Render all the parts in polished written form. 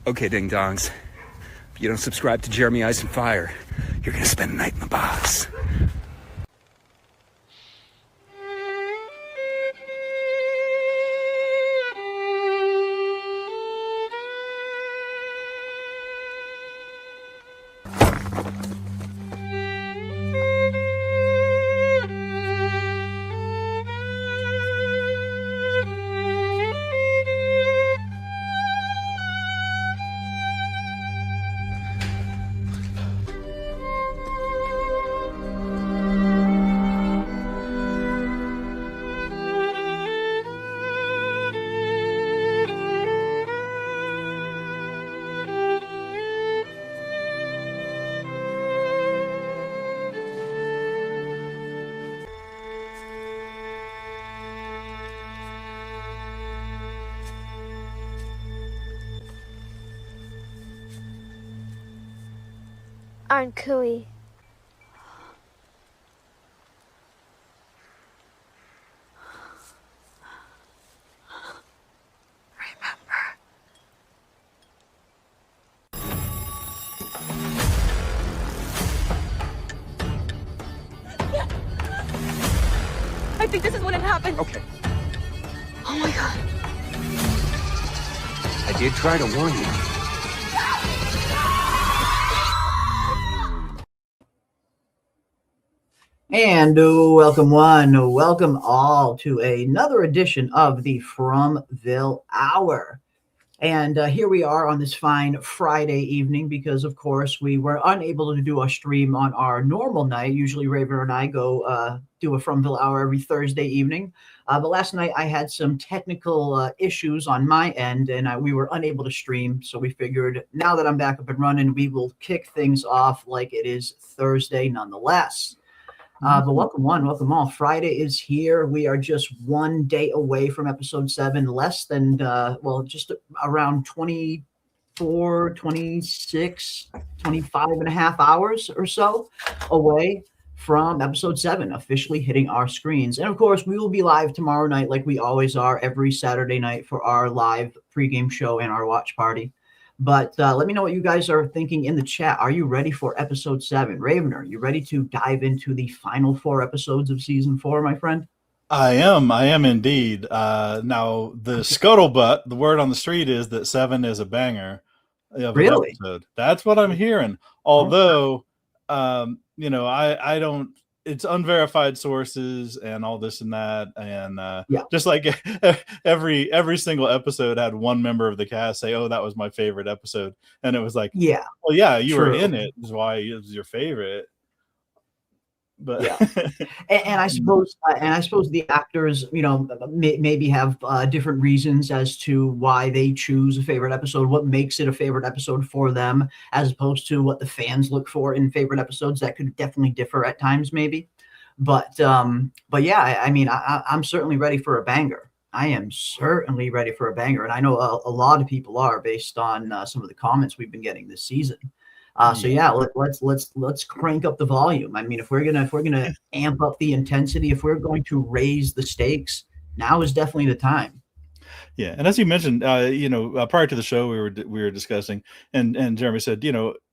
Okay, ding-dongs. If you don't subscribe to Jeremy Ice and Fire, you're gonna spend the night in the box. Aren't Cooey. I think this is when it happened. Okay. Oh my god. I did try to warn you. And welcome all to another edition of the Fromville Hour. And here we are on this fine Friday evening because, of course, we were unable to do a stream on our normal night. Usually Raven and I go do a Fromville Hour every Thursday evening. But last night I had some technical issues on my end, and we were unable to stream. So we figured now that I'm back up and running, we will kick things off like it is Thursday nonetheless. But welcome all. Friday is here. We are just one day away from episode 7, less than, just around 24, 26, 25 and a half hours or so away from episode 7 officially hitting our screens. And of course, we will be live tomorrow night like we always are every Saturday night for our live pregame show and our watch party. But let me know what you guys are thinking in the chat. Are you ready for episode 7? Ravener, you ready to dive into the final 4 episodes of season 4, my friend? I am indeed. Now, the scuttlebutt, the word on the street is that 7 is a banger of an episode. That's what I'm hearing. Although, I don't, it's unverified sources and all this and that. And just like every single episode had one member of the cast say, oh, that was my favorite episode. And it was like, you were in it, is why it was your favorite. But and I suppose the actors, maybe have different reasons as to why they choose a favorite episode, what makes it a favorite episode for them, as opposed to what the fans look for in favorite episodes. That could definitely differ at times, maybe. But yeah, I mean, I'm certainly ready for a banger. I am certainly ready for a banger, and I know a lot of people are, based on some of the comments we've been getting this season. So let's crank up the volume. I mean, if we're gonna amp up the intensity, if we're going to raise the stakes, now is definitely the time. Yeah, and as you mentioned, prior to the show, we were discussing, and Jeremy said,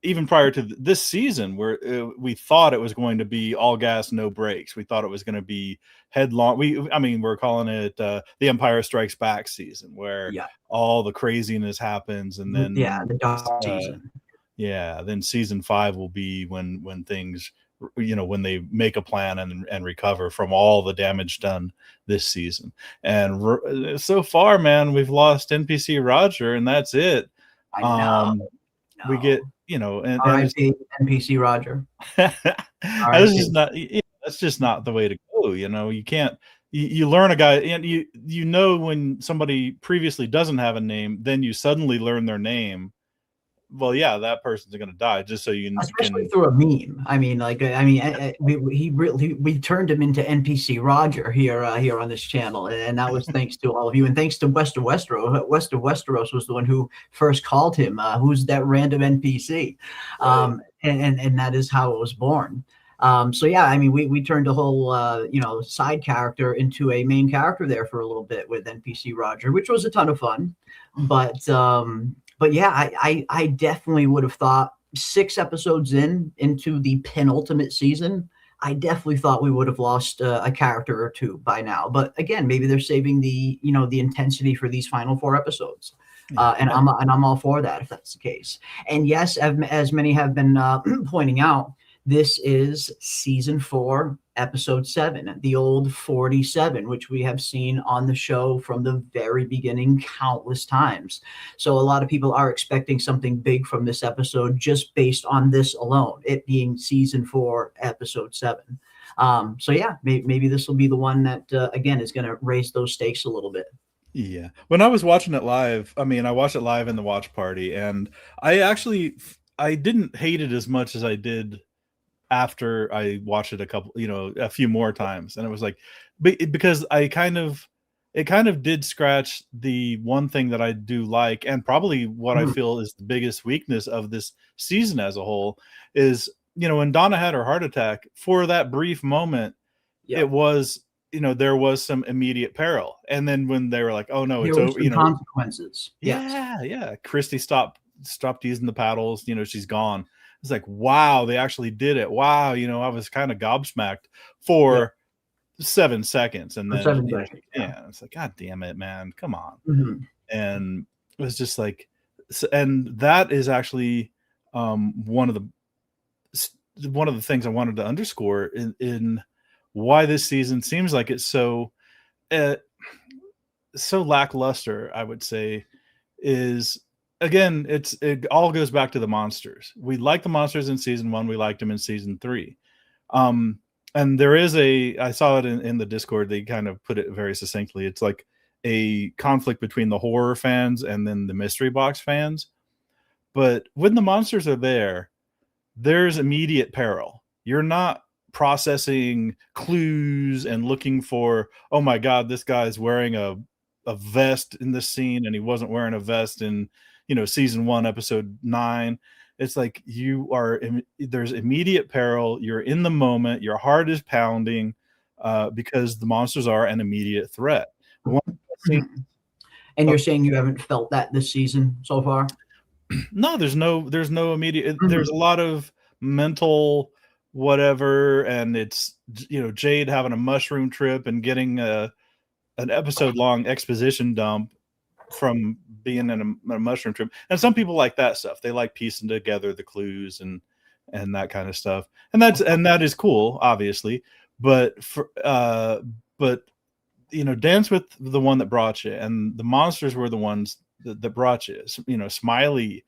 even prior to this season, where we thought it was going to be all gas, no brakes. We thought it was going to be headlong. We're calling it the Empire Strikes Back season, where all the craziness happens, and then the dark season. Yeah, then season 5 will be when things, when they make a plan and recover from all the damage done this season. And so far, man, we've lost NPC Roger, and that's it. I know. We get, and R.I.P. NPC Roger. That's just not the way to go. You can't. You learn a guy, and when somebody previously doesn't have a name, then you suddenly learn their name. Well, yeah, that person's going to die, just so you especially through a meme. We turned him into NPC Roger here on this channel, and that was thanks to all of you, and thanks to West of Westeros. West of Westeros was the one who first called him, "Who's that random NPC?" And that is how it was born. We turned a whole side character into a main character there for a little bit with NPC Roger, which was a ton of fun. But But yeah, I definitely would have thought 6 episodes into the penultimate season, I definitely thought we would have lost a character or two by now. But again, maybe they're saving the the intensity for these final 4 episodes, Yeah. and I'm all for that if that's the case. And yes, as many have been pointing out, this is season 4, episode 7, the old 47, which we have seen on the show from the very beginning countless times. So a lot of people are expecting something big from this episode just based on this alone, it being season 4, episode 7. So yeah, maybe this will be the one that again is going to raise those stakes a little bit. Yeah. When I was watching it live, I mean, I watched it live in the watch party, and I didn't hate it as much as I did after I watched it a few more times. And it was like, because it kind of did scratch the one thing that I do like, and probably what I feel is the biggest weakness of this season as a whole is, when Donna had her heart attack, for that brief moment, Yep. it was, there was some immediate peril. And then when they were like, oh no, There it's were over, some consequences. yeah, yeah. Christy stopped using the paddles, she's gone. It's like, wow, they actually did it. Wow, I was kind of gobsmacked for 7 seconds, and then 7 seconds, it's like, God damn it, man, come on. Mhm. And it was just like, and that is actually one of the things I wanted to underscore in why this season seems like it's so lackluster, I would say, is, again, it all goes back to the monsters. We like the monsters in season 1. We liked them in season 3. And there is I saw it in the Discord. They kind of put it very succinctly. It's like a conflict between the horror fans and then the mystery box fans. But when the monsters are there, there's immediate peril. You're not processing clues and looking for, oh my God, this guy's wearing a vest in this scene, and he wasn't wearing a vest in season 1, episode 9. It's like there's immediate peril. You're in the moment. Your heart is pounding because the monsters are an immediate threat. And you're saying you haven't felt that this season so far? No, there's no immediate. There's a lot of mental whatever, and it's Jade having a mushroom trip and getting an episode long exposition dump from being in a mushroom trip. And some people like that stuff. They like piecing together the clues and that kind of stuff. And that is cool, obviously. But Dance with the one that brought you, and the monsters were the ones that brought you. Smiley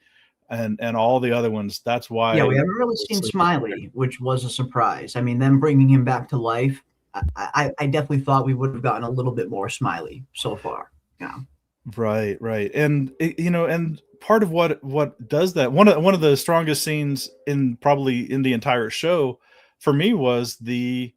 and all the other ones. That's why. Yeah, we haven't really seen Smiley, which was a surprise. I mean, them bringing him back to life, I definitely thought we would have gotten a little bit more Smiley so far. Yeah. Right. And and part of what does that, one of the strongest scenes probably in the entire show for me was the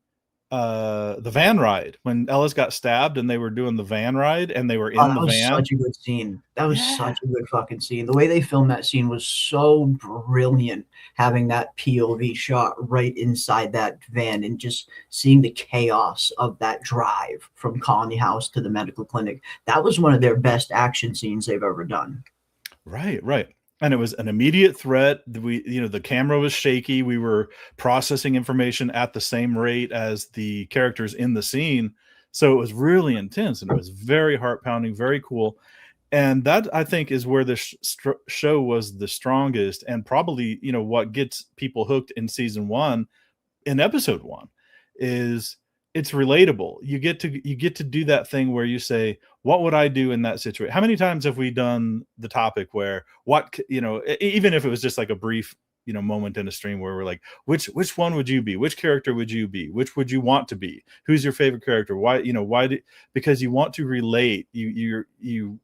van ride when Ellis got stabbed and they were doing the van ride and they were in the van. That was such a good scene. That was such a good fucking scene. The way they filmed that scene was so brilliant, having that POV shot right inside that van and just seeing the chaos of that drive from Colony House to the medical clinic. That was one of their best action scenes they've ever done. Right. And it was an immediate threat. The camera was shaky. We were processing information at the same rate as the characters in the scene. So it was really intense, and it was very heart-pounding, very cool. And that, I think, is where the show was the strongest, and probably, what gets people hooked in season 1, in episode 1, is it's relatable. You get to do that thing where you say, what would I do in that situation? How many times have we done the topic where even if it was just like a brief, moment in a stream where we're like, which one would you be? Which character would you be? Which would you want to be? Who's your favorite character? Why, because you want to relate. You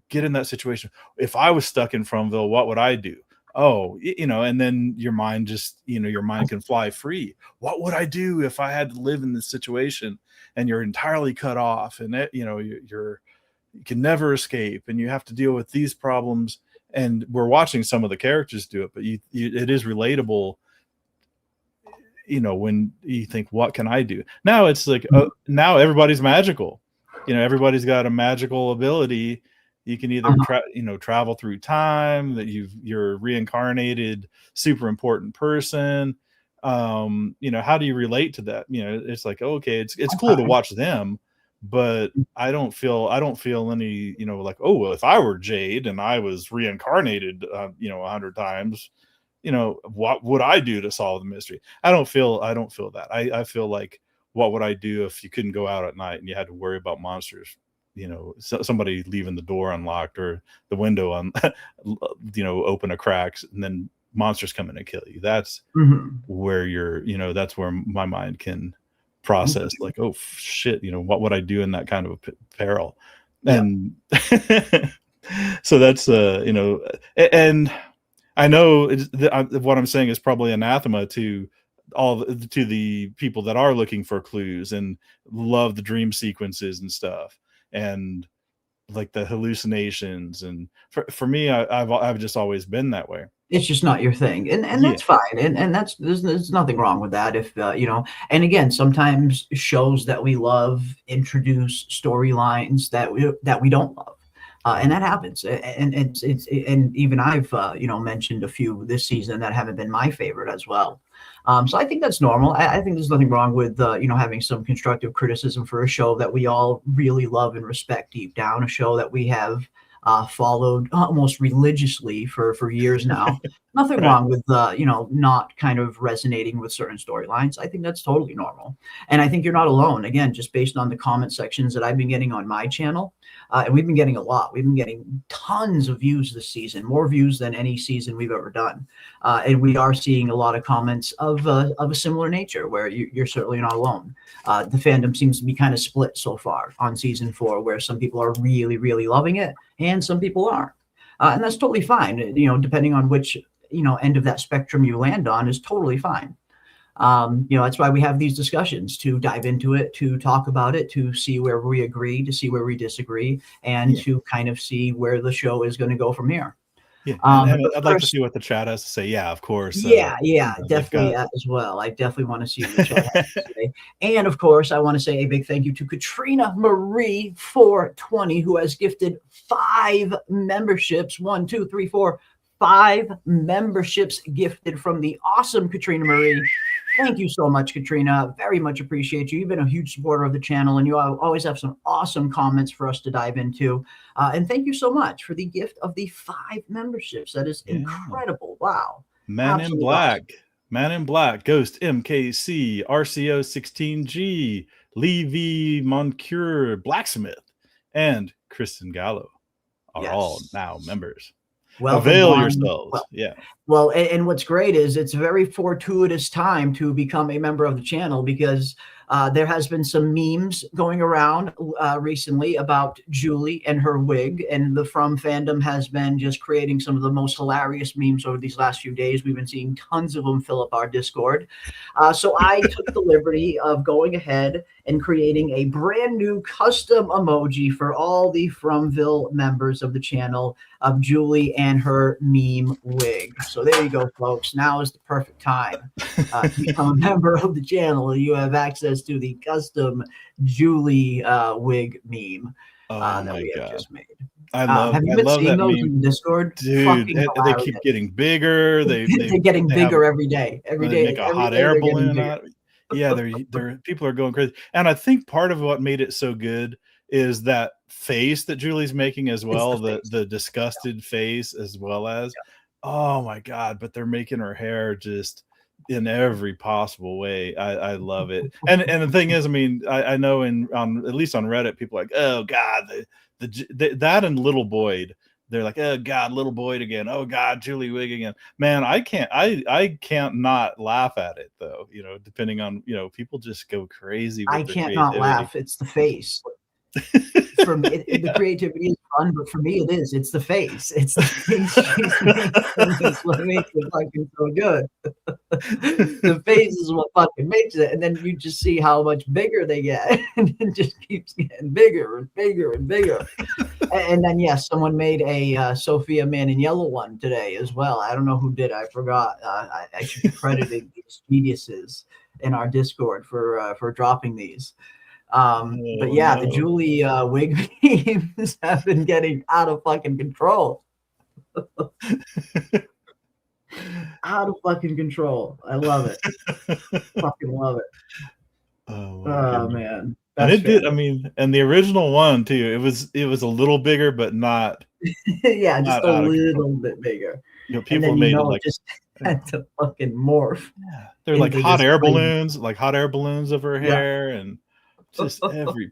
get in that situation. If I was stuck in Fromville, what would I do? Oh, and then your mind just, your mind can fly free. What would I do if I had to live in this situation? And you're entirely cut off, and you can never escape, and you have to deal with these problems. And we're watching some of the characters do it, but it is relatable. When you think, what can I do? Now it's like, now everybody's magical. Everybody's got a magical ability, You can either travel through time, that you're a reincarnated super important person. How do you relate to that? It's like, okay, it's cool to watch them, but I don't feel any, like, oh, well, if I were Jade and I was reincarnated 100 times, what would I do to solve the mystery? I don't feel that. I feel like, what would I do if you couldn't go out at night and you had to worry about monsters? Somebody leaving the door unlocked or the window on, open a crack, and then monsters come in and kill you. That's where that's where my mind can process, like, oh shit, what would I do in that kind of a peril? And so that's and I know what I'm saying is probably anathema to the people that are looking for clues and love the dream sequences and stuff, and like the hallucinations. And for me, I've just always been that way. It's just not your thing, and that's fine, and that's there's nothing wrong with that. If and again, sometimes shows that we love introduce storylines that we don't love. And that happens, and it's and even I've mentioned a few this season that haven't been my favorite as well. So I think that's normal. I think there's nothing wrong with having some constructive criticism for a show that we all really love and respect deep down, a show that we have followed almost religiously for years now. Nothing wrong with not kind of resonating with certain storylines. I think that's totally normal, and I think you're not alone. Again, just based on the comment sections that I've been getting on my channel, and we've been getting a lot. We've been getting tons of views this season, more views than any season we've ever done, and we are seeing a lot of comments of a similar nature, where you're certainly not alone. The fandom seems to be kind of split so far on season 4, where some people are really, really loving it, and some people aren't, and that's totally fine. Depending on which end of that spectrum you land on is totally fine. That's why we have these discussions, to dive into it, to talk about it, to see where we agree, to see where we disagree, and to kind of see where the show is going to go from here. Yeah, and I'd like to see what the chat has to say. Yeah, of course. Definitely as well. I definitely want to see what the chat has to say. And of course, I want to say a big thank you to Katrina Marie 420, who has gifted 5 memberships. 1, 2, 3, 4, 5 memberships gifted from the awesome Katrina Marie. Thank you so much, Katrina. Very much appreciate you. You've been a huge supporter of the channel, and you always have some awesome comments for us to dive into. And thank you so much for the gift of the 5 memberships. That is incredible. Wow. Man in Black, Man in Black, Ghost MKC, RCO 16G, Levy Moncure, Blacksmith, and Kristen Gallo are all now members. Avail yourselves. Well, and what's great is it's a very fortuitous time to become a member of the channel, because there has been some memes going around recently about Julie and her wig, and the From fandom has been just creating some of the most hilarious memes over these last few days. We've been seeing tons of them fill up our Discord. So I took the liberty of going ahead and creating a brand new custom emoji for all the Fromville members of the channel of Julie and her meme wig. So there you go, folks. Now is the perfect time to become a member of the channel. You have access to the custom Julie wig meme that we have just made. Have you been seeing those in Discord? Dude, they keep getting bigger. They're getting bigger every day. Every day. Make a hot air balloon out. Yeah, they're people are going crazy. And I think part of what made it so good is that face that Julie's making as well, the disgusted face, as well as oh my god, but they're making her hair just in every possible way. I love it. And the thing is, I mean, I know on at least on Reddit, people are like, oh god, that and Little Boyd, they're like, oh god, Little Boyd again, oh god, Julie Wig again. Man, I can't not laugh at it though, depending on, people just go crazy with I can't not laugh. It's the face. For me, the creativity is fun, but for me, it's the face. It's the face. It's what makes it fucking so good. The face is what fucking makes it, and then you just see how much bigger they get, and it just keeps getting bigger and bigger and bigger. And then yes, someone made a Sophia Man in Yellow one today as well. I don't know who did. I forgot. I should be crediting these geniuses in our Discord for dropping these. But yeah, the no. Julie wig memes have been getting out of fucking control. Out of fucking control. I love it. Fucking love it. Oh my Oh goodness. man. And That's it did, fantastic. and the original one too, it was a little bigger, but not Yeah, just a out of control. little bit bigger. People And then made it like, it just had to fucking morph yeah, they're like into this crazy. hot air balloons of her Yeah. hair, and just every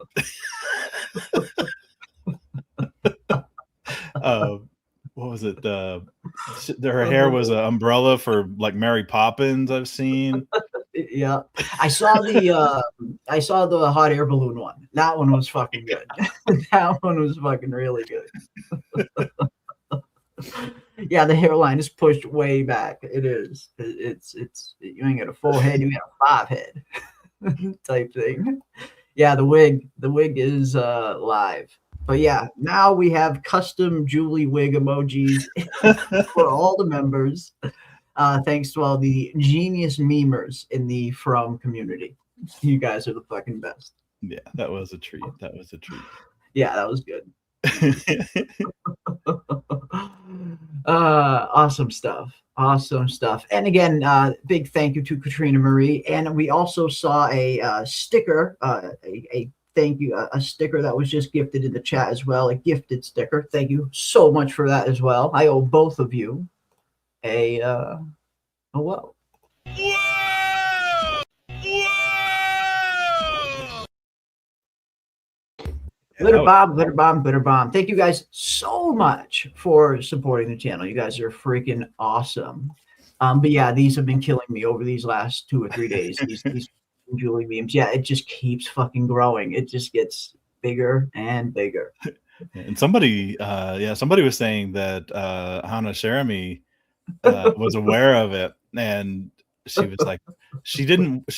uh what was it? Her hair was an umbrella for like Mary Poppins, I've seen. Yeah. I saw the hot air balloon one. That one was fucking good. That one was fucking really good. Yeah, the hairline is pushed way back. It is. It's you ain't got a full head, you got a 5 head type thing. Yeah, the wig is live. But yeah, now we have custom Julie wig emojis for all the members. Thanks to all the genius memers in the From community. You guys are the fucking best. Yeah, that was a treat. That was a treat. Yeah, that was good. Awesome stuff. Awesome stuff. And again, big thank you to Katrina Marie. And we also saw a sticker, a thank you, a sticker that was just gifted in the chat as well, a gifted sticker. Thank you so much for that as well. I owe both of you a whoa. Glitter bomb. Thank you guys so much for supporting the channel. You guys are freaking awesome. But yeah, these have been killing me over these last 2 or 3 days. These Julie memes. Yeah, it just keeps fucking growing. It just gets bigger and bigger. And somebody was saying that Hannah Jeremy was aware of it, and she was like, she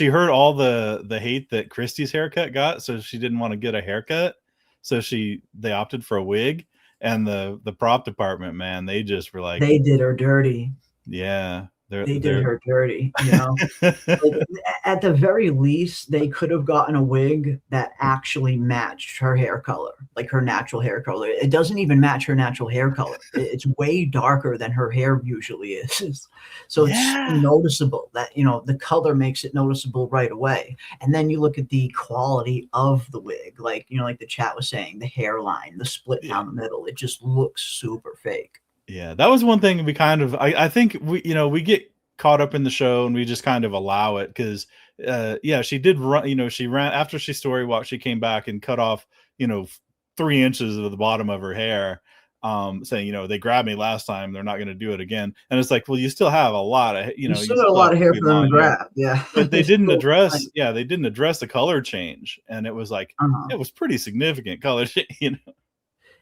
heard all the hate that Christy's haircut got, so she didn't want to get a haircut. So they opted for a wig, and the prop department, man, they just were like, they did her dirty. Yeah, they did her dirty. You know, like, at the very least, they could have gotten a wig that actually matched her hair color, like her natural hair color. It doesn't even match her natural hair color. It's way darker than her hair usually is. So it's noticeable that, you know, the color makes it noticeable right away. And then you look at the quality of the wig, like, you know, like the chat was saying, the hairline, the split down the middle, it just looks super fake. Yeah, that was one thing we kind of, I think we get caught up in the show and we just kind of allow it because, she did run, she ran after she story walked, she came back and cut off, 3 inches of the bottom of her hair, saying, they grabbed me last time, they're not going to do it again. And it's like, well, you still have a lot of, you still got a lot of hair for them to grab. Yeah. But they didn't address, the color change. And it was like, it was pretty significant color change,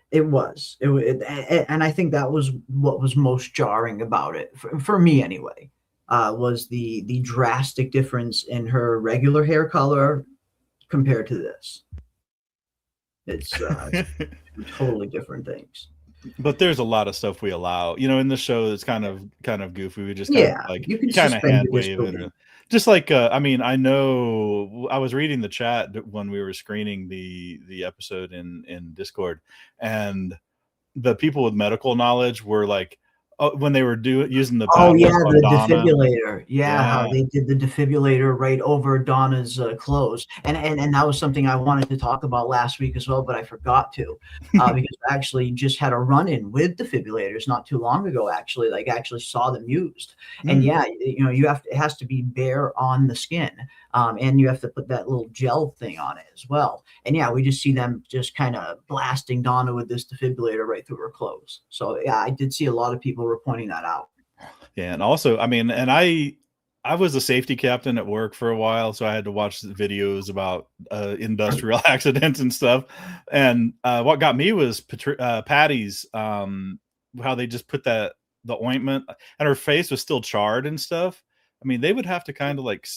It was, and I think that was what was most jarring about it for me anyway. Was the drastic difference in her regular hair color compared to this. It's totally different things. But there's a lot of stuff we allow, in the show that's kind of goofy. We just kind of like you can kind of hand wave it. Or, just like I know I was reading the chat when we were screening the episode in Discord, and the people with medical knowledge were like, when they were using the defibrillator, how they did the defibrillator right over Donna's clothes, and that was something I wanted to talk about last week as well, but I forgot to, because I actually just had a run-in with defibrillators not too long ago. Actually, actually saw them used, and it has to be bare on the skin, and you have to put that little gel thing on it as well. And we just see them just kind of blasting Donna with this defibrillator right through her clothes. So I did see a lot of people were pointing that out. Yeah, and also, I was a safety captain at work for a while, so I had to watch the videos about industrial accidents and stuff. And what got me was Patty's, how they just put the ointment, and her face was still charred and stuff. I mean, they would have to kind of like,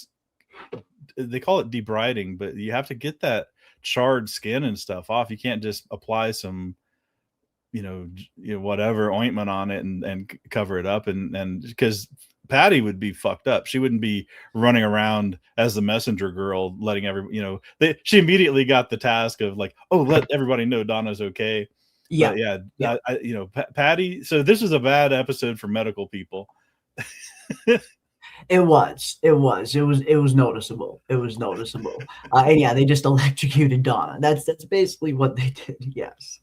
they call it debriding, but you have to get that charred skin and stuff off. You can't just apply some whatever ointment on it and cover it up, and because Patty would be fucked up. She wouldn't be running around as the messenger girl, letting she immediately got the task of like, oh, let everybody know Donna's okay. Yeah. But yeah. Patty. So this is a bad episode for medical people. It was noticeable. It was noticeable. And yeah, they just electrocuted Donna. That's basically what they did. Yes.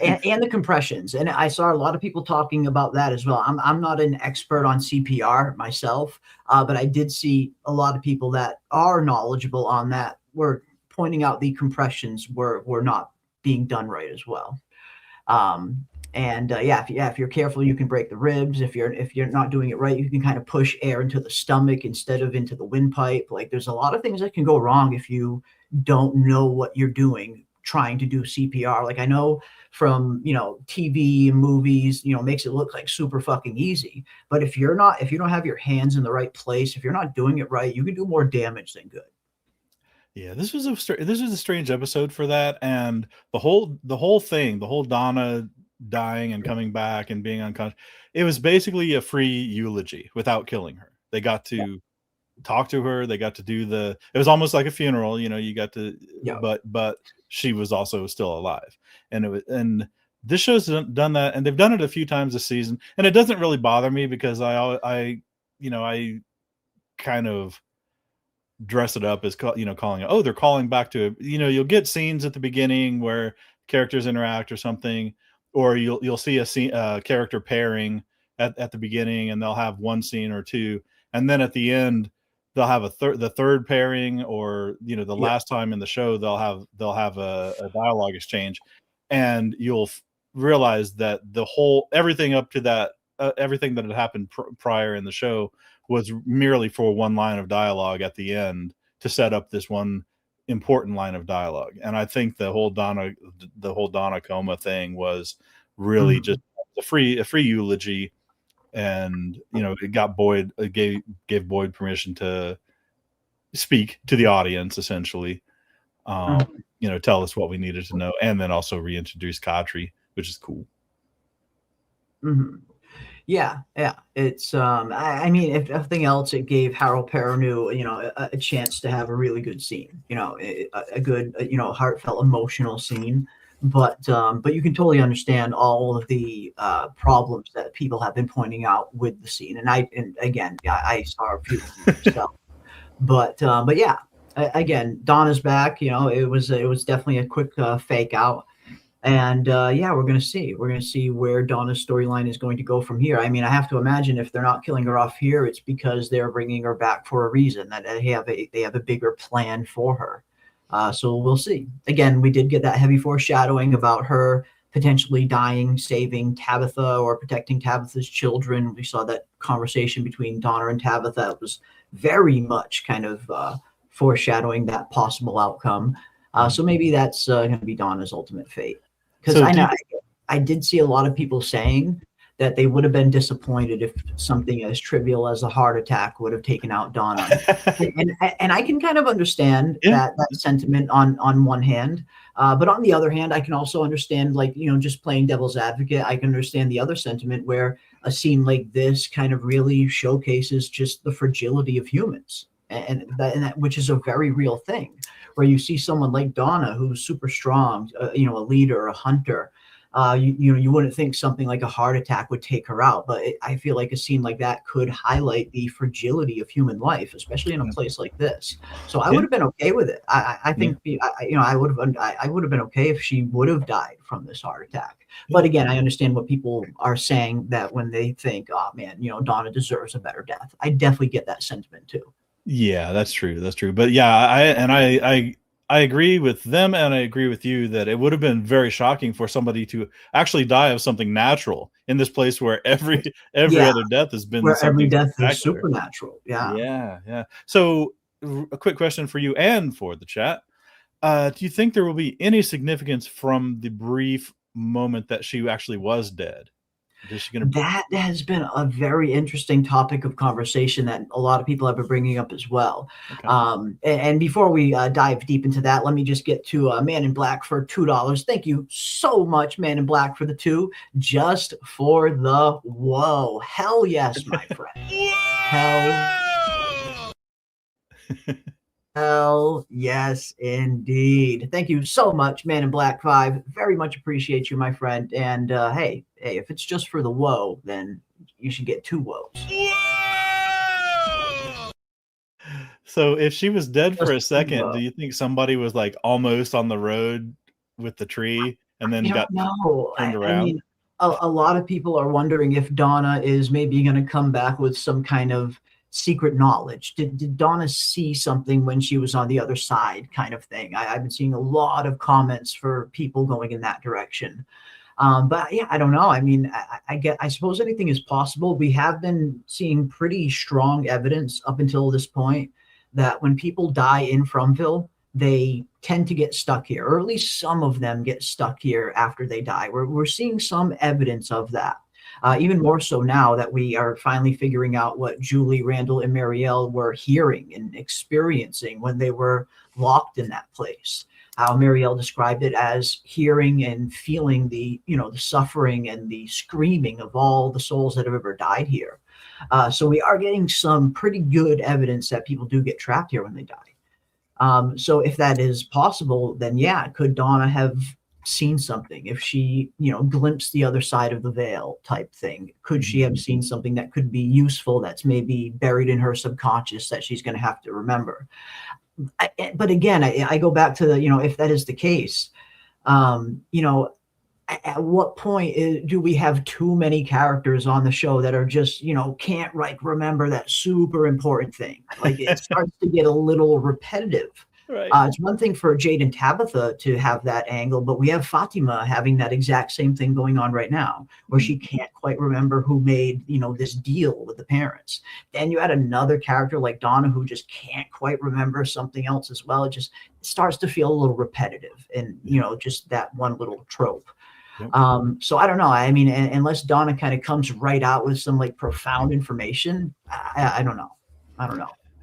and the compressions. And I saw a lot of people talking about that as well. I'm not an expert on CPR myself, but I did see a lot of people that are knowledgeable on that were pointing out the compressions were not being done right as well. If you're careful, you can break the ribs. If you're not doing it right, you can kind of push air into the stomach instead of into the windpipe. Like there's a lot of things that can go wrong if you don't know what you're doing trying to do CPR. Like I know from TV and movies, makes it look like super fucking easy. But if you don't have your hands in the right place, if you're not doing it right, you can do more damage than good. Yeah, this was a strange episode for that, and the whole thing, the whole Donna dying and coming back and being unconscious. It was basically a free eulogy without killing her. They got to talk to her. They got to do it was almost like a funeral, you got to, but she was also still alive. And this show's done that, and they've done it a few times this season, and it doesn't really bother me because I kind of dress it up as calling it, they're calling back to it. You'll get scenes at the beginning where characters interact or something, or you'll see a character pairing at the beginning, and they'll have one scene or two, and then at the end they'll have the third pairing, or the last time in the show they'll have a dialogue exchange, and you'll realize that everything up to that everything that had happened prior in the show was merely for one line of dialogue at the end to set up this one important line of dialogue. And I think the whole Donna coma thing was really just a free eulogy, and it got Boyd gave Boyd permission to speak to the audience, essentially, tell us what we needed to know, and then also reintroduce Katri, which is cool. Yeah. It's I mean, if nothing else, it gave Harold Perrineau, a chance to have a really good scene, a good, heartfelt, emotional scene. But you can totally understand all of the problems that people have been pointing out with the scene. And I saw a few of them myself. But yeah, again, Donna's back. It was definitely a quick fake out. And we're going to see where Donna's storyline is going to go from here. I mean, I have to imagine if they're not killing her off here, it's because they're bringing her back for a reason, that they have a bigger plan for her. So we'll see. Again, we did get that heavy foreshadowing about her potentially dying, saving Tabitha, or protecting Tabitha's children. We saw that conversation between Donna and Tabitha. It was very much kind of foreshadowing that possible outcome. So maybe that's going to be Donna's ultimate fate. Because I did see a lot of people saying that they would have been disappointed if something as trivial as a heart attack would have taken out Donna. and I can kind of understand that sentiment on one hand. But on the other hand, I can also understand, just playing devil's advocate, I can understand the other sentiment where a scene like this kind of really showcases just the fragility of humans. And that, which is a very real thing, where you see someone like Donna, who's super strong, a leader, a hunter. You wouldn't think something like a heart attack would take her out, but I feel like a scene like that could highlight the fragility of human life, especially in a place like this. So I would have been okay with it. I think I would have been okay if she would have died from this heart attack. But again, I understand what people are saying, that when they think, oh man, Donna deserves a better death. I definitely get that sentiment too. Yeah, that's true. But yeah, I agree with them, and I agree with you that it would have been very shocking for somebody to actually die of something natural in this place where every other death has been, where every death is supernatural. Yeah. So a quick question for you and for the chat. Do you think there will be any significance from the brief moment that she actually was dead? Is she gonna? That has been a very interesting topic of conversation that a lot of people have been bringing up as well. Okay. And before we dive deep into that, let me just get to Man in Black for $2. Thank you so much, Man in Black, for the two, just for the whoa. Hell yes, my friend. Hell yes, indeed. Thank you so much, Man in Black 5. Very much appreciate you, my friend. And hey, if it's just for the whoa, then you should get 2 woes. So if she was dead for a Just second, do you think somebody was like almost on the road with the tree and then got turned around? I mean, a lot of people are wondering if Donna is maybe going to come back with some kind of secret knowledge. Did Donna see something when she was on the other side, kind of thing? I've been seeing a lot of comments for people going in that direction. But yeah, I don't know. I mean, I suppose anything is possible. We have been seeing pretty strong evidence up until this point that when people die in Fromville, they tend to get stuck here, or at least some of them get stuck here after they die. We're seeing some evidence of that. Even more so now that we are finally figuring out what Julie, Randall, and Marielle were hearing and experiencing when they were locked in that place. How Marielle described it as hearing and feeling the suffering and the screaming of all the souls that have ever died here. So we are getting some pretty good evidence that people do get trapped here when they die. So if that is possible, then yeah, could Donna have seen something? If she, glimpsed the other side of the veil type thing, could she have seen something that could be useful that's maybe buried in her subconscious that she's going to have to remember? But again, I go back to the, if that is the case, at what point do we have too many characters on the show that are just, can't remember that super important thing? Like it starts to get a little repetitive. Right. It's one thing for Jade and Tabitha to have that angle, but we have Fatima having that exact same thing going on right now, where she can't quite remember who made, this deal with the parents. Then you add another character like Donna who just can't quite remember something else as well. It just starts to feel a little repetitive and, just that one little trope. Yep. So I don't know. I mean, unless Donna kind of comes right out with some profound information, I don't know.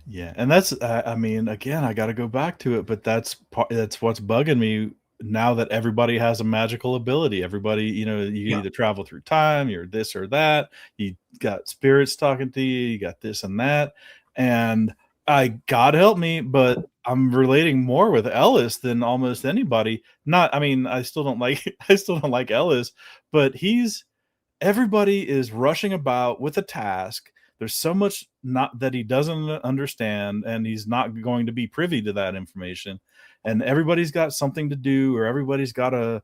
Yeah, and that's I mean, again, I got to go back to it, but that's what's bugging me now that everybody has a magical ability. Everybody, you can either travel through time, you're this or that. You got spirits talking to you. You got this and that, and God help me, but I'm relating more with Ellis than almost anybody. I still don't like Ellis, but everybody is rushing about with a task. There's so much not that he doesn't understand, and he's not going to be privy to that information. And everybody's got something to do, or everybody's got a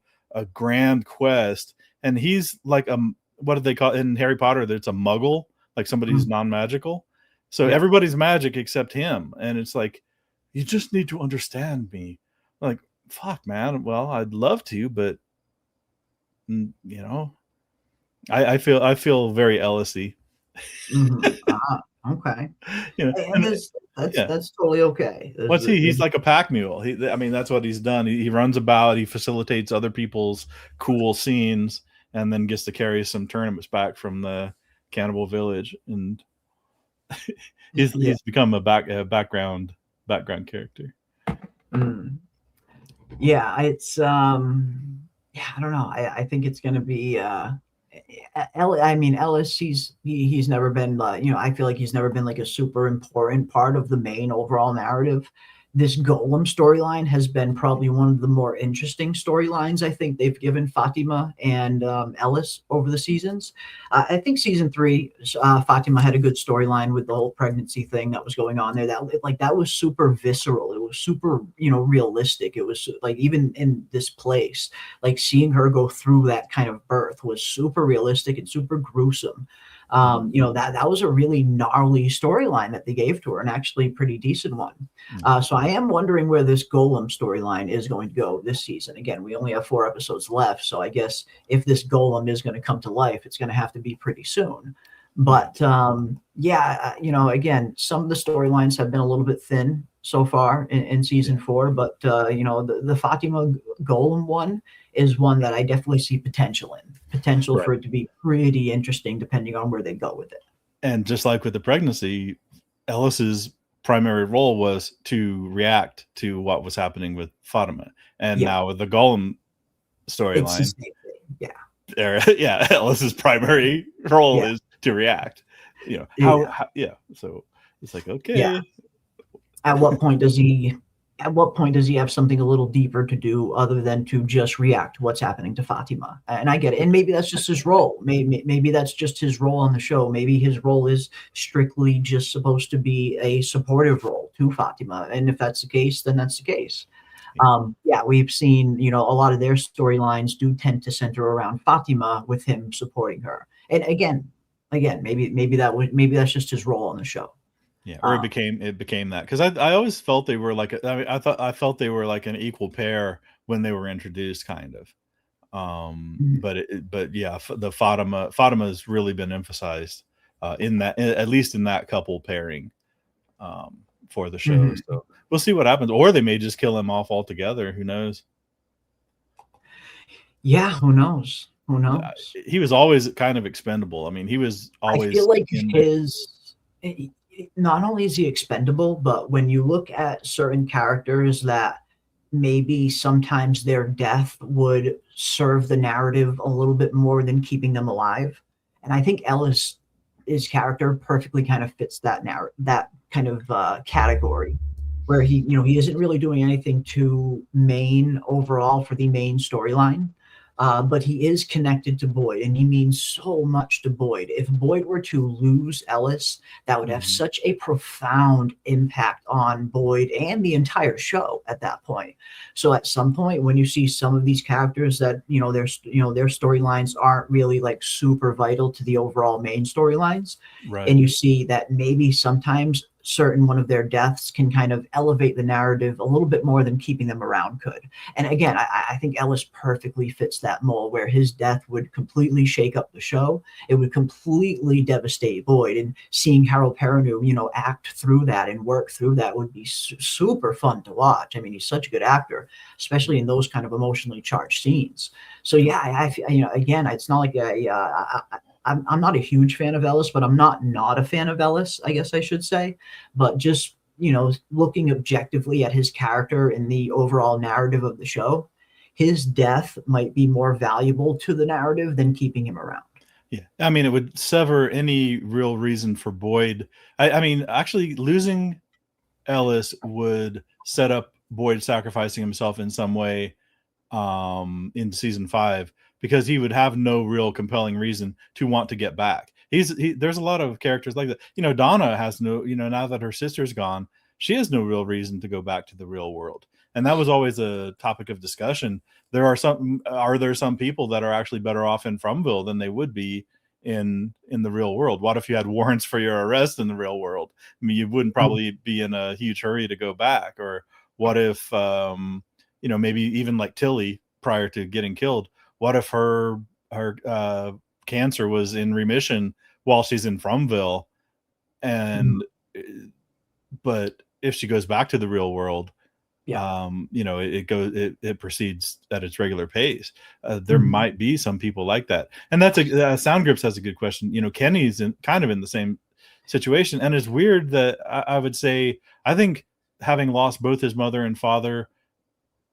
grand quest. And he's like what do they call it in Harry Potter? That's a muggle, like somebody's non-magical. So everybody's magic except him. And it's like, you just need to understand me. Like, fuck, man. Well, I'd love to, but I feel very Ellis-y. Okay. And that's totally okay. What's he? He's like a pack mule. That's what he's done. He runs about. He facilitates other people's cool scenes, and then gets to carry some tournaments back from the cannibal village. And he's become a background character. Yeah, it's I don't know. I think it's going to be. Ellis, he's never been, I feel like he's never been like a super important part of the main overall narrative. This Golem storyline has been probably one of the more interesting storylines I think they've given Fatima and Ellis over the seasons. I think season 3, Fatima had a good storyline with the whole pregnancy thing that was going on there. That was super visceral. It was super, realistic. It was like, even in this place, like seeing her go through that kind of birth was super realistic and super gruesome. That was a really gnarly storyline that they gave to her, and actually a pretty decent one. So I am wondering where this Golem storyline is going to go this season. Again, we only have 4 episodes left, so I guess if this Golem is going to come to life, it's going to have to be pretty soon. But again, some of the storylines have been a little bit thin. so far in season 4, but the Fatima Golem one is one that I definitely see potential Right. for it to be pretty interesting depending on where they go with it. And just like with the pregnancy, Ellis's primary role was to react to what was happening with Fatima. And now with the Golem storyline, yeah, Ellis's primary role is to react. So it's like, okay. Yeah. At what point does he have something a little deeper to do other than to just react to what's happening to Fatima? And I get it. And maybe that's just his role. Maybe that's just his role on the show. Maybe his role is strictly just supposed to be a supportive role to Fatima. And if that's the case, then that's the case. We've seen, a lot of their storylines do tend to center around Fatima with him supporting her. And again, maybe that's just his role on the show. Yeah, or it became that, because I always felt they were like I felt they were like an equal pair when they were introduced, kind of. But yeah, the Fatima's really been emphasized in that, at least in that couple pairing for the show. So we'll see what happens, or they may just kill him off altogether. Who knows? Yeah, who knows? He was always kind of expendable. I mean, he was always. I feel like not only is he expendable, but when you look at certain characters that maybe sometimes their death would serve the narrative a little bit more than keeping them alive. And I think Ellis's character perfectly kind of fits that kind of category, where he isn't really doing anything too main overall for the main storyline. But he is connected to Boyd, and he means so much to Boyd. If Boyd were to lose Ellis, that would have such a profound impact on Boyd and the entire show at that point. So at some point, when you see some of these characters that their storylines aren't really like super vital to the overall main storylines, right, and you see that maybe sometimes certain one of their deaths can kind of elevate the narrative a little bit more than keeping them around could. And again, I think Ellis perfectly fits that mold, where his death would completely shake up the show. It would completely devastate Boyd, and seeing Harold Perrineau, act through that and work through that would be super fun to watch. I mean, he's such a good actor, especially in those kind of emotionally charged scenes. So yeah, again, it's not like I'm not a huge fan of Ellis, but I'm not a fan of Ellis, I guess I should say. But just, looking objectively at his character in the overall narrative of the show, his death might be more valuable to the narrative than keeping him around. Yeah. I mean, it would sever any real reason for Boyd. I mean, actually losing Ellis would set up Boyd sacrificing himself in some way in season 5, because he would have no real compelling reason to want to get back. There's a lot of characters like that. Donna has no, now that her sister's gone, she has no real reason to go back to the real world. And that was always a topic of discussion. Are there some people that are actually better off in Fromville than they would be in the real world? What if you had warrants for your arrest in the real world? I mean, you wouldn't probably be in a huge hurry to go back. Or what if, maybe even like Tilly prior to getting killed, what if her cancer was in remission while she's in Fromville, and but if she goes back to the real world, it proceeds at its regular pace. There might be some people like that, and that's Sound Grips has a good question. Kenny's kind of in the same situation, and it's weird that I would say I think having lost both his mother and father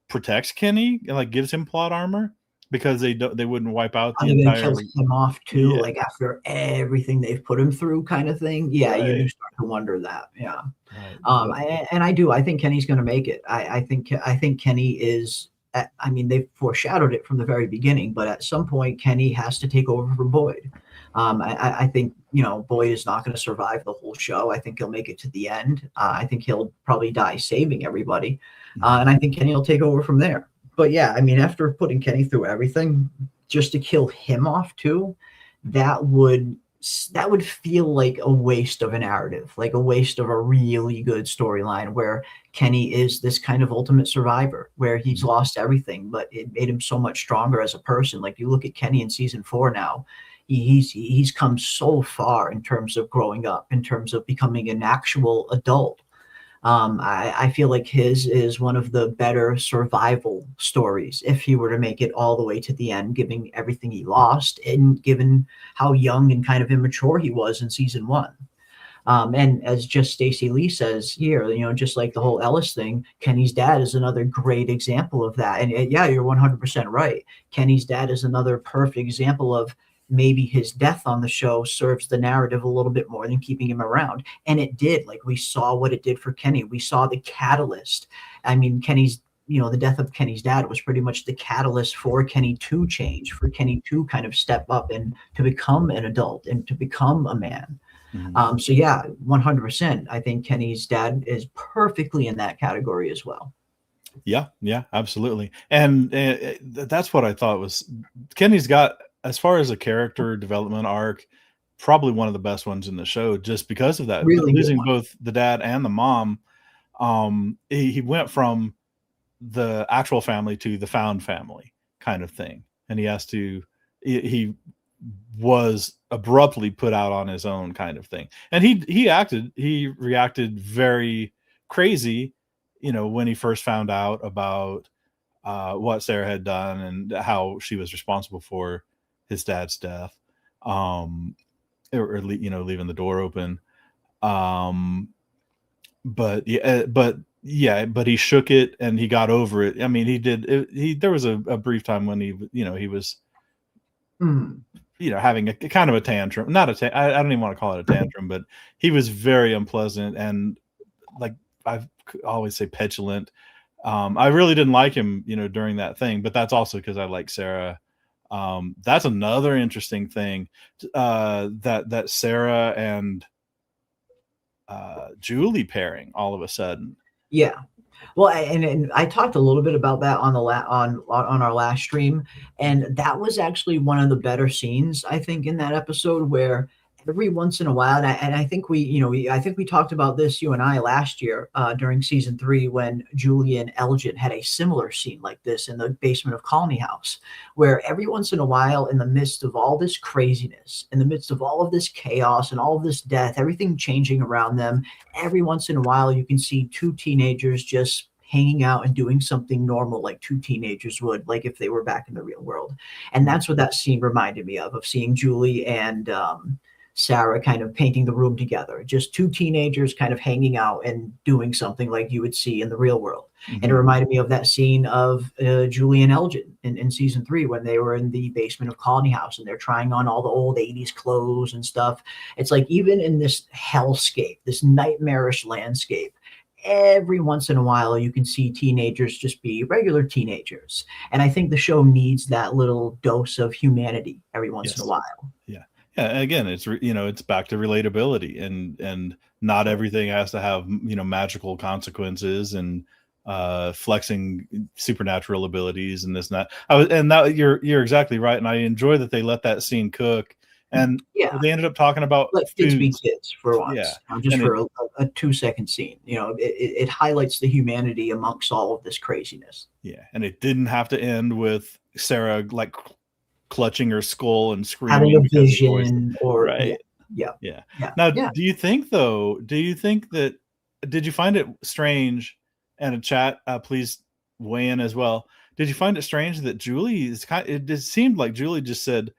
protects Kenny, like gives him plot armor, because they wouldn't wipe out the entire. Kills him off too, like after everything they've put him through, kind of thing. Yeah, right. You do start to wonder that. Yeah, right. I think Kenny's going to make it. I think Kenny is. I mean, they've foreshadowed it from the very beginning, but at some point, Kenny has to take over for Boyd. I think Boyd is not going to survive the whole show. I think he'll make it to the end. I think he'll probably die saving everybody, and I think Kenny will take over from there. But yeah, I mean, after putting Kenny through everything, just to kill him off too, that would feel like a waste of a narrative, like a waste of a really good storyline where Kenny is this kind of ultimate survivor, where he's lost everything, but it made him so much stronger as a person. Like, you look at Kenny in season 4 now, he's come so far in terms of growing up, in terms of becoming an actual adult. I feel like his is one of the better survival stories if he were to make it all the way to the end, given everything he lost and given how young and kind of immature he was in season one. And as just Stacey Lee says here, just like the whole Ellis thing, Kenny's dad is another great example of that. And yeah, you're 100% right. Kenny's dad is another perfect example of maybe his death on the show serves the narrative a little bit more than keeping him around. And it did. Like, we saw what it did for Kenny. We saw the catalyst. I mean, the death of Kenny's dad was pretty much the catalyst for Kenny to change, for Kenny to kind of step up and to become an adult and to become a man. So yeah, 100%. I think Kenny's dad is perfectly in that category as well. Yeah, absolutely. And that's what I thought was Kenny's got, as far as a character development arc, probably one of the best ones in the show, just because of that. Really losing both the dad and the mom. He went from the actual family to the found family kind of thing. And he was abruptly put out on his own kind of thing. And he reacted very crazy, when he first found out about what Sarah had done and how she was responsible for his dad's death, or leaving the door open. But he shook it and he got over it. I mean, he did. There was a brief time when he was, having a kind of a tantrum. I don't even want to call it a tantrum, but he was very unpleasant and, like, I always say, petulant. I really didn't like him, during that thing, but that's also because I like Sarah. That's another interesting thing, that Sarah and Julie pairing all of a sudden. Yeah. Well, and I talked a little bit about that on on our last stream, and that was actually one of the better scenes, I think, in that episode, where every once in a while, and I think I think we talked about this, you and I, last year during season 3, when Julie and Elgin had a similar scene like this in the basement of Colony House, where every once in a while, in the midst of all this craziness, in the midst of all of this chaos and all of this death, everything changing around them, every once in a while you can see two teenagers just hanging out and doing something normal, like two teenagers would, like if they were back in the real world. And that's what that scene reminded me of seeing Julie and Sarah kind of painting the room together, just two teenagers kind of hanging out and doing something like you would see in the real world. And it reminded me of that scene of Julie and Elgin in season 3, when they were in the basement of Colony House and they're trying on all the old 80s clothes and stuff. It's like, even in this hellscape, this nightmarish landscape, every once in a while you can see teenagers just be regular teenagers. And I think the show needs that little dose of humanity every once in a while. Yeah. Again, it's back to relatability, and not everything has to have, magical consequences and flexing supernatural abilities and this and that. You're exactly right. And I enjoy that they let that scene cook. And they ended up talking about let kids be kids for once. Just for a 2-second scene. It highlights the humanity amongst all of this craziness. Yeah. And it didn't have to end with Sarah like clutching her skull and screaming, having a vision, or right. Yeah. Now, do you think that, did you find it strange, and in chat, please weigh in as well, did you find it strange that Julie it seemed like Julie just said,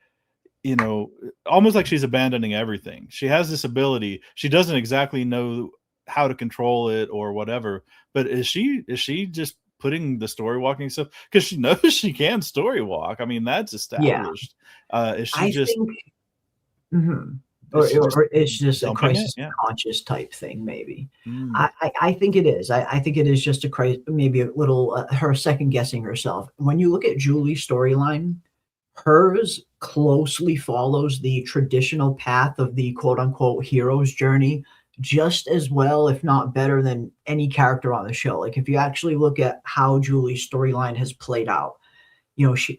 almost like she's abandoning everything. She has this ability. She doesn't exactly know how to control it or whatever, but is she just putting the story walking stuff, because she knows she can story walk? I mean, that's established. Is she or it's just a crisis conscious type thing, maybe. I think it is. I think it is just a crisis, maybe a little her second guessing herself. When you look at Julie's storyline, hers closely follows the traditional path of the quote unquote hero's journey just as well, if not better, than any character on the show. Like, if you actually look at how Julie's storyline has played out,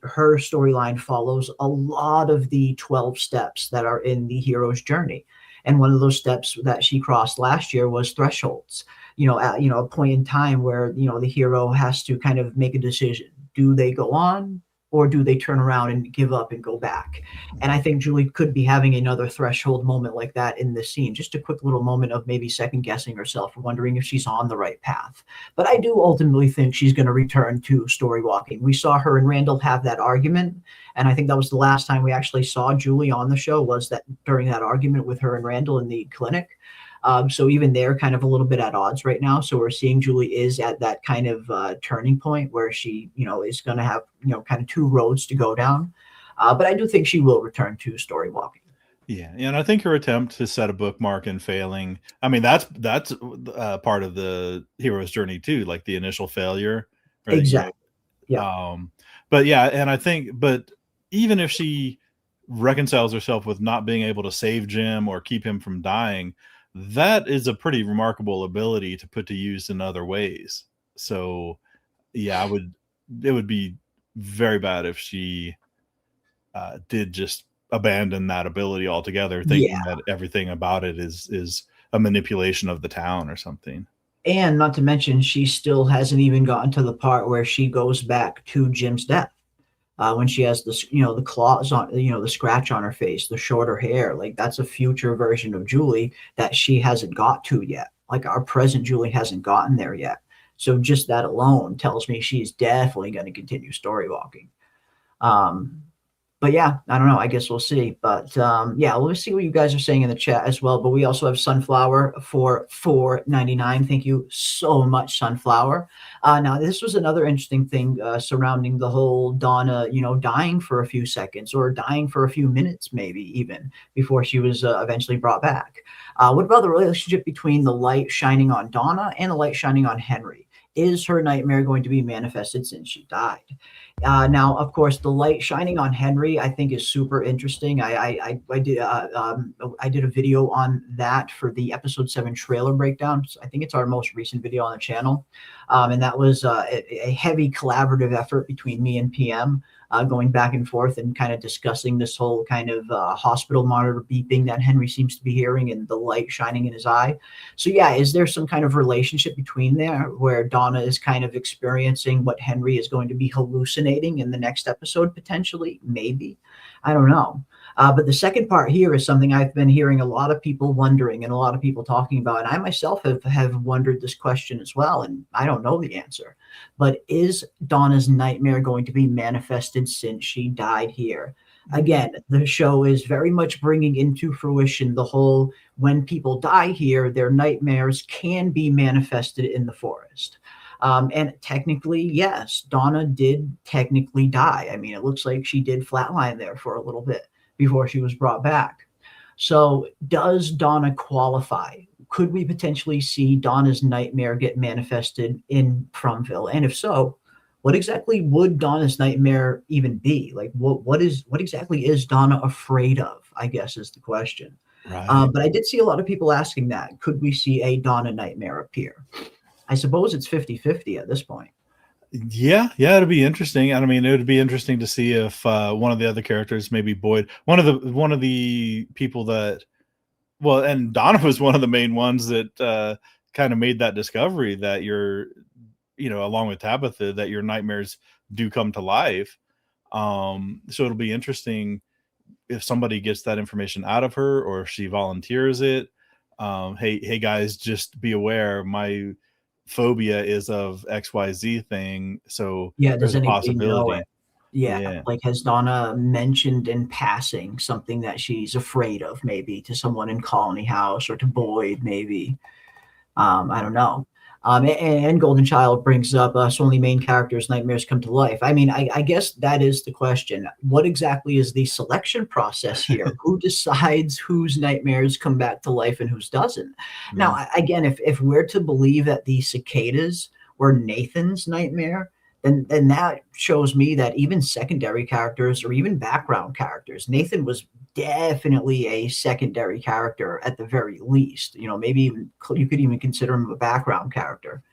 her storyline follows a lot of the 12 steps that are in the hero's journey. And one of those steps that she crossed last year was thresholds, at a point in time where, the hero has to kind of make a decision. Do they go on? or do they turn around and give up and go back? And I think Julie could be having another threshold moment like that in this scene, just a quick little moment of maybe second guessing herself, wondering if she's on the right path. But I do ultimately think she's going to return to story walking. We saw her and Randall have that argument, and I think that was the last time we actually saw Julie on the show, was that during that argument with her and Randall in the clinic. So even they're kind of a little bit at odds right now. So we're seeing Julie is at that kind of turning point where she, is going to have, kind of two roads to go down. But I do think she will return to story walking. Yeah, and I think her attempt to set a bookmark and failing, I mean, that's part of the hero's journey too, like the initial failure. Right? Exactly. Yeah. But yeah, and I think, but even if she reconciles herself with not being able to save Jim or keep him from dying, that is a pretty remarkable ability to put to use in other ways. So yeah, it would be very bad if she did just abandon that ability altogether, thinking that everything about it is a manipulation of the town or something. And not to mention, she still hasn't even gotten to the part where she goes back to Jim's death. When she has the the claws on, the scratch on her face, the shorter hair, like that's a future version of Julie that she hasn't got to yet. Like our present Julie hasn't gotten there yet. So just that alone tells me she's definitely going to continue story walking. But yeah, I don't know. I guess we'll see. But yeah, let's see what you guys are saying in the chat as well. But we also have Sunflower for $4.99. Thank you so much, Sunflower. Now, this was another interesting thing surrounding the whole Donna, dying for a few seconds or dying for a few minutes, maybe even before she was eventually brought back. What about the relationship between the light shining on Donna and the light shining on Henry? Is her nightmare going to be manifested since she died? Now, of course, the light shining on Henry, I think, is super interesting. I did a video on that for the episode 7 trailer breakdown. I think it's our most recent video on the channel, and that was a heavy collaborative effort between me and PM. Going back and forth and kind of discussing this whole kind of hospital monitor beeping that Henry seems to be hearing and the light shining in his eye. So yeah, is there some kind of relationship between there where Donna is kind of experiencing what Henry is going to be hallucinating in the next episode potentially? Maybe. I don't know. But the second part here is something I've been hearing a lot of people wondering and a lot of people talking about. And I myself have wondered this question as well, and I don't know the answer. But is Donna's nightmare going to be manifested since she died here? Again, the show is very much bringing into fruition the whole, when people die here, their nightmares can be manifested in the forest. And technically, yes, Donna did technically die. I mean, it looks like she did flatline there for a little bit before she was brought back. So does Donna qualify? Could we potentially see Donna's nightmare get manifested in Fromville? And if so, what exactly would Donna's nightmare even be? Like, what exactly is Donna afraid of, I guess, is the question. Right. But I did see a lot of people asking that. Could we see a Donna nightmare appear? I suppose it's 50-50 at this point. Yeah, it'd be interesting. I mean, it would be interesting to see if one of the other characters, maybe Boyd, one of the people that, well, and Donna was one of the main ones that kind of made that discovery that you're, along with Tabitha, that your nightmares do come to life. So it'll be interesting if somebody gets that information out of her or if she volunteers it. Hey guys, just be aware, my phobia is of XYZ thing, so yeah, there's a possibility. Know it? Yeah, like has Donna mentioned in passing something that she's afraid of, maybe to someone in Colony House or to Boyd, maybe? I don't know. And Golden Child brings up so only main characters' nightmares come to life. I mean, I guess that is the question. What exactly is the selection process here? Who decides whose nightmares come back to life and whose doesn't? Now, again, if we're to believe that the cicadas were Nathan's nightmare, then that shows me that even secondary characters or even background characters, Nathan was definitely a secondary character at the very least. Maybe even you could even consider him a background character.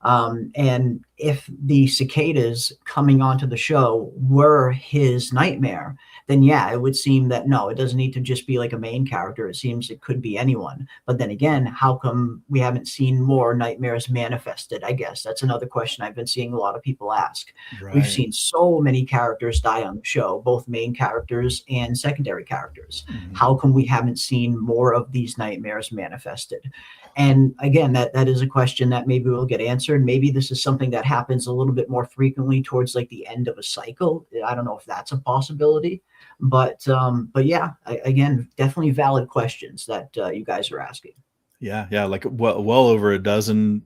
And if the cicadas coming onto the show were his nightmare, then yeah, it would seem that no, it doesn't need to just be like a main character. It seems it could be anyone. But then again, how come we haven't seen more nightmares manifested? I guess that's another question I've been seeing a lot of people ask. We've Right. seen so many characters die on the show, both main characters and secondary characters. How come we haven't seen more of these nightmares manifested? And again, that is a question that maybe will get answered. Maybe this is something that happens a little bit more frequently towards like the end of a cycle. I don't know if that's a possibility, but yeah, again, definitely valid questions that you guys are asking. Yeah, like well over a dozen.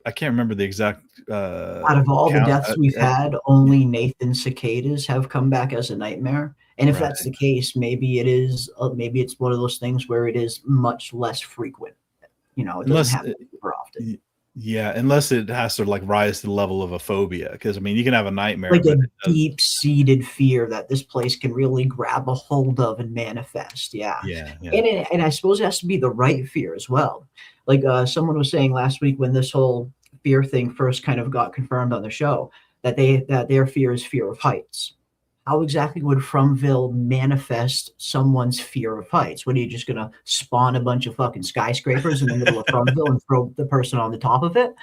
I can't remember the exact Out of all the count. deaths we've had, only Nathan cicadas have come back as a nightmare. And if that's Right. the case, maybe it is. Maybe it's one of those things where it is much less frequent. It doesn't Unless happen super often. yeah, unless it has to like rise to the level of a phobia, because I mean you can have a nightmare, Like a but it does, deep-seated fear that this place can really grab a hold of and manifest. Yeah. yeah. And I suppose it has to be the right fear as well. Like someone was saying last week when this whole fear thing first kind of got confirmed on the show, that their fear is fear of heights. How exactly would Fromville manifest someone's fear of heights? What, are you just gonna spawn a bunch of fucking skyscrapers in the middle of Fromville and throw the person on the top of it?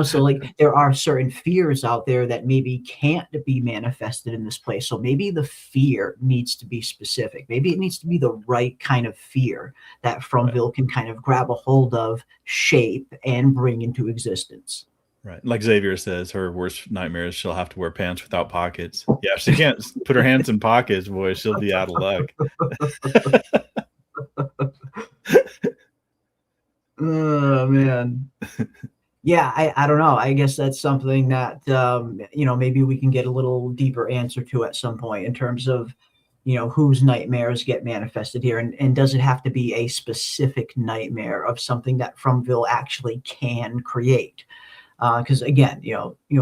So like there are certain fears out there that maybe can't be manifested in this place. So maybe the fear needs to be specific. Maybe it needs to be the right kind of fear that Fromville can kind of grab a hold of, shape, and bring into existence. Right. Like Xavier says, her worst nightmare is she'll have to wear pants without pockets. Yeah, if she can't put her hands in pockets, boy, she'll be out of luck. Oh man. Yeah, I don't know. I guess that's something that maybe we can get a little deeper answer to at some point in terms of whose nightmares get manifested here, and does it have to be a specific nightmare of something that Fromville actually can create? Because again,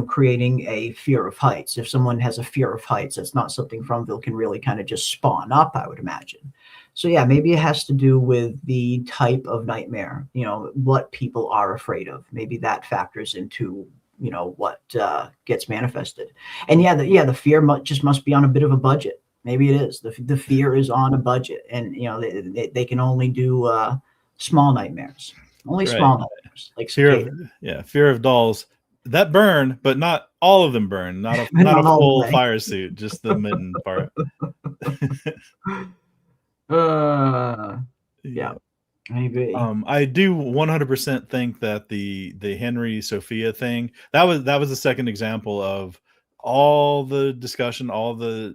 creating a fear of heights. If someone has a fear of heights, that's not something Fromville can really kind of just spawn up, I would imagine. So yeah, maybe it has to do with the type of nightmare, what people are afraid of. Maybe that factors into, what gets manifested. And the fear just must be on a bit of a budget. Maybe it is. The fear is on a budget, and they can only do small nightmares. Only Right. small nightmares, like fear of dolls that burn, but not all of them burn. Not a full fire suit, just the mitten part. Yeah, maybe. I do 100% think that the Henry Sophia thing, that was the second example of all the discussion, all the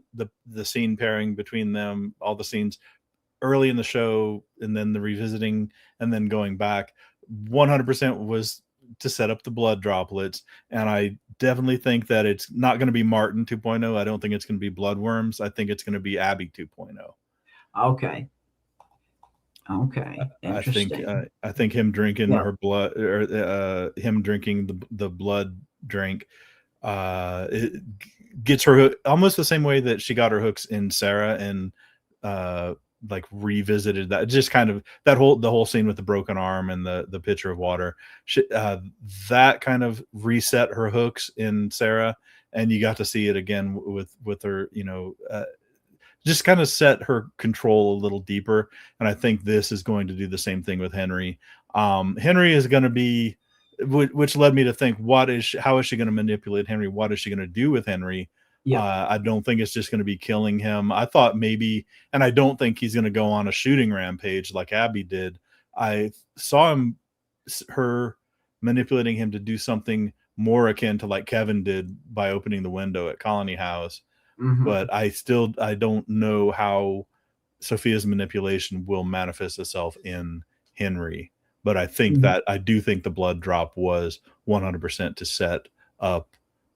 scene pairing between them, all the scenes early in the show, and then the revisiting, and then going back. 100% was to set up the blood droplets, and I definitely think that it's not going to be Martin 2.0. I don't think it's going to be Bloodworms. I think it's going to be Abby 2.0. Okay. Interesting. I think him drinking her blood, or him drinking the blood drink, it gets her almost the same way that she got her hooks in Sarah, and like revisited that, just kind of the whole scene with the broken arm and the pitcher of water, that kind of reset her hooks in Sarah, and you got to see it again with her, just kind of set her control a little deeper. And I think this is going to do the same thing with Henry. Henry is going to be, which led me to think, how is she going to manipulate Henry? What is she going to do with Henry? Yeah. I don't think it's just going to be killing him. I thought maybe, and I don't think he's going to go on a shooting rampage like Abby did. I saw her manipulating him to do something more akin to like Kevin did by opening the window at Colony House. Mm-hmm. But I don't know how Sophia's manipulation will manifest itself in Henry. But I think that I do think the blood drop was 100% to set up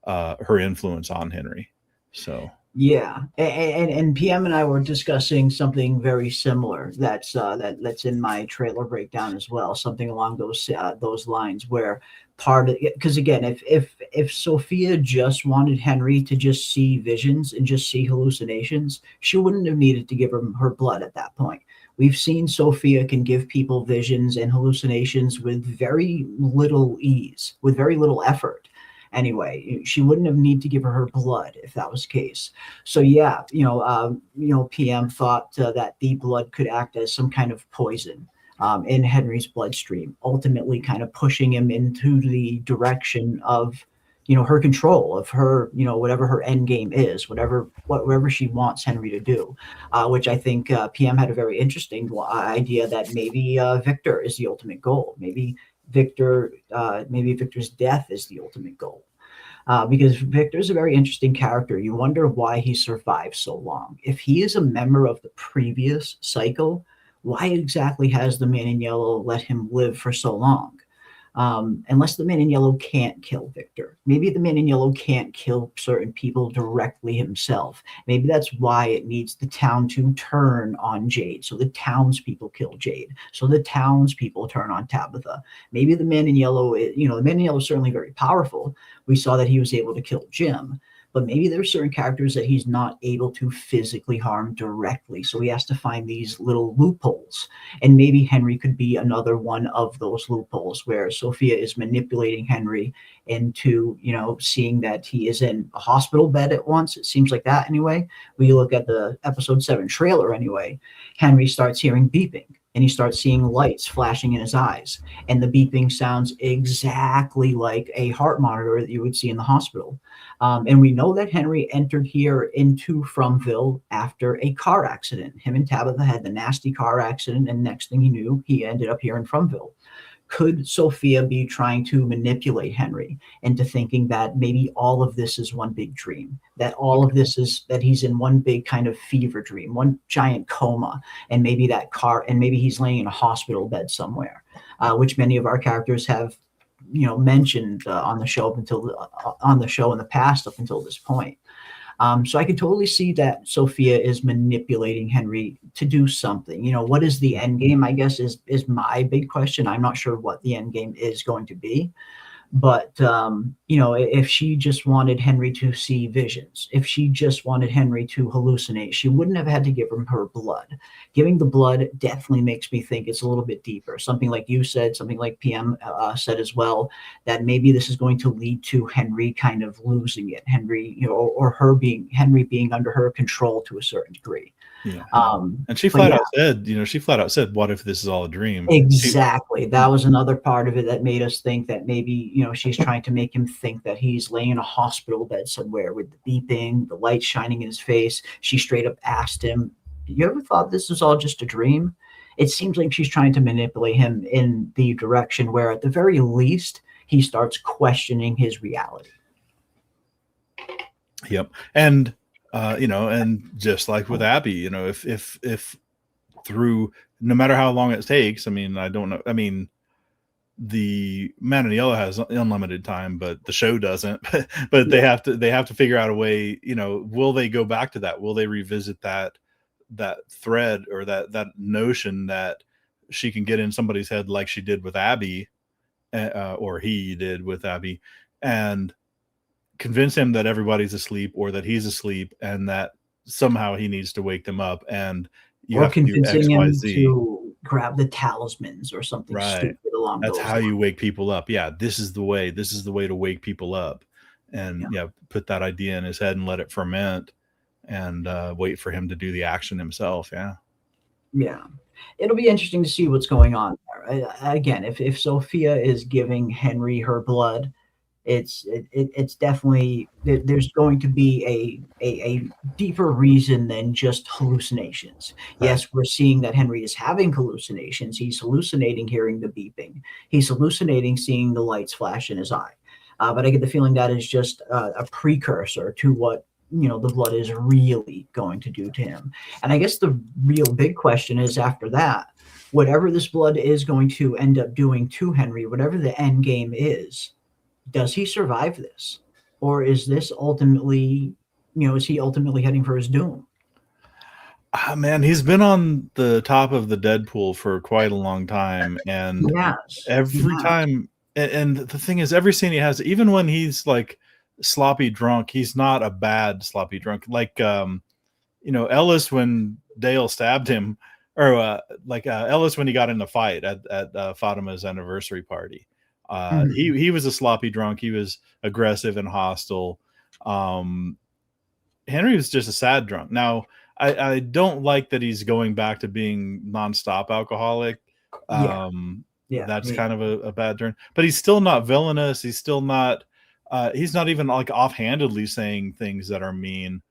her influence on Henry. So yeah, and PM and I were discussing something very similar that's in my trailer breakdown as well. Something along those lines, where because again, if Sophia just wanted Henry to just see visions and just see hallucinations, she wouldn't have needed to give him her blood at that point. We've seen Sophia can give people visions and hallucinations with very little ease, with very little effort. anyway. She wouldn't have need to give her blood if that was the case. So yeah, PM thought that the blood could act as some kind of poison in Henry's bloodstream, ultimately kind of pushing him into the direction of her control of her, whatever her end game is, whatever she wants Henry to do, which I think PM had a very interesting idea that maybe Victor is the ultimate goal. Maybe Victor's death is the ultimate goal. Because Victor's a very interesting character. You wonder why he survived so long. If he is a member of the previous cycle, why exactly has the Man in Yellow let him live for so long? Unless the Man in Yellow can't kill Victor. Maybe the Man in Yellow can't kill certain people directly himself. Maybe that's why it needs the town to turn on Jade. So the townspeople kill Jade. So the townspeople turn on Tabitha. Maybe the Man in Yellow, the Man in Yellow is certainly very powerful. We saw that he was able to kill Jim. But maybe there are certain characters that he's not able to physically harm directly. So he has to find these little loopholes. And maybe Henry could be another one of those loopholes where Sophia is manipulating Henry into, seeing that he is in a hospital bed at once. It seems like that anyway. When you look at the episode 7 trailer anyway, Henry starts hearing beeping. And he starts seeing lights flashing in his eyes. And the beeping sounds exactly like a heart monitor that you would see in the hospital. And we know that Henry entered here into Fromville after a car accident. Him and Tabitha had the nasty car accident, and next thing he knew, he ended up here in Fromville. Could Sophia be trying to manipulate Henry into thinking that maybe all of this is one big dream, that all of this is that he's in one big kind of fever dream, one giant coma, and maybe he's laying in a hospital bed somewhere, which many of our characters have, mentioned on the show in the past up until this point. So I could totally see that Sophia is manipulating Henry to do something. What is the end game, I guess, is my big question. I'm not sure what the end game is going to be. But, if she just wanted Henry to see visions, if she just wanted Henry to hallucinate, she wouldn't have had to give him her blood. Giving the blood definitely makes me think it's a little bit deeper. Something like you said, something like PM said as well, that maybe this is going to lead to Henry kind of losing it. Henry, or Henry being under her control to a certain degree. Yeah. And she flat out said, what if this is all a dream? Exactly. That was another part of it that made us think that maybe, she's trying to make him think that he's laying in a hospital bed somewhere with the beeping, the light shining in his face. She straight up asked him, you ever thought this is all just a dream? It seems like she's trying to manipulate him in the direction where at the very least he starts questioning his reality. Yep. And and just like with Abby, if through, no matter how long it takes, I don't know. The Man in Yellow has unlimited time, but the show doesn't. But they have to figure out a way. Will they go back to that? Will they revisit that thread or that notion that she can get in somebody's head like she did with Abby, or he did with Abby, and convince him that everybody's asleep or that he's asleep and that somehow he needs to wake them up, and you have to do X, Y, Z. To grab the talismans or something stupid along That's those how lines. you wake people up. Yeah, this is the way to wake people up. And put that idea in his head and let it ferment and wait for him to do the action himself. Yeah. It'll be interesting to see what's going on there. Again, if Sophia is giving Henry her blood, it's definitely, there's going to be a deeper reason than just hallucinations. Right. Yes, we're seeing that Henry is having hallucinations. He's hallucinating hearing the beeping. He's hallucinating seeing the lights flash in his eye. But I get the feeling that is just a precursor to what the blood is really going to do to him. And I guess the real big question is, after that, whatever this blood is going to end up doing to Henry, whatever the end game is, does he survive this? Or is this ultimately, is he ultimately heading for his doom? Man, he's been on the top of the Deadpool for quite a long time. And every time, and the thing is, every scene he has, even when he's like sloppy drunk, he's not a bad sloppy drunk. Like, Ellis, when Dale stabbed him, or Ellis when he got in the fight at Fatima's anniversary party. He was a sloppy drunk. He was aggressive and hostile. Henry was just a sad drunk. Now, I don't like that he's going back to being nonstop alcoholic. That's kind of a bad turn. But he's still not villainous. He's still not. He's not even like offhandedly saying things that are mean.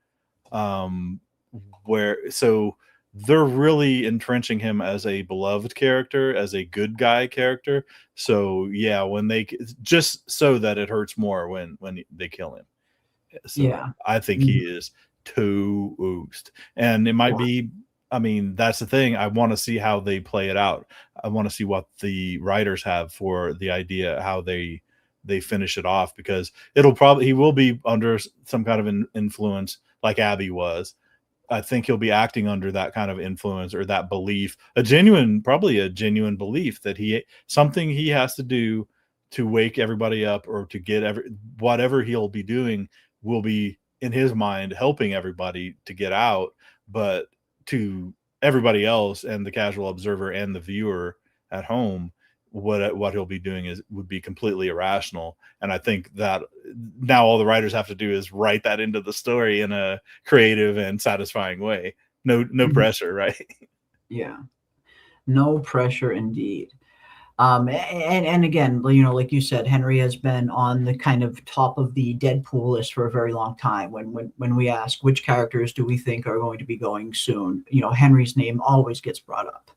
So they're really entrenching him as a beloved character, as a good guy character. So yeah, when they just so that it hurts more when they kill him. So I think he is toast, and it might be. I mean, that's the thing. I want to see how they play it out. I want to see what the writers have for the idea, how they finish it off, because he will be under some kind of an influence like Abby was. I think he'll be acting under that kind of influence or that belief, probably a genuine belief that something he has to do to wake everybody up, or to get whatever he'll be doing will be in his mind helping everybody to get out, but to everybody else and the casual observer and the viewer at home, what he'll be doing would be completely irrational. And I think that now all the writers have to do is write that into the story in a creative and satisfying way. No pressure, right? Yeah, no pressure indeed. And again, like you said, Henry has been on the kind of top of the Deadpool list for a very long time. When we ask which characters do we think are going to be going soon, Henry's name always gets brought up.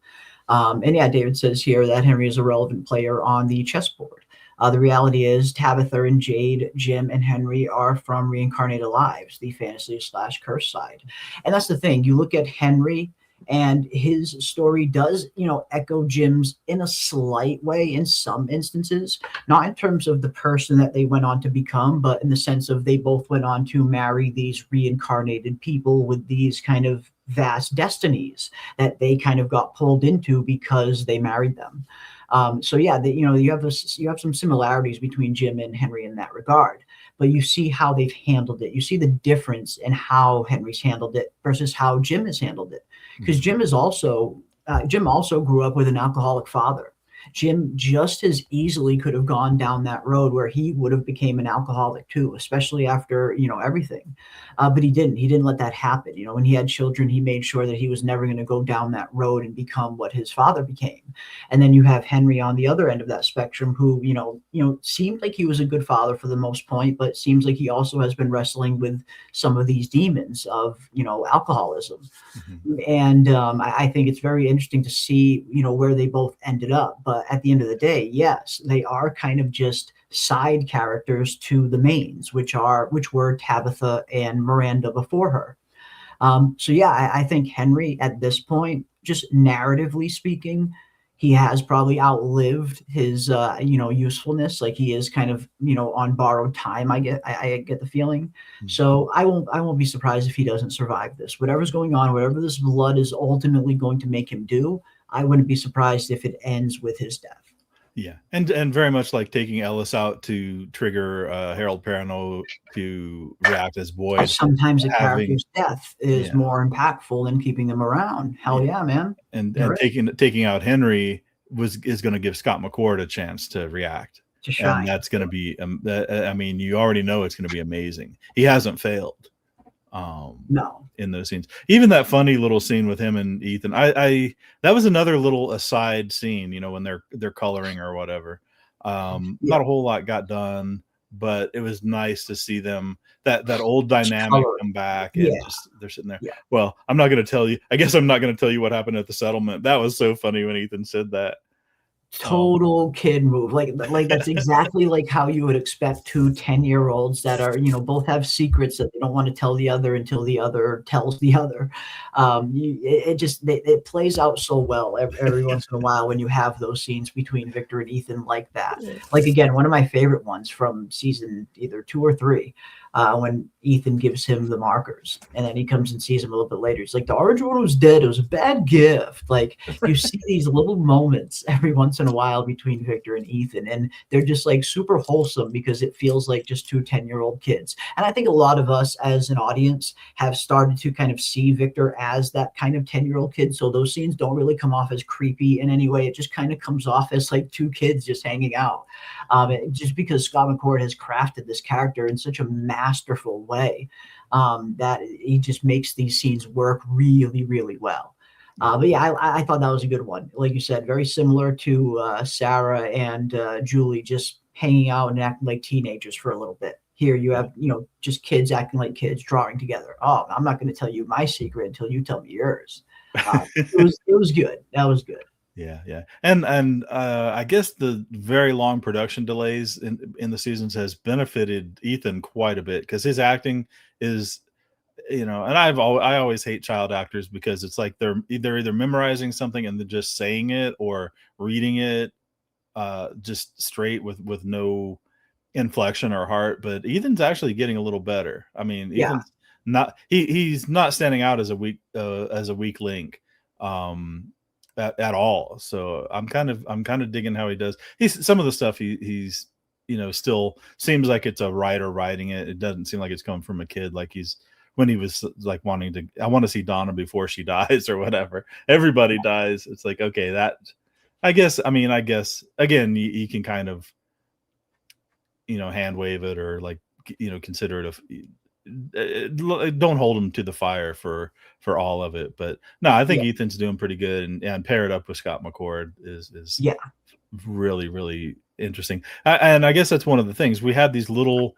And yeah, David says here that Henry is a relevant player on the chessboard. The reality is Tabitha and Jade, Jim, and Henry are from Reincarnated Lives, the fantasy/curse side. And that's the thing. You look at Henry, and his story does, echo Jim's in a slight way in some instances, not in terms of the person that they went on to become, but in the sense of they both went on to marry these reincarnated people with these kind of vast destinies that they kind of got pulled into because they married them. So yeah, you have some similarities between Jim and Henry in that regard, but you see how they've handled it. You see the difference in how Henry's handled it versus how Jim has handled it. Because Jim also grew up with an alcoholic father. Jim just as easily could have gone down that road where he would have became an alcoholic too, especially after, everything. But he didn't. He didn't let that happen. When he had children, he made sure that he was never going to go down that road and become what his father became. And then you have Henry on the other end of that spectrum who, seemed like he was a good father for the most part, but seems like he also has been wrestling with some of these demons of, alcoholism. Mm-hmm. And I think it's very interesting to see, where they both ended up. But at the end of the day, yes, they are kind of just side characters to the mains, which were Tabitha and Miranda before her. So yeah, I think Henry at this point, just narratively speaking, he has probably outlived his usefulness. Like he is kind of on borrowed time. I get the feeling. Mm-hmm. So I won't be surprised if he doesn't survive this. Whatever's going on, whatever this blood is ultimately going to make him do, I wouldn't be surprised if it ends with his death. Yeah, and very much like taking Ellis out to trigger Harold Perrineau to react as Boyd. Sometimes a character's death is more impactful than keeping them around. Hell yeah, man! And taking out Henry is going to give Scott McCord a chance to react, to shine. And that's going to be. I mean, you already know it's going to be amazing. He hasn't failed. No. In those scenes, even that funny little scene with him and Ethan, I that was another little aside scene, when they're coloring or whatever. Not a whole lot got done, but it was nice to see them that old dynamic come back, and just they're sitting there. Yeah. Well, I'm not going to tell you. I guess I'm not going to tell you what happened at the settlement. That was so funny when Ethan said that. Total kid move, like that's exactly like how you would expect two 10-year-olds that are both have secrets that they don't want to tell the other until the other tells the other. It plays out so well every once in a while when you have those scenes between Victor and Ethan like that. Like again, one of my favorite ones from season either 2 or 3 when Ethan gives him the markers, and then he comes and sees him a little bit later. He's like, the orange one was dead. It was a bad gift. Like, you see these little moments every once in a while between Victor and Ethan, and they're just like super wholesome because it feels like just two 10-year-old kids. And I think a lot of us as an audience have started to kind of see Victor as that kind of 10-year-old kid. So those scenes don't really come off as creepy in any way. It just kind of comes off as like two kids just hanging out. Just because Scott McCord has crafted this character in such a masterful way, that he just makes these scenes work really, really well. But yeah, I thought that was a good one. Like you said, very similar to Sarah and Julie just hanging out and acting like teenagers for a little bit. Here you have, just kids acting like kids, drawing together. Oh, I'm not going to tell you my secret until you tell me yours. It was good. That was good. Yeah. And I guess the very long production delays in the seasons has benefited Ethan quite a bit, because his acting is, and I always hate child actors because it's like they're either memorizing something and then just saying it, or reading it just straight with no inflection or heart. But Ethan's actually getting a little better. I mean, Ethan's he's not standing out as a weak link at all. So I'm kind of digging how he does. Some of the stuff he's still seems like it's a writer writing it. It doesn't seem like it's coming from a kid, like when he was like I want to see Donna before she dies or whatever. Everybody dies. It's like, okay, that I guess again, you can kind of hand wave it, or like consider it don't hold him to the fire for all of it. But no, I think Ethan's doing pretty good, and paired up with Scott McCord is really, really interesting. And I guess that's one of the things. We had these little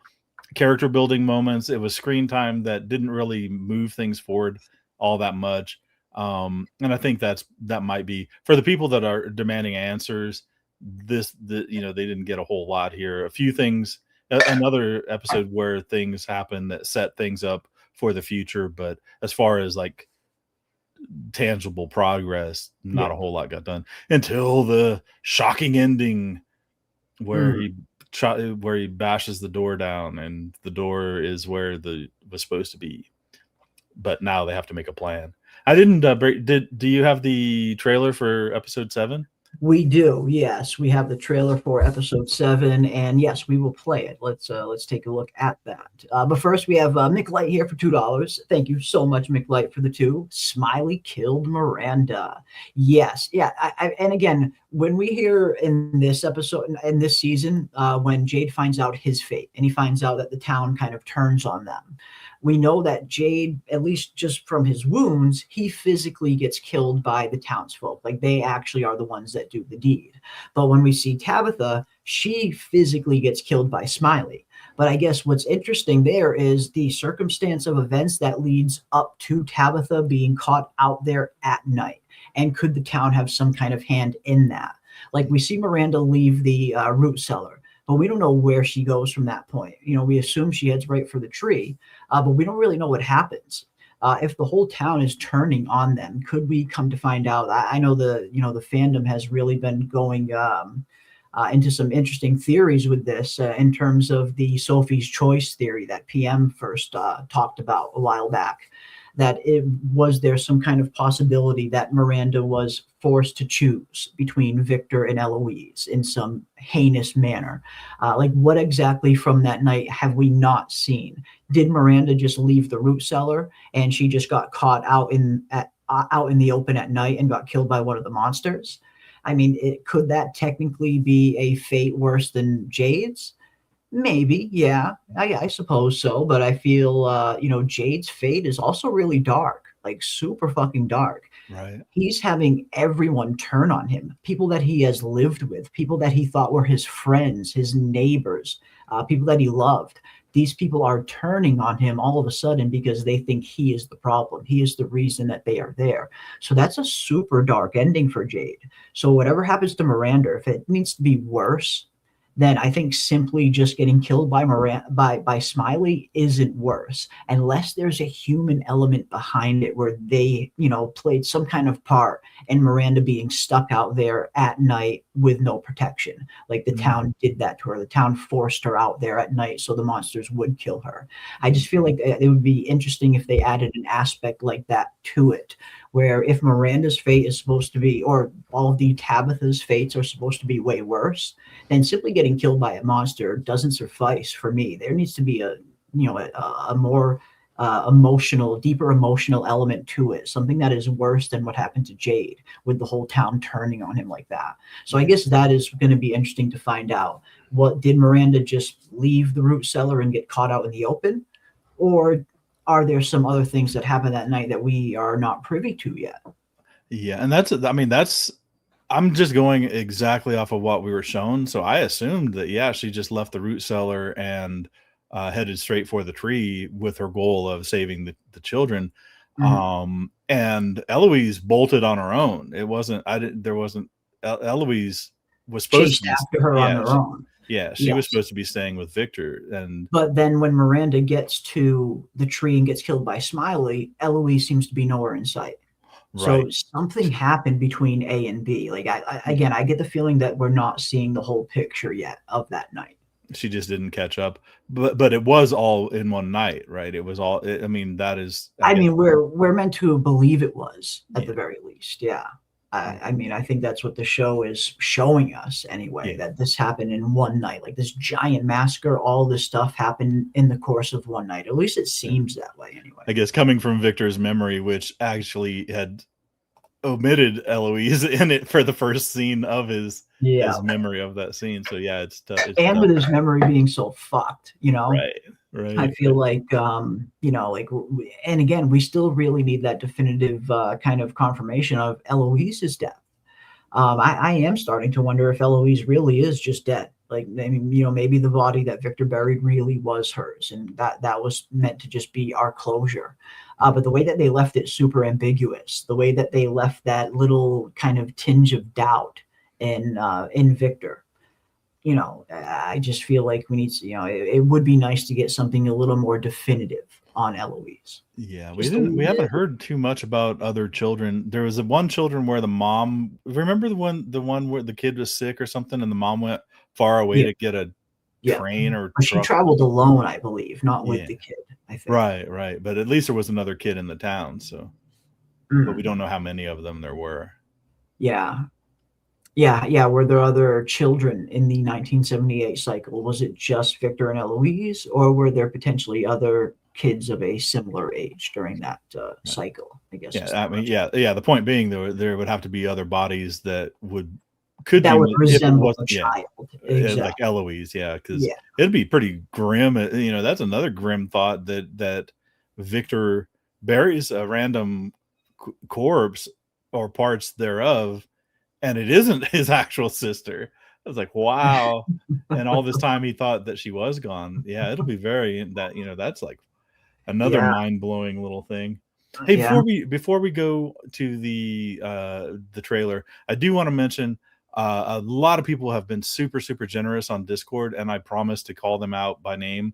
character building moments. It was screen time that didn't really move things forward all that much. And I think that might be for the people that are demanding answers. They didn't get a whole lot here. A few things, another episode where things happen that set things up for the future, but as far as like tangible progress, not a whole lot got done until the shocking ending where he bashes the door down, and the door is where was supposed to be, but now they have to make a plan. I didn't do you have the trailer for episode 7? We do, yes. We have the trailer for episode 7, and yes, we will play it. Let's take a look at that. But first, we have Mick Light here for $2. Thank you so much, Mick Light, for the 2. Smiley killed Miranda. Yes, yeah. And again, when we hear in this episode, in this season, when Jade finds out his fate, and he finds out that the town kind of turns on them, we know that Jade, at least just from his wounds, he physically gets killed by the townsfolk. Like, they actually are the ones that do the deed. But when we see Tabitha, she physically gets killed by Smiley. But I guess what's interesting there is the circumstance of events that leads up to Tabitha being caught out there at night. And could the town have some kind of hand in that? Like, we see Miranda leave the root cellar, but we don't know where she goes from that point. We assume she heads right for the tree, but we don't really know what happens. If the whole town is turning on them, could we come to find out? I know the fandom has really been going into some interesting theories with this in terms of the Sophie's Choice theory that PM first talked about a while back. That was there some kind of possibility that Miranda was forced to choose between Victor and Eloise in some heinous manner. Like, what exactly from that night have we not seen? Did Miranda just leave the root cellar and she just got caught out in the open at night and got killed by one of the monsters? I mean, could that technically be a fate worse than Jade's? Maybe, yeah, I suppose so. But I feel, Jade's fate is also really dark, like super fucking dark. Right. He's having everyone turn on him. People that he has lived with, people that he thought were his friends, his neighbors, people that he loved. These people are turning on him all of a sudden because they think he is the problem. He is the reason that they are there. So that's a super dark ending for Jade. So whatever happens to Miranda, if it needs to be worse then I think simply just getting killed by by Smiley isn't worse, unless there's a human element behind it where they, played some kind of part in Miranda being stuck out there at night with no protection. Like the town did that to her. The town forced her out there at night so the monsters would kill her. I just feel like it would be interesting if they added an aspect like that to it, where if Miranda's fate is supposed to be, or all of the Tabitha's fates are supposed to be way worse, then simply getting killed by a monster doesn't suffice for me. There needs to be a more deeper emotional element to it, something that is worse than what happened to Jade, with the whole town turning on him like that. So I guess that is going to be interesting to find out. What did Miranda just leave the root cellar and get caught out in the open, or are there some other things that happened that night that we are not privy to yet? Yeah, and I'm just going exactly off of what we were shown. So I assumed that, she just left the root cellar and headed straight for the tree with her goal of saving the children. And Eloise bolted on her own. Eloise was supposed Chased to be after her on her own. Yeah, she was supposed to be staying with Victor. But then when Miranda gets to the tree and gets killed by Smiley, Eloise seems to be nowhere in sight. So something happened between A and B. Like I get the feeling that we're not seeing the whole picture yet of that night. She just didn't catch up, but it was all in one night, right? It was all. That is. We're meant to believe it was at the very least. Yeah. I think that's what the show is showing us anyway, that this happened in one night, like this giant massacre. All this stuff happened in the course of one night. At least it seems that way anyway. I guess coming from Victor's memory, which actually had omitted Eloise in it for the first scene of his memory of that scene. So it's tough. And with his memory being so fucked, Right. I feel like, and again, we still really need that definitive kind of confirmation of Eloise's death. I am starting to wonder if Eloise really is just dead. Like, maybe the body that Victor buried really was hers, and that was meant to just be our closure. But the way that they left it super ambiguous, the way that they left that little kind of tinge of doubt in Victor, I just feel like we need to, it would be nice to get something a little more definitive on Eloise. Yeah, we haven't heard too much about other children. There was one children where the mom, remember the one where the kid was sick or something, and the mom went far away to get a train or truck. She traveled alone, I believe, not with the kid, I think. Right. But at least there was another kid in the town, so but we don't know how many of them there were. Yeah. Were there other children in the 1978 cycle? Was it just Victor and Eloise, or were there potentially other kids of a similar age during that cycle? I guess. The point being, there would have to be other bodies that would resemble a child, like Eloise, because it'd be pretty grim. That's another grim thought that Victor buries a random corpse or parts thereof, and it isn't his actual sister. I was like, wow. And all this time he thought that she was gone. Yeah, it'll be that's like another mind-blowing little thing. Hey, before we go to the trailer, I do want to mention a lot of people have been super, super generous on Discord, and I promise to call them out by name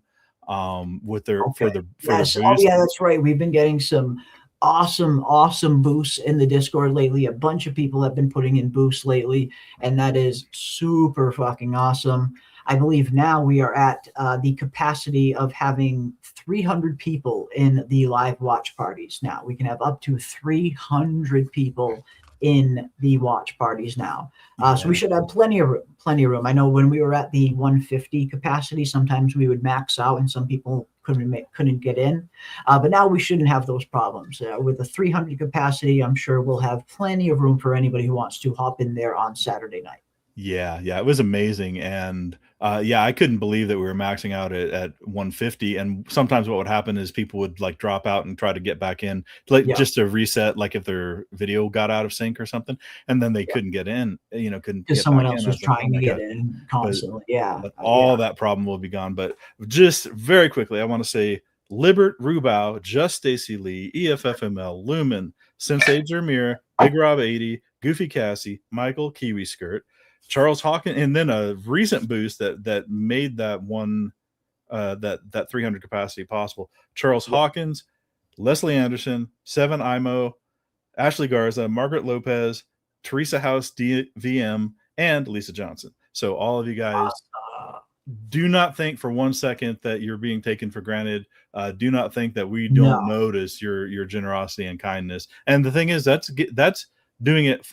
with their for the boost. Oh yeah, that's right. We've been getting some awesome boosts in the Discord lately. A bunch of people have been putting in boosts lately, and that is super fucking awesome. I believe now we are at the capacity of having 300 people in the live watch parties. Now we can have up to 300 people in the watch parties now. So we should have plenty of room. I know when we were at the 150 capacity, sometimes we would max out and some people couldn't get in. But now we shouldn't have those problems. With the 300 capacity, I'm sure we'll have plenty of room for anybody who wants to hop in there on Saturday night. Yeah, it was amazing. And I couldn't believe that we were maxing out at 150. And sometimes what would happen is people would like drop out and try to get back in, just to reset, like if their video got out of sync or something, and then they couldn't get in, couldn't because someone else was trying to get in constantly. But that problem will be gone. But just very quickly, I want to say Libert, Rubau, Just Stacy Lee, EFFML, Lumen, Sensei Jermir, Big Rob 80, Goofy Cassie, Michael, Kiwi Skirt, Charles Hawkins, and then a recent boost that made that one that 300 capacity possible. Charles Hawkins, Leslie Anderson, Seven Imo, Ashley Garza, Margaret Lopez, Teresa House, VM, and Lisa Johnson. So all of you guys, do not think for 1 second that you're being taken for granted. Do not think that we don't notice your generosity and kindness. And the thing is, that's doing it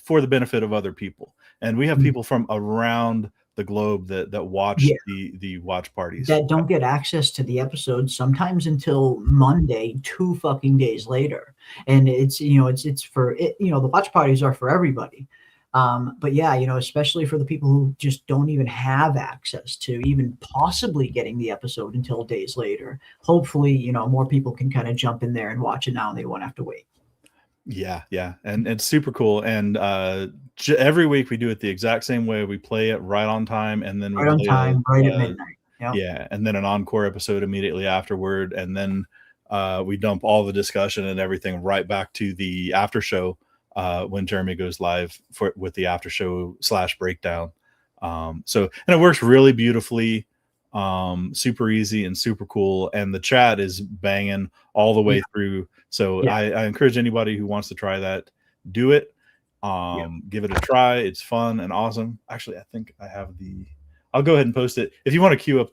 for the benefit of other people. And we have people from around the globe that watch the watch parties that don't get access to the episodes sometimes until Monday, 2 fucking days later. And it's, it's for it, the watch parties are for everybody. But yeah, especially for the people who just don't even have access to even possibly getting the episode until days later. Hopefully, more people can kind of jump in there and watch it now and they won't have to wait. Yeah. And it's super cool. And every week we do it the exact same way. We play it right on time, and then right on time, right at midnight. Yep. Yeah, and then an encore episode immediately afterward, and then we dump all the discussion and everything right back to the after show when Jeremy goes live with the after show / breakdown. And it works really beautifully, super easy and super cool, and the chat is banging all the way through. So I encourage anybody who wants to try that, do it. Give it a try. It's fun and awesome. Actually, I think I have I'll go ahead and post it. If you want to queue up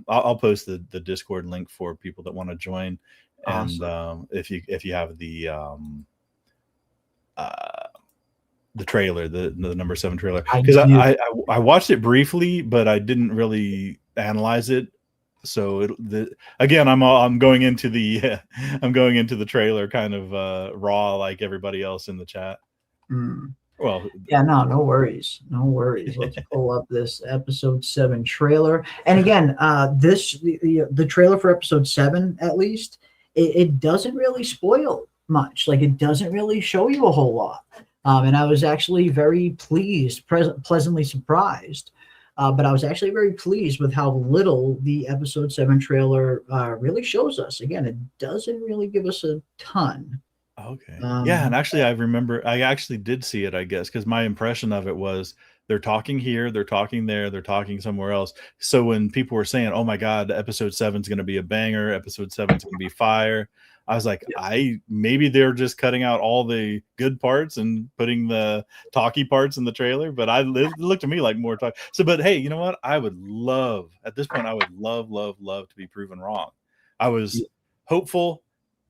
I'll post the Discord link for people that want to join. Awesome. And if you have the trailer, the number 7 trailer, because I watched it briefly, but I didn't really analyze it. So again, I'm going into the trailer kind of raw, like everybody else in the chat. Well, yeah, no worries. Let's pull up this episode 7 trailer. And again, the trailer for episode 7, at least, it doesn't really spoil much. Like, it doesn't really show you a whole lot. And I was actually very pleasantly surprised. But I was actually very pleased with how little the episode 7 trailer really shows us. Again, it doesn't really give us a ton. Okay. Yeah, and actually I remember I actually did see it, I guess, because my impression of it was they're talking here, they're talking there, they're talking somewhere else. So when people were saying, oh my God, episode 7 is going to be a banger, episode 7 is going to be fire, I was like, maybe they're just cutting out all the good parts and putting the talky parts in the trailer, but it looked to me like more talk. So, but hey, you know what? I would love to be proven wrong. I was hopeful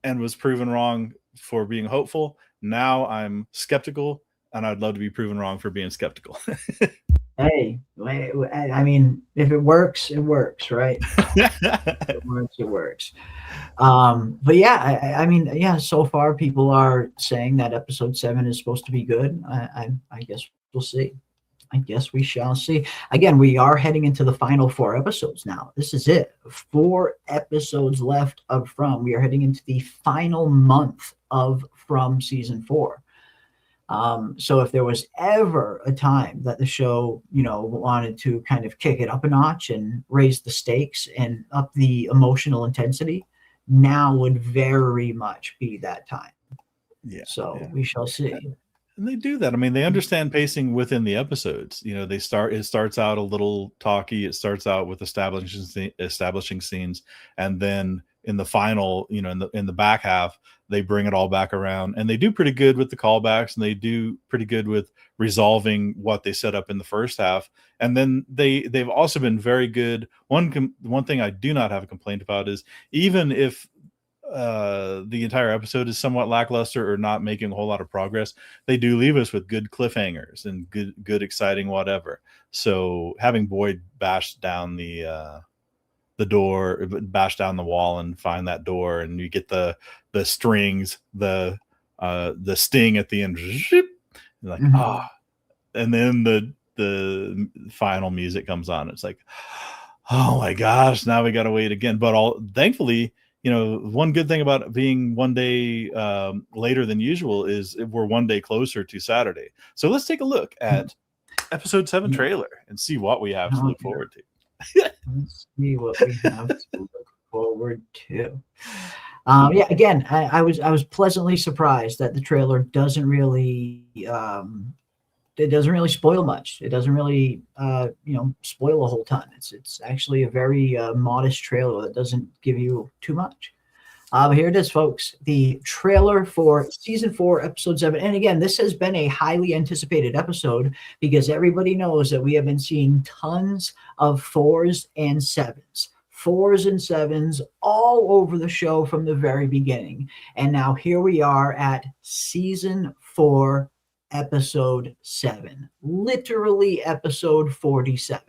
and was proven wrong for being hopeful. Now I'm skeptical, and I'd love to be proven wrong for being skeptical. Hey, I mean, if it works, it works, right? It works. But yeah, I mean, yeah, so far people are saying that episode 7 is supposed to be good. I guess we'll see. I guess we shall see. Again, we are heading into the final 4 episodes now. This is it. 4 episodes left of From. We are heading into the final month of From season 4. So if there was ever a time that the show, wanted to kind of kick it up a notch and raise the stakes and up the emotional intensity, now would very much be that time. Yeah. So we shall see. And they do that. I mean, they understand pacing within the episodes. It starts out a little talky. It starts out with establishing scenes, and then in the final, in the back half, they bring it all back around, and they do pretty good with the callbacks, and they do pretty good with resolving what they set up in the first half. And then they've also been very good. One thing I do not have a complaint about is, even if the entire episode is somewhat lackluster or not making a whole lot of progress, they do leave us with good cliffhangers and good exciting whatever. So having Boyd bash down the door, bash down the wall and find that door, and you get the strings, the sting at the end, like and then the final music comes on. It's like, oh my gosh, now we got to wait again. But thankfully, one good thing about being one day later than usual is we're one day closer to Saturday. So let's take a look at episode 7 trailer and see what we have to look forward to. Let's see what we have to look forward to. Yeah, again, I was pleasantly surprised that the trailer doesn't really it doesn't really spoil much. It doesn't really, spoil a whole ton. It's actually a very modest trailer that doesn't give you too much. But here it is, folks. The trailer for season 4, episode 7. And again, this has been a highly anticipated episode because everybody knows that we have been seeing tons of 4s and 7s. 4s and 7s all over the show from the very beginning. And now here we are at season 4, episode 7. Literally episode 47.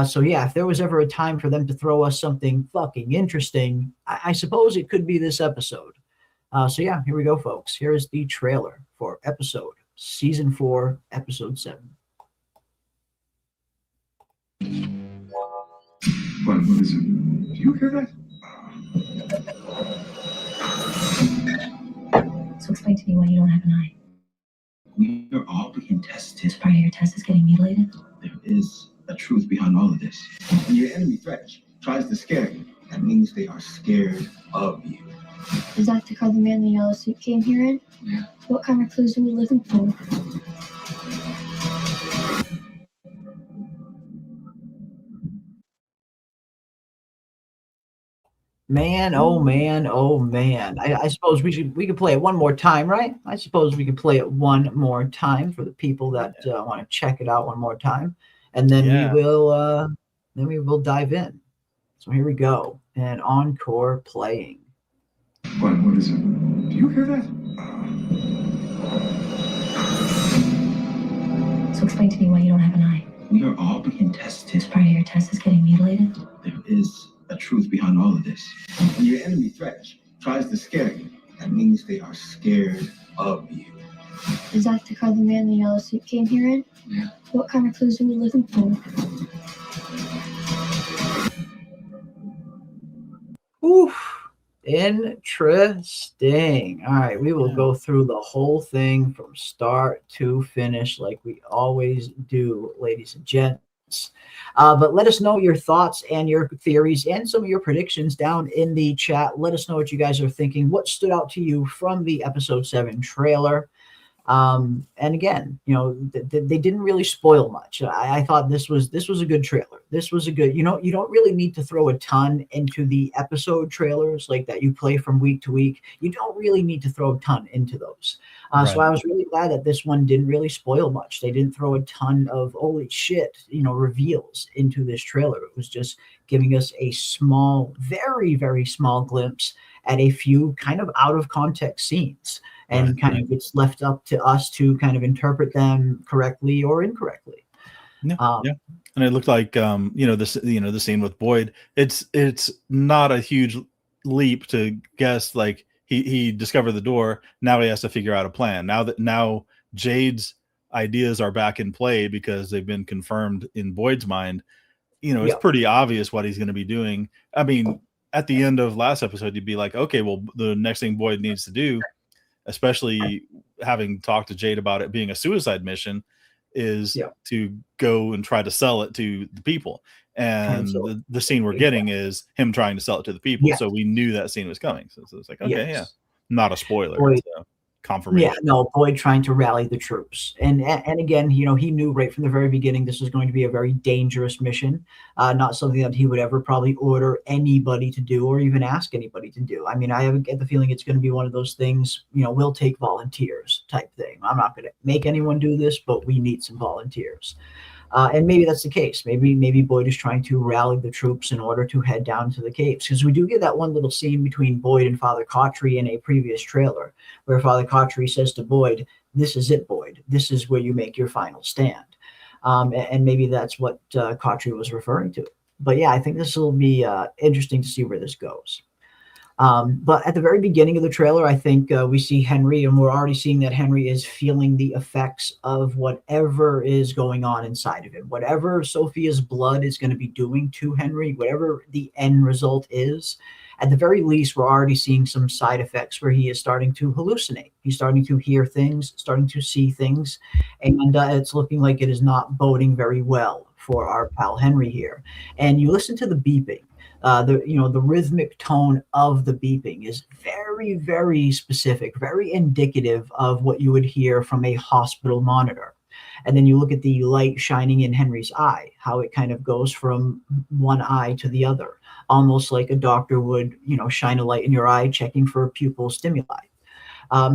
So yeah, if there was ever a time for them to throw us something fucking interesting, I suppose it could be this episode. So yeah, here we go, folks. Here is the trailer for season 4, episode 7. What is it? Do you hear that? So explain to me why you don't have an eye. We are all being tested. This part of your test is getting mutilated? There is a truth behind all of this. When your enemy threats, tries to scare you, that means they are scared of you. Is that the car the man in the yellow suit came here in? Yeah. What kind of clues are we looking for? Man, oh man, oh man. I suppose we could play it one more time, right? I suppose we could play it one more time for the people that want to check it out one more time. And then we will dive in. So here we go. And encore playing. What is it? Do you hear that? So explain to me why you don't have an eye. We are all being tested. This part of your test is getting mutilated? There is a truth behind all of this. When your enemy threats, tries to scare you, that means they are scared of you. Is that the car the man in the yellow suit came here in? Yeah. What kind of clues are we looking for? Oof. Interesting. All right, we will go through the whole thing from start to finish like we always do, ladies and gents. But let us know your thoughts and your theories and some of your predictions down in the chat. Let us know what you guys are thinking. What stood out to you from the episode 7 trailer? And again, they didn't really spoil much. I thought this was a good trailer. This was a good, you don't really need to throw a ton into the episode trailers like that you play from week to week. You don't really need to throw a ton into those. Right. So I was really glad that this one didn't really spoil much. They didn't throw a ton of holy shit, reveals into this trailer. It was just giving us a small, very, very small glimpse at a few kind of out of context scenes. And kind of it's left up to us to kind of interpret them correctly or incorrectly. Yeah, and it looked like the scene with Boyd. It's not a huge leap to guess like he discovered the door. Now he has to figure out a plan. Now Jade's ideas are back in play because they've been confirmed in Boyd's mind. It's pretty obvious what he's going to be doing. I mean, at the end of last episode, you'd be like, okay, well, the next thing Boyd needs to do, especially having talked to Jade about it being a suicide mission, is to go and try to sell it to the people. And the scene we're getting is him trying to sell it to the people. So we knew that scene was coming. So it's like, okay, not a spoiler. Boyd, it's a confirmation. Yeah, no, Boyd trying to rally the troops. And again, he knew right from the very beginning this was going to be a very dangerous mission, not something that he would ever probably order anybody to do or even ask anybody to do. I mean, I get the feeling it's going to be one of those things, we'll take volunteers type thing. I'm not going to make anyone do this, but we need some volunteers. And maybe that's the case. Maybe Boyd is trying to rally the troops in order to head down to the caves. Because we do get that one little scene between Boyd and Father Cautry in a previous trailer where Father Cautry says to Boyd, "This is it, Boyd. This is where you make your final stand." And maybe that's what Cautry was referring to. But yeah, I think this will be interesting to see where this goes. But at the very beginning of the trailer, I think we see Henry, and we're already seeing that Henry is feeling the effects of whatever is going on inside of him. Whatever Sophia's blood is going to be doing to Henry, whatever the end result is, at the very least, we're already seeing some side effects where he is starting to hallucinate. He's starting to hear things, starting to see things, and it's looking like it is not boding very well for our pal Henry here. And you listen to the beeping. The rhythmic tone of the beeping is very, very specific, very indicative of what you would hear from a hospital monitor. And then you look at the light shining in Henry's eye, how it kind of goes from one eye to the other, almost like a doctor would, shine a light in your eye, checking for pupil stimuli.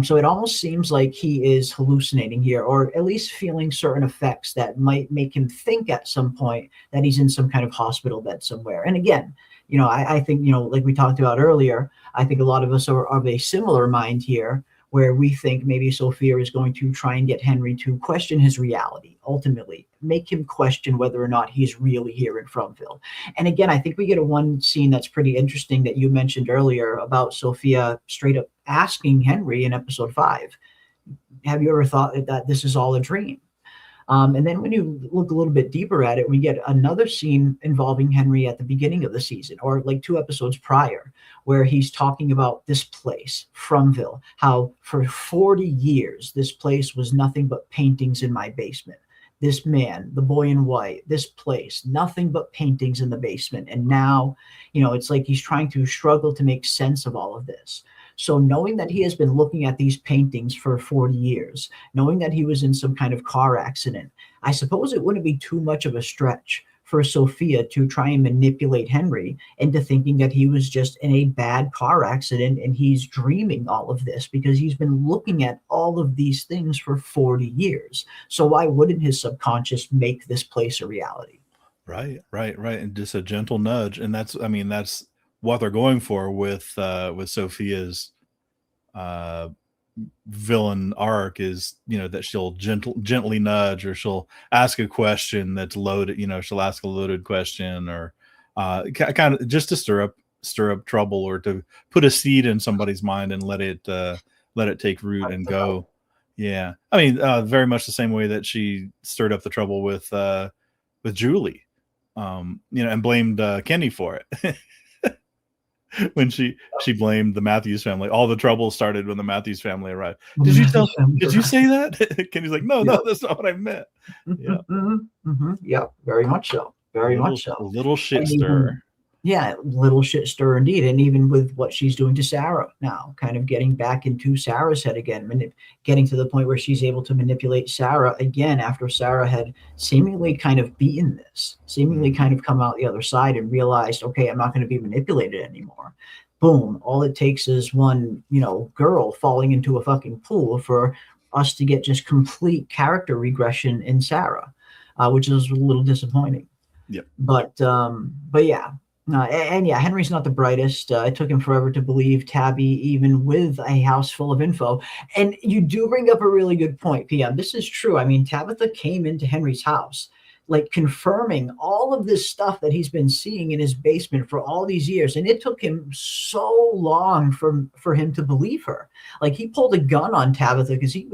So it almost seems like he is hallucinating here, or at least feeling certain effects that might make him think at some point that he's in some kind of hospital bed somewhere. And again, I think, like we talked about earlier, I think a lot of us are of a similar mind here, where we think maybe Sophia is going to try and get Henry to question his reality, ultimately make him question whether or not he's really here in Fromville. And again, I think we get a one scene that's pretty interesting that you mentioned earlier about Sophia straight up asking Henry in episode 5, have you ever thought that this is all a dream? And then when you look a little bit deeper at it, we get another scene involving Henry at the beginning of the season, or like 2 episodes prior, where he's talking about this place, Fromville, how for 40 years, this place was nothing but paintings in my basement. This man, the boy in white, this place, nothing but paintings in the basement. And now, it's like he's trying to struggle to make sense of all of this. So knowing that he has been looking at these paintings for 40 years, knowing that he was in some kind of car accident, I suppose it wouldn't be too much of a stretch for Sophia to try and manipulate Henry into thinking that he was just in a bad car accident and he's dreaming all of this because he's been looking at all of these things for 40 years. So why wouldn't his subconscious make this place a reality? Right. And just a gentle nudge. And that's what they're going for with Sophia's villain arc is, that she'll gently nudge, or she'll ask a question that's loaded, she'll ask a loaded question, or kind of just to stir up trouble, or to put a seed in somebody's mind and let it take root and go. Yeah. I mean, very much the same way that she stirred up the trouble with Julie, and blamed Kenny for it. When she blamed the Matthews family. All the trouble started when the Matthews family arrived. Did you say that? Kenny's like, no, that's not what I meant. Yeah. Yeah, very much so. Much so. A little shit stir. Yeah, little shit stir indeed. And even with what she's doing to Sarah now, kind of getting back into Sarah's head again, getting to the point where she's able to manipulate Sarah again after Sarah had seemingly kind of beaten this, seemingly kind of come out the other side and realized, okay, I'm not going to be manipulated anymore. Boom. All it takes is one, girl falling into a fucking pool for us to get just complete character regression in Sarah, which is a little disappointing. Yep. But yeah. And yeah, Henry's not the brightest. It took him forever to believe Tabby, even with a house full of info. And you do bring up a really good point, PM. This is true. I mean, Tabitha came into Henry's house, like confirming all of this stuff that he's been seeing in his basement for all these years. And it took him so long for him to believe her. Like, he pulled a gun on Tabitha because he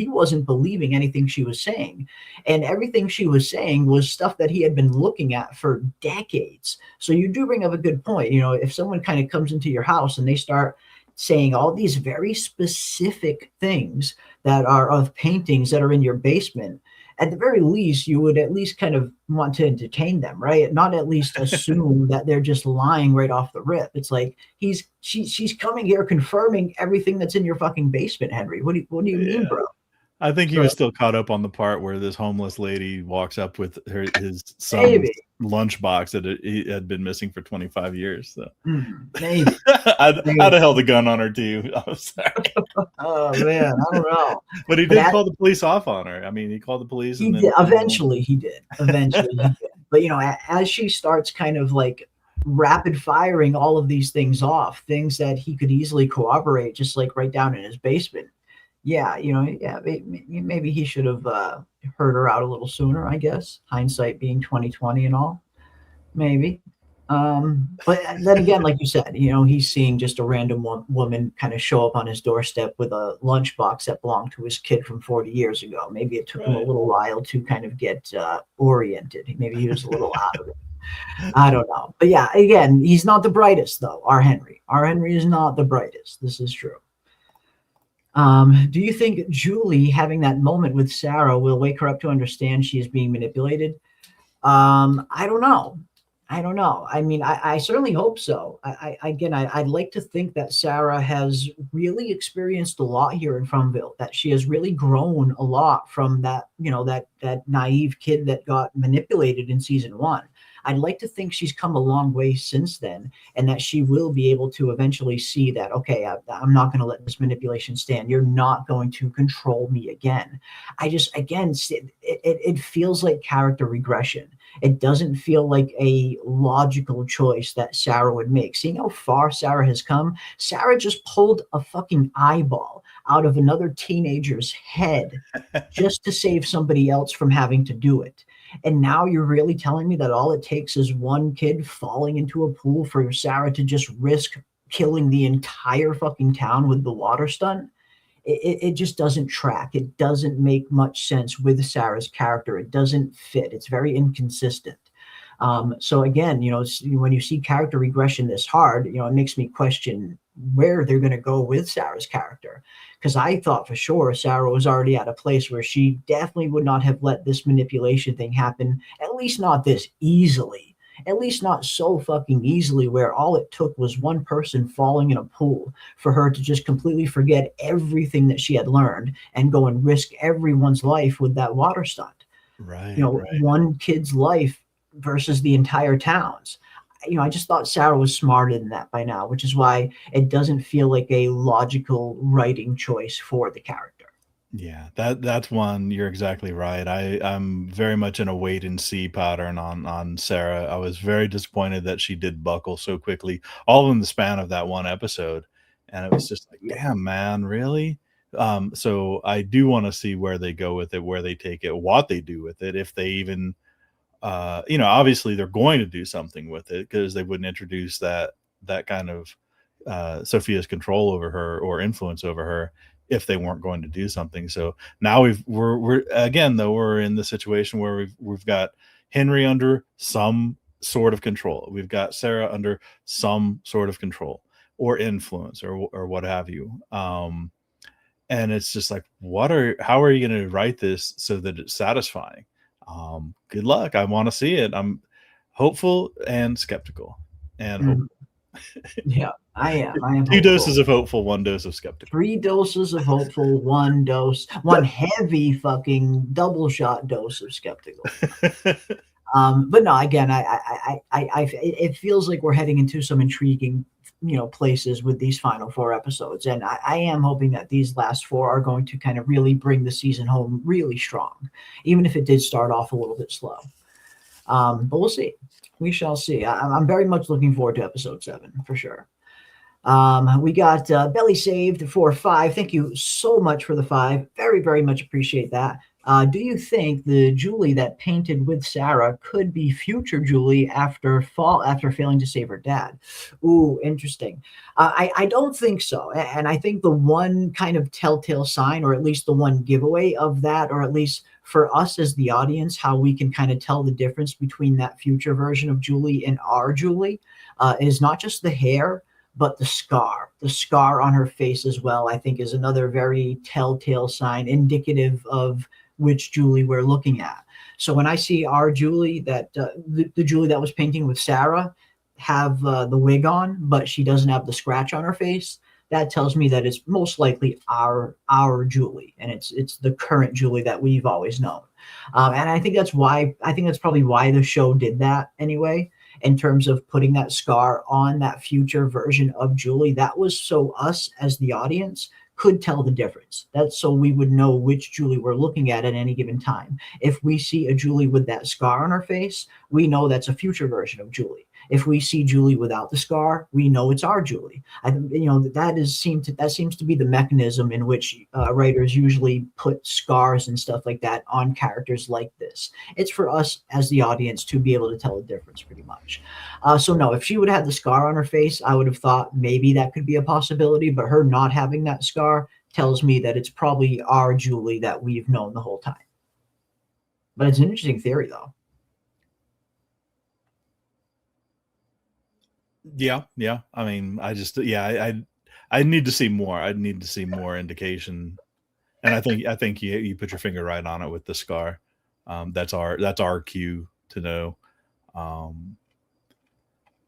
wasn't believing anything she was saying. And everything she was saying was stuff that he had been looking at for decades. So you do bring up a good point. If someone kind of comes into your house and they start saying all these very specific things that are of paintings that are in your basement, at the very least, you would at least kind of want to entertain them, right? Not at least assume that they're just lying right off the rip. It's like she's coming here confirming everything that's in your fucking basement, Henry. What do you mean, bro? I think he was still caught up on the part where this homeless lady walks up with his son's lunchbox that he had been missing for 25 years. So maybe. I'd have held a gun on her too. I'm sorry. Oh man, I don't know. But he did call the police off on her. I mean, he called the police. He did. Eventually he did. But as she starts kind of like rapid firing all of these things off, things that he could easily corroborate, just like right down in his basement. Yeah, maybe he should have heard her out a little sooner, I guess. Hindsight being 20/20 and all, maybe. But then again, like you said, he's seeing just a random woman kind of show up on his doorstep with a lunchbox that belonged to his kid from 40 years ago. Maybe it took him a little while to kind of get oriented. Maybe he was a little out of it. I don't know. But yeah, again, he's not the brightest, though, our Henry. Our Henry is not the brightest. This is true. Do you think Julie having that moment with Sarah will wake her up to understand she is being manipulated? I don't know. I don't know. I mean, I certainly hope so. I'd like to think that Sarah has really experienced a lot here in Fromville, that she has really grown a lot from that, that naive kid that got manipulated in season one. I'd like to think she's come a long way since then, and that she will be able to eventually see that, okay, I'm not going to let this manipulation stand. You're not going to control me again. Again, it feels like character regression. It doesn't feel like a logical choice that Sarah would make. Seeing how far Sarah has come, Sarah just pulled a fucking eyeball out of another teenager's head just to save somebody else from having to do it. And now you're really telling me that all it takes is one kid falling into a pool for Sarah to just risk killing the entire fucking town with the water stunt? It just doesn't track. It doesn't make much sense with Sarah's character. It doesn't fit. It's very inconsistent. So again, when you see character regression this hard, it makes me question where they're going to go with Sarah's character. Because I thought for sure Sarah was already at a place where she definitely would not have let this manipulation thing happen, at least not this easily. At least not so fucking easily, where all it took was one person falling in a pool for her to just completely forget everything that she had learned and go and risk everyone's life with that water stunt. Right. One kid's life versus the entire town's. I just thought Sarah was smarter than that by now, which is why it doesn't feel like a logical writing choice for the character. Yeah, that's one. You're exactly right. I'm very much in a wait and see pattern on Sarah. I was very disappointed that she did buckle so quickly, all in the span of that one episode, and it was just like, damn, man, really? So I do want to see where they go with it, where they take it, what they do with it, if they even, obviously they're going to do something with it because they wouldn't introduce that kind of Sophia's control over her or influence over her if they weren't going to do something. So now we're again, though, we're in the situation where we've got Henry under some sort of control. We've got Sarah under some sort of control or influence or what have you. And it's just like, how are you going to write this so that it's satisfying? Good luck. I want to see it. I'm hopeful and skeptical and hopeful. Yeah, I am. Two doses of hopeful, one dose of skeptical. 3 doses of hopeful, one heavy fucking double shot dose of skeptical. But no, again, it feels like we're heading into some intriguing, places with these final 4 episodes, and I am hoping that these last 4 are going to kind of really bring the season home really strong, even if it did start off a little bit slow. But we'll see. We shall see. I'm very much looking forward to episode 7 for sure. We got Belly saved for 5. Thank you so much for the 5. Very, very much appreciate that. Do you think the Julie that painted with Sarah could be future Julie after failing to save her dad? Ooh, interesting. I don't think so. And I think the one kind of telltale sign, or at least the one giveaway of that, or at least for us as the audience, how we can kind of tell the difference between that future version of Julie and our Julie, is not just the hair, but the scar on her face as well, I think is another very telltale sign indicative of which Julie we're looking at. So when I see our Julie, that the Julie that was painting with Sarah, have the wig on, but she doesn't have the scratch on her face, that tells me that it's most likely our Julie, and it's the current Julie that we've always known. And I think that's probably why the show did that anyway, in terms of putting that scar on that future version of Julie. That was so us as the audience could tell the difference. That's so we would know which Julie we're looking at any given time. If we see a Julie with that scar on her face, we know that's a future version of Julie. If we see Julie without the scar, we know it's our Julie. That seems to be the mechanism in which writers usually put scars and stuff like that on characters like this. It's for us as the audience to be able to tell the difference, pretty much. So no, if she would have had the scar on her face, I would have thought maybe that could be a possibility. But her not having that scar tells me that it's probably our Julie that we've known the whole time. But it's an interesting theory, though. Yeah. I mean, I need to see more. I need to see more indication, and I think you put your finger right on it with the scar. That's our cue to know.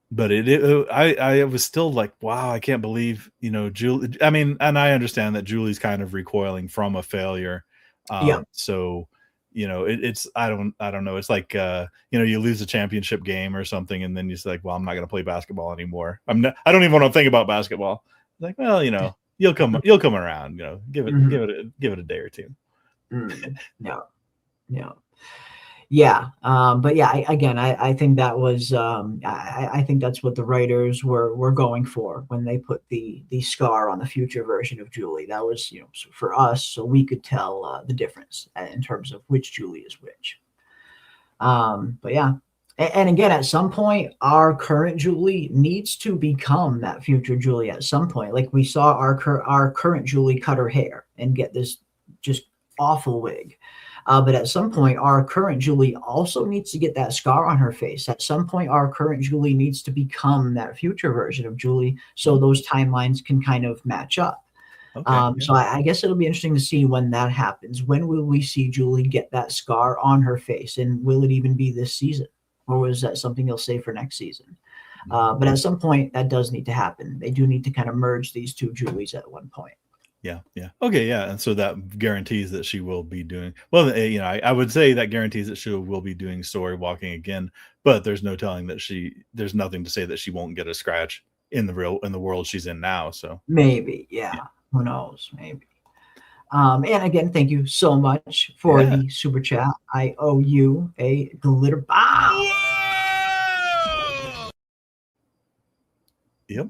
but I was still like, wow, I can't believe, Julie. I mean, and I understand that Julie's kind of recoiling from a failure. Yeah. So, it's, I don't know. It's like, you lose a championship game or something, and then you're like, well, I'm not going to play basketball anymore. I don't even want to think about basketball. Like, well, you'll come around, give it a day or two. Yeah. Yeah. Yeah, but yeah, I think that was I think that's what the writers were going for when they put the scar on the future version of Julie. That was so for us, so we could tell the difference in terms of which Julie is which. But yeah, and again, at some point, our current Julie needs to become that future Julie. At some point, like we saw our current Julie cut her hair and get this just awful wig. But at some point, our current Julie also needs to get that scar on her face. At some point, our current Julie needs to become that future version of Julie, so those timelines can kind of match up. Okay, So I guess it'll be interesting to see when that happens. When will we see Julie get that scar on her face, and will it even be this season, or was that something they'll say for next season? But at some point, that does need to happen. They do need to kind of merge these two Julies at one point. Yeah. Okay, yeah. And so that guarantees that she will be doing well. I would say that guarantees that she will be doing story walking again, but there's no telling that there's nothing to say that she won't get a scratch in the world she's in now. So maybe, yeah. Who knows? Maybe. And again, thank you so much for the super chat. I owe you a glitter bomb. Yep.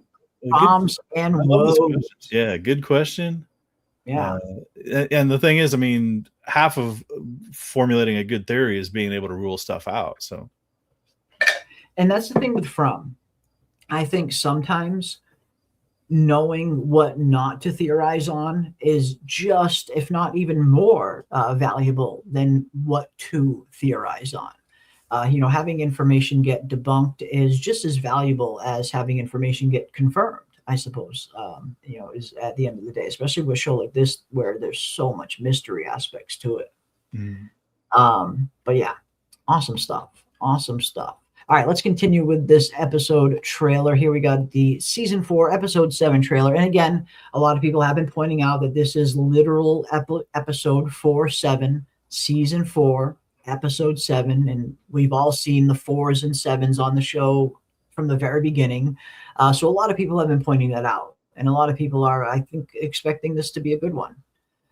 Bombs and woes. Yeah, good question. Yeah. And the thing is, I mean, half of formulating a good theory is being able to rule stuff out. So, and that's the thing with From. I think sometimes knowing what not to theorize on is just, if not even more valuable than what to theorize on. Having information get debunked is just as valuable as having information get confirmed, I suppose, is at the end of the day, especially with a show like this where there's so much mystery aspects to it. But yeah, awesome stuff. Awesome stuff. All right, let's continue with this episode trailer. Here we got the season 4, episode 7 trailer. And again, a lot of people have been pointing out that this is literal episode 4/7, season 4, episode 7. And we've all seen the 4s and 7s on the show from the very beginning. So a lot of people have been pointing that out. And a lot of people are, I think, expecting this to be a good one.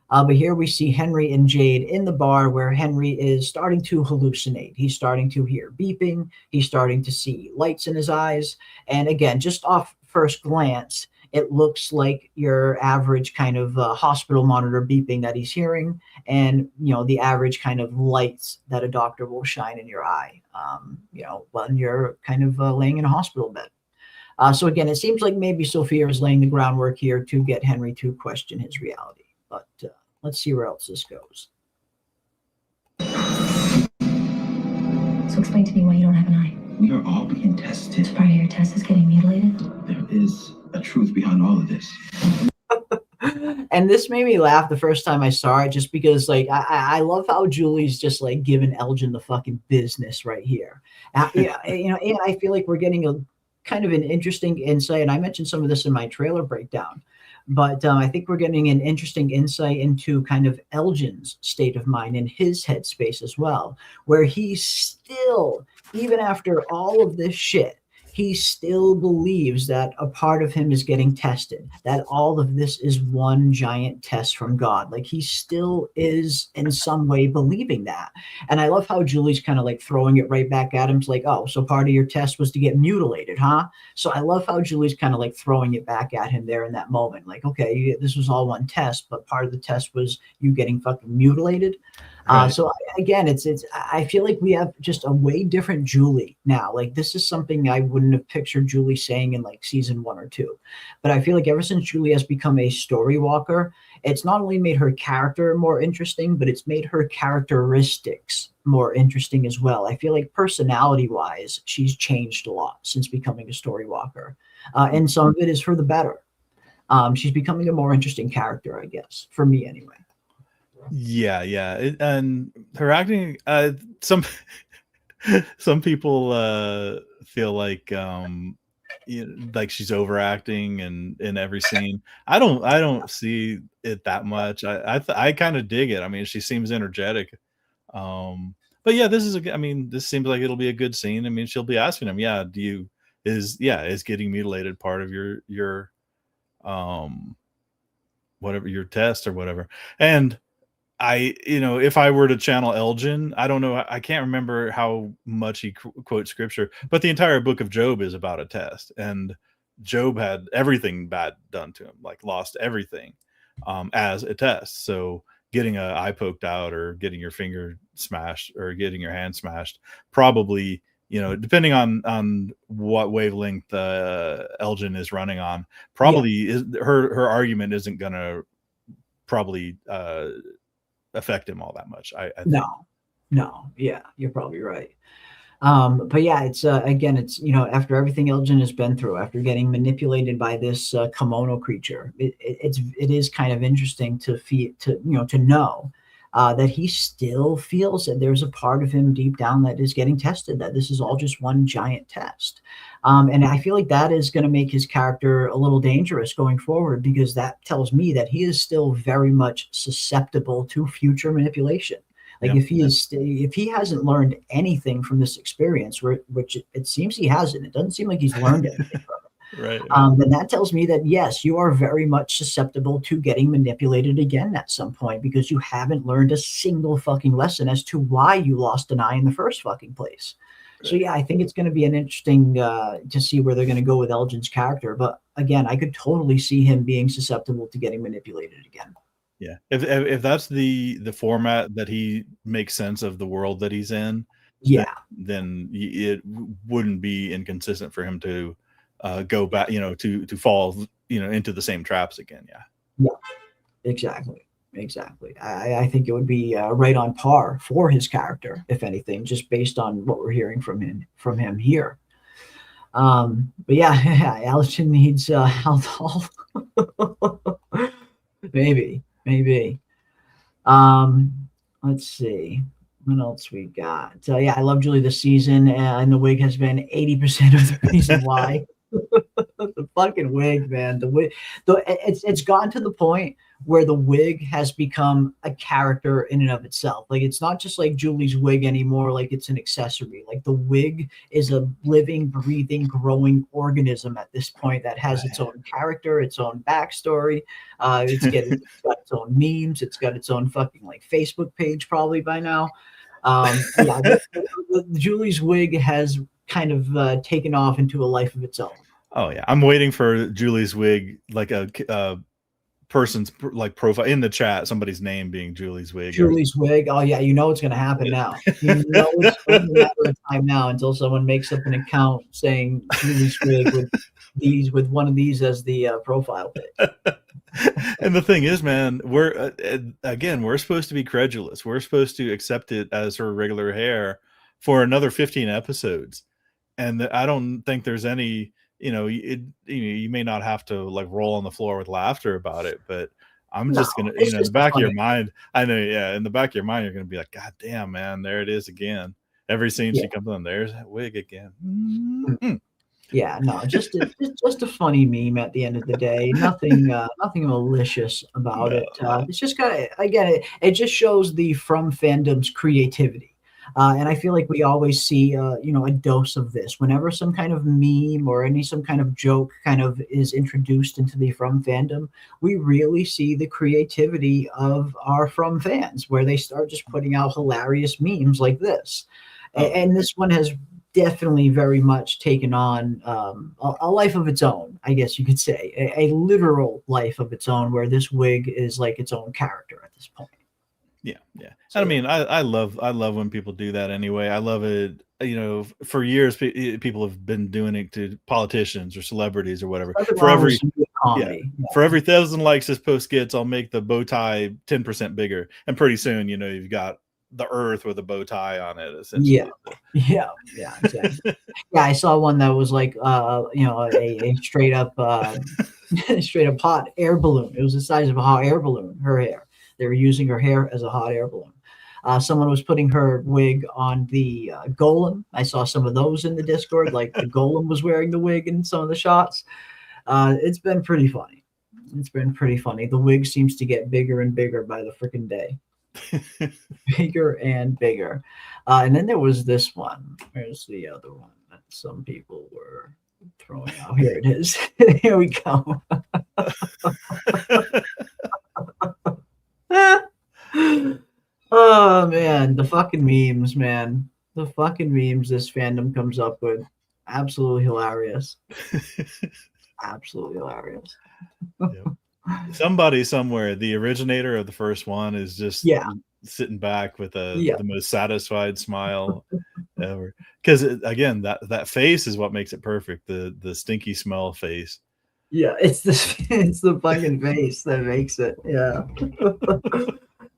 But here we see Henry and Jade in the bar where Henry is starting to hallucinate. He's starting to hear beeping. He's starting to see lights in his eyes. And again, just off first glance, it looks like your average kind of hospital monitor beeping that he's hearing, and the average kind of lights that a doctor will shine in your eye, when you're kind of laying in a hospital bed. So again, it seems like maybe Sophia is laying the groundwork here to get Henry to question his reality. But let's see where else this goes. So explain to me why you don't have an eye. We are all being tested. Part of your test is getting mutilated. There is a truth behind all of this. And this made me laugh the first time I saw it, just because I love how Julie's just like giving Elgin the fucking business right here. And I feel like we're getting a kind of an interesting insight. And I mentioned some of this in my trailer breakdown. But I think we're getting an interesting insight into kind of Elgin's state of mind in his headspace as well, where he still, even after all of this shit, he still believes that a part of him is getting tested, that all of this is one giant test from God. Like he still is in some way believing that. And I love how Julie's kind of like throwing it right back at him. It's like, oh, so part of your test was to get mutilated, huh? So I love how Julie's kind of like throwing it back at him there in that moment. Like, okay, this was all one test, but part of the test was you getting fucking mutilated. Right. So again, I feel like we have just a way different Julie now. Like this is something I wouldn't have pictured Julie saying in like season 1 or 2. But I feel like ever since Julie has become a story walker, it's not only made her character more interesting, but it's made her characteristics more interesting as well. I feel like personality wise, she's changed a lot since becoming a story walker. And some of it is for the better. She's becoming a more interesting character, I guess, for me anyway. Yeah. And her acting, Some people feel like like she's overacting and in every scene. I don't see it that much. I kind of dig it. I mean, she seems energetic. But yeah, this seems like it'll be a good scene. I mean, she'll be asking him, yeah, is getting mutilated part of your whatever, your test or whatever. And if I were to channel Elgin, I don't know, I can't remember how much he quotes scripture, but the entire book of Job is about a test, and Job had everything bad done to him, like lost everything as a test. So getting an eye poked out or getting your finger smashed or getting your hand smashed, probably, depending on what wavelength Elgin is running on, probably is her argument isn't gonna probably affect him all that much. I think. No, yeah, you're probably right. But yeah, it's again, it's after everything Elgin has been through, after getting manipulated by this kimono creature, it is kind of interesting to know that he still feels that there's a part of him deep down that is getting tested, that this is all just one giant test. And I feel like that is going to make his character a little dangerous going forward, because that tells me that he is still very much susceptible to future manipulation. Like if he hasn't learned anything from this experience, which it seems he hasn't, it doesn't seem like he's learned anything from it. Right. Then that tells me that yes, you are very much susceptible to getting manipulated again at some point, because you haven't learned a single fucking lesson as to why you lost an eye in the first fucking place. Right. So yeah, I think it's going to be an interesting to see where they're going to go with Elgin's character. But again, I could totally see him being susceptible to getting manipulated again. Yeah, if that's the format that he makes sense of the world that he's in, then it wouldn't be inconsistent for him to go back, to fall, into the same traps again. Yeah, exactly. I think it would be right on par for his character, if anything, just based on what we're hearing from him here. But yeah, Elgin needs alcohol. Maybe. Let's see what else we got. Yeah, I love Julie this season, and the wig has been 80% of the reason why. The fucking wig, man. The wig, it's gotten to the point where the wig has become a character in and of itself. Like, it's not just like Julie's wig anymore, like it's an accessory. Like, the wig is a living, breathing, growing organism at this point that has its own character, its own backstory. It's got its own memes. It's got its own fucking like Facebook page probably by now. Julie's wig has kind of taken off into a life of its own. Oh yeah, I'm waiting for Julie's wig, like a person's like profile in the chat, somebody's name being Julie's wig. Julie's wig. Oh yeah, it's going to happen now. It's only a matter of time now until someone makes up an account saying Julie's wig with one of these as the profile pic. And the thing is, man, we're supposed to be credulous. We're supposed to accept it as her regular hair for another 15 episodes, and I don't think there's any. You may not have to like roll on the floor with laughter about it, but I'm just gonna, in the back of your mind, I know, in the back of your mind, you're gonna be like, God damn, man, there it is again. Every scene she comes on, there's that wig again. Mm-hmm. Yeah, no, just a funny meme at the end of the day. Nothing malicious about it. It's just it just shows the From fandom's creativity. And I feel like we always see, a dose of this whenever some kind of meme or some kind of joke kind of is introduced into the From fandom. We really see the creativity of our From fans, where they start just putting out hilarious memes like this. And this one has definitely very much taken on a life of its own, I guess you could say, a literal life of its own, where this wig is like its own character at this point. Yeah. So, I mean, I love when people do that anyway. I love it. For years, people have been doing it to politicians or celebrities or whatever. For every 1,000 likes this post gets, I'll make the bow tie 10% bigger. And pretty soon, you've got the Earth with a bow tie on it. Essentially. Yeah, exactly. I saw one that was like, a straight up hot air balloon. It was the size of a hot air balloon. Her hair. They were using her hair as a hot air balloon. Someone was putting her wig on the golem. I saw some of those in the Discord, like the golem was wearing the wig in some of the shots. It's been pretty funny. It's been pretty funny. The wig seems to get bigger and bigger by the freaking day. Bigger and bigger. And then there was this one. Where's the other one that some people were throwing out? Here it is. Here we go. Oh man, the fucking memes, man. The fucking memes this fandom comes up with. Absolutely hilarious. Absolutely hilarious. Yep. Somebody somewhere, the originator of the first one, is just sitting back with the most satisfied smile ever. Because again, that face is what makes it perfect. The stinky smell face. Yeah, it's the fucking face that makes it. Yeah.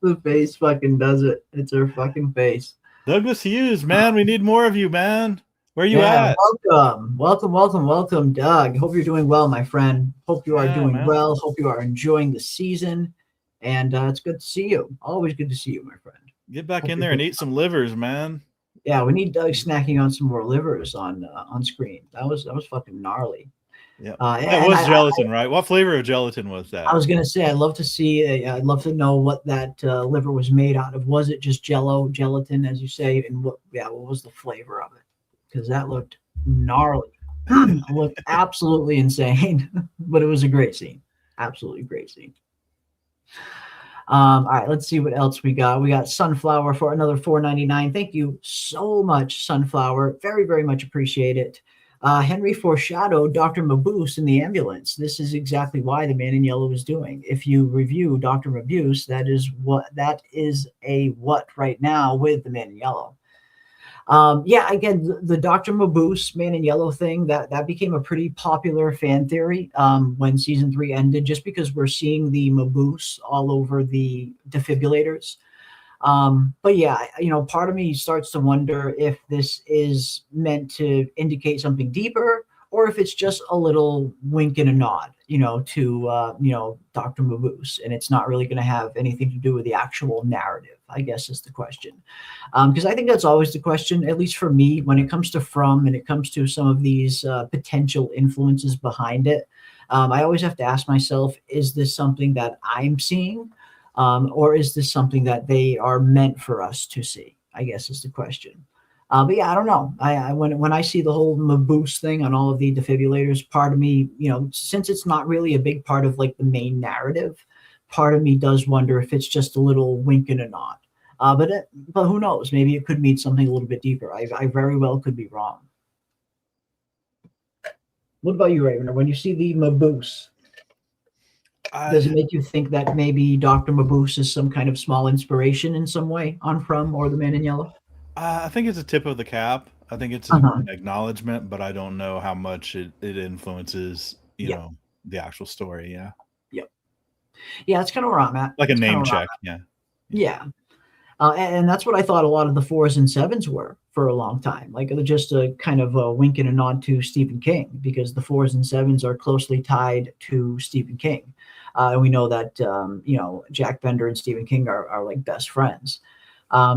The face fucking does it. It's her fucking face. Douglas Hughes, man, we need more of you, man. Where are you at? Welcome, Doug. Hope you're doing well, my friend. Hope you are doing well. Hope you are enjoying the season. And it's good to see you. Always good to see you, my friend. Get back in there and eat some livers, man. Yeah, we need Doug snacking on some more livers on screen. That was fucking gnarly. Yeah, that was gelatin, right? What flavor of gelatin was that? I was gonna say, I'd love to see. I'd love to know what that liver was made out of. Was it just gelatin, as you say? And what was the flavor of it? Because that looked gnarly. It looked absolutely insane, but it was a great scene. Absolutely great scene. All right, let's see what else we got. We got Sunflower for another $4.99. Thank you so much, Sunflower. Very, very much appreciate it. Henry foreshadowed Dr. Mabuse in the ambulance. This is exactly why the Man in Yellow is doing. If you review Dr. Mabuse, that is a what right now with the Man in Yellow. Again, the Dr. Mabuse Man in Yellow thing, that became a pretty popular fan theory when season 3 ended, just because we're seeing the Mabuse all over the defibrillators. But yeah, part of me starts to wonder if this is meant to indicate something deeper, or if it's just a little wink and a nod, to Dr. Mabuse, and it's not really going to have anything to do with the actual narrative, I guess is the question. Because I think that's always the question, at least for me, when it comes to From and it comes to some of these potential influences behind it. I always have to ask myself, is this something that I'm seeing? Or is this something that they are meant for us to see? I guess is the question. But yeah, I don't know. When I see the whole Mabuse thing on all of the defibrillators, part of me, since it's not really a big part of like the main narrative, part of me does wonder if it's just a little wink and a nod. But who knows? Maybe it could mean something a little bit deeper. I very well could be wrong. What about you, Raven? When you see the Mabuse, does it make you think that maybe Dr. Mabuse is some kind of small inspiration in some way on From or the Man in Yellow? I think it's a tip of the cap. I think it's an acknowledgement, but I don't know how much it influences, the actual story. Yeah. Yep. Yeah, that's kind of where I'm at. Like a name check. Yeah. Yeah. And that's what I thought a lot of the 4s and 7s were for a long time. Like just a kind of a wink and a nod to Stephen King, because the 4s and 7s are closely tied to Stephen King. And we know that, Jack Bender and Stephen King are like best friends.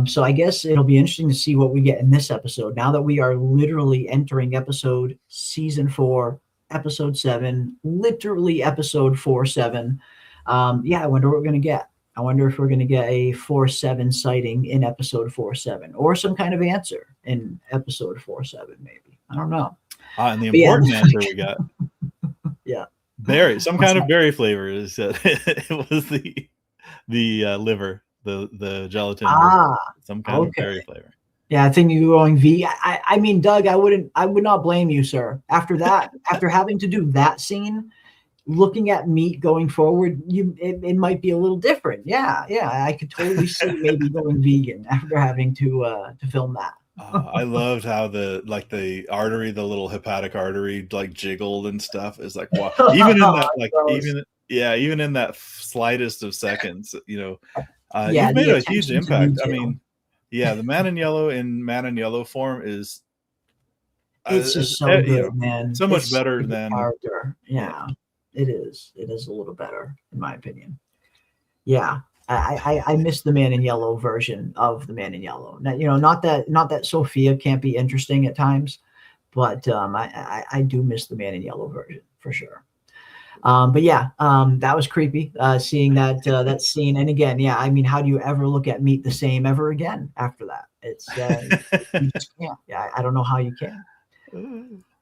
So I guess it'll be interesting to see what we get in this episode. Now that we are literally entering season 4, episode 7, literally episode 4-7. I wonder what we're going to get. I wonder if we're going to get a 4-7 sighting in episode 4-7, or some kind of answer in episode 4-7, maybe. I don't know. And the important answer we got. Yeah. Berry, some kind of berry flavor is it was the liver, the gelatin, some kind of berry flavor. Yeah, I think you're going V. I mean, Doug, I would not blame you, sir. After that, after having to do that scene, looking at meat going forward, it might be a little different. Yeah, I could totally see maybe going vegan after having to film that. I loved how the artery, the little hepatic artery, like jiggled and stuff. Is like, wow. Even in that, even in that slightest of seconds, you've made a huge impact. I mean, the Man in Yellow in Man in Yellow form is it's just so good, man. So much better than character. Yeah, it is. It is a little better, in my opinion. Yeah. I miss the Man in Yellow version of the Man in Yellow. Now, not that Sophia can't be interesting at times, but I do miss the Man in Yellow version for sure. But yeah, that was creepy seeing that that scene. And again, yeah, I mean, how do you ever look at Meet the Same ever again after that? It's you just can't. Yeah, I don't know how you can.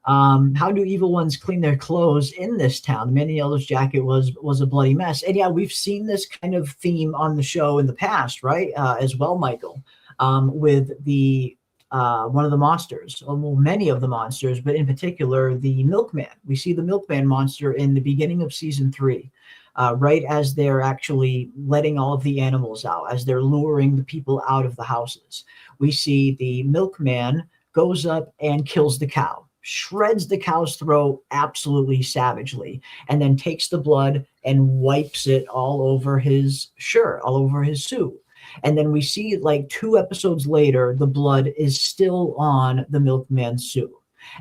How do evil ones clean their clothes in this town? The Man in Yellow's jacket was a bloody mess. And yeah, we've seen this kind of theme on the show in the past, right? As well, Michael, with the one of the monsters, well, many of the monsters, but in particular the Milkman. We see the Milkman monster in the beginning of season 3, right as they're actually letting all of the animals out, as they're luring the people out of the houses. We see the Milkman goes up and kills the cow, shreds the cow's throat absolutely savagely, and then takes the blood and wipes it all over his shirt, all over his suit. And then we see like 2 episodes later, the blood is still on the Milkman's suit.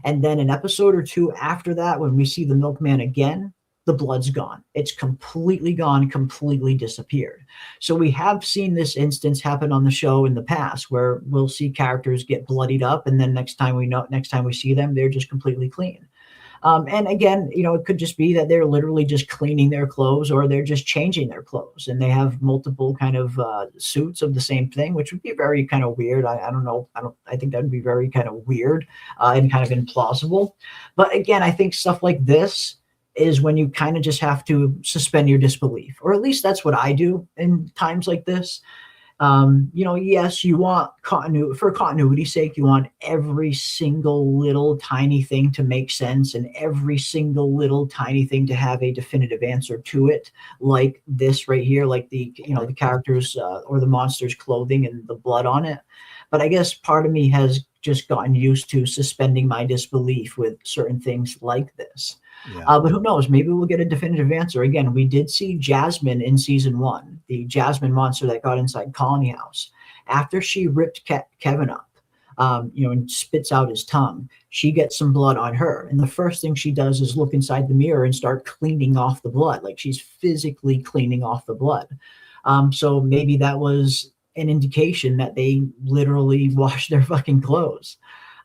And then an episode or 2 after that, when we see the Milkman again, the blood's gone. It's completely gone, completely disappeared. So we have seen this instance happen on the show in the past where we'll see characters get bloodied up, and then next time we see them, they're just completely clean. And again, it could just be that they're literally just cleaning their clothes, or they're just changing their clothes, and they have multiple kind of suits of the same thing, which would be very kind of weird. I don't know. I think that would be very kind of weird and kind of implausible. But again, I think stuff like this is when you kind of just have to suspend your disbelief, or at least that's what I do in times like this. Yes, you want continuity for continuity's sake. You want every single little tiny thing to make sense, and every single little tiny thing to have a definitive answer to it, like this right here, like the characters or the monster's clothing and the blood on it. But I guess part of me has just gotten used to suspending my disbelief with certain things like this. Yeah. But who knows? Maybe we'll get a definitive answer. Again, we did see Jasmine in season 1, the Jasmine monster that got inside Colony House. After she ripped Kevin up, and spits out his tongue, she gets some blood on her. And the first thing she does is look inside the mirror and start cleaning off the blood. Like she's physically cleaning off the blood. So maybe that was an indication that they literally washed their fucking clothes.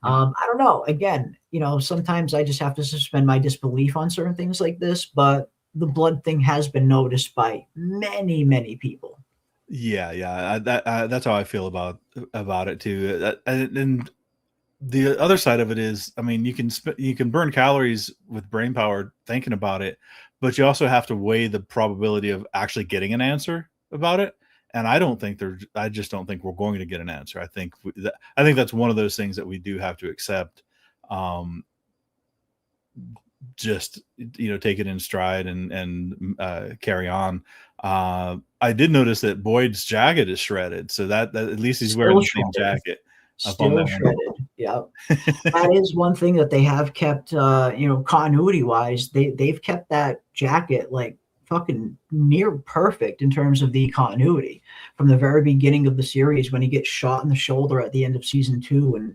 I don't know. Again, sometimes I just have to suspend my disbelief on certain things like this, but the blood thing has been noticed by many, many people. Yeah. That's how I feel about it too. And the other side of it is, I mean, you can burn calories with brain power thinking about it, but you also have to weigh the probability of actually getting an answer about it. And I just don't think we're going to get an answer. I think that's one of those things that we do have to accept. Just take it in stride and carry on. I did notice that Boyd's jacket is shredded, so that at least he's wearing the same jacket. Still shredded. Yeah, that is one thing that they have kept. Continuity wise, they've kept that jacket like fucking near perfect in terms of the continuity from the very beginning of the series, when he gets shot in the shoulder at the end of season 2, and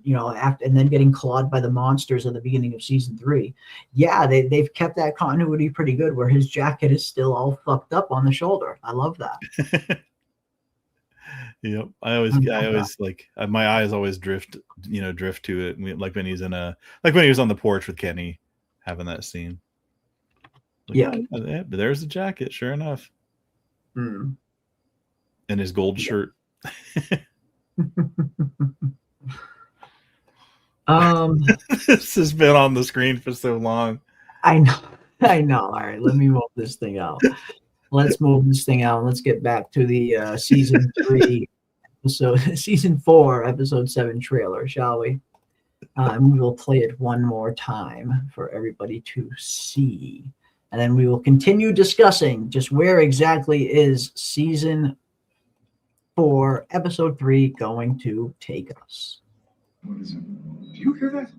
and then getting clawed by the monsters at the beginning of season 3. Yeah, they've kept that continuity pretty good, where his jacket is still all fucked up on the shoulder. I love that. Yep. I always like my eyes always drift to it, like when he was on the porch with Kenny having that scene. Yeah, there's the jacket, sure enough. And his gold shirt. This has been on the screen for so long. I know. All right, let me move this thing out. Let's move this thing out. Let's get back to the season 3 season 4, episode 7 trailer, shall we? And we will play it one more time for everybody to see. And then we will continue discussing just where exactly is season 4, episode 3 going to take us. What is it? Do you hear that?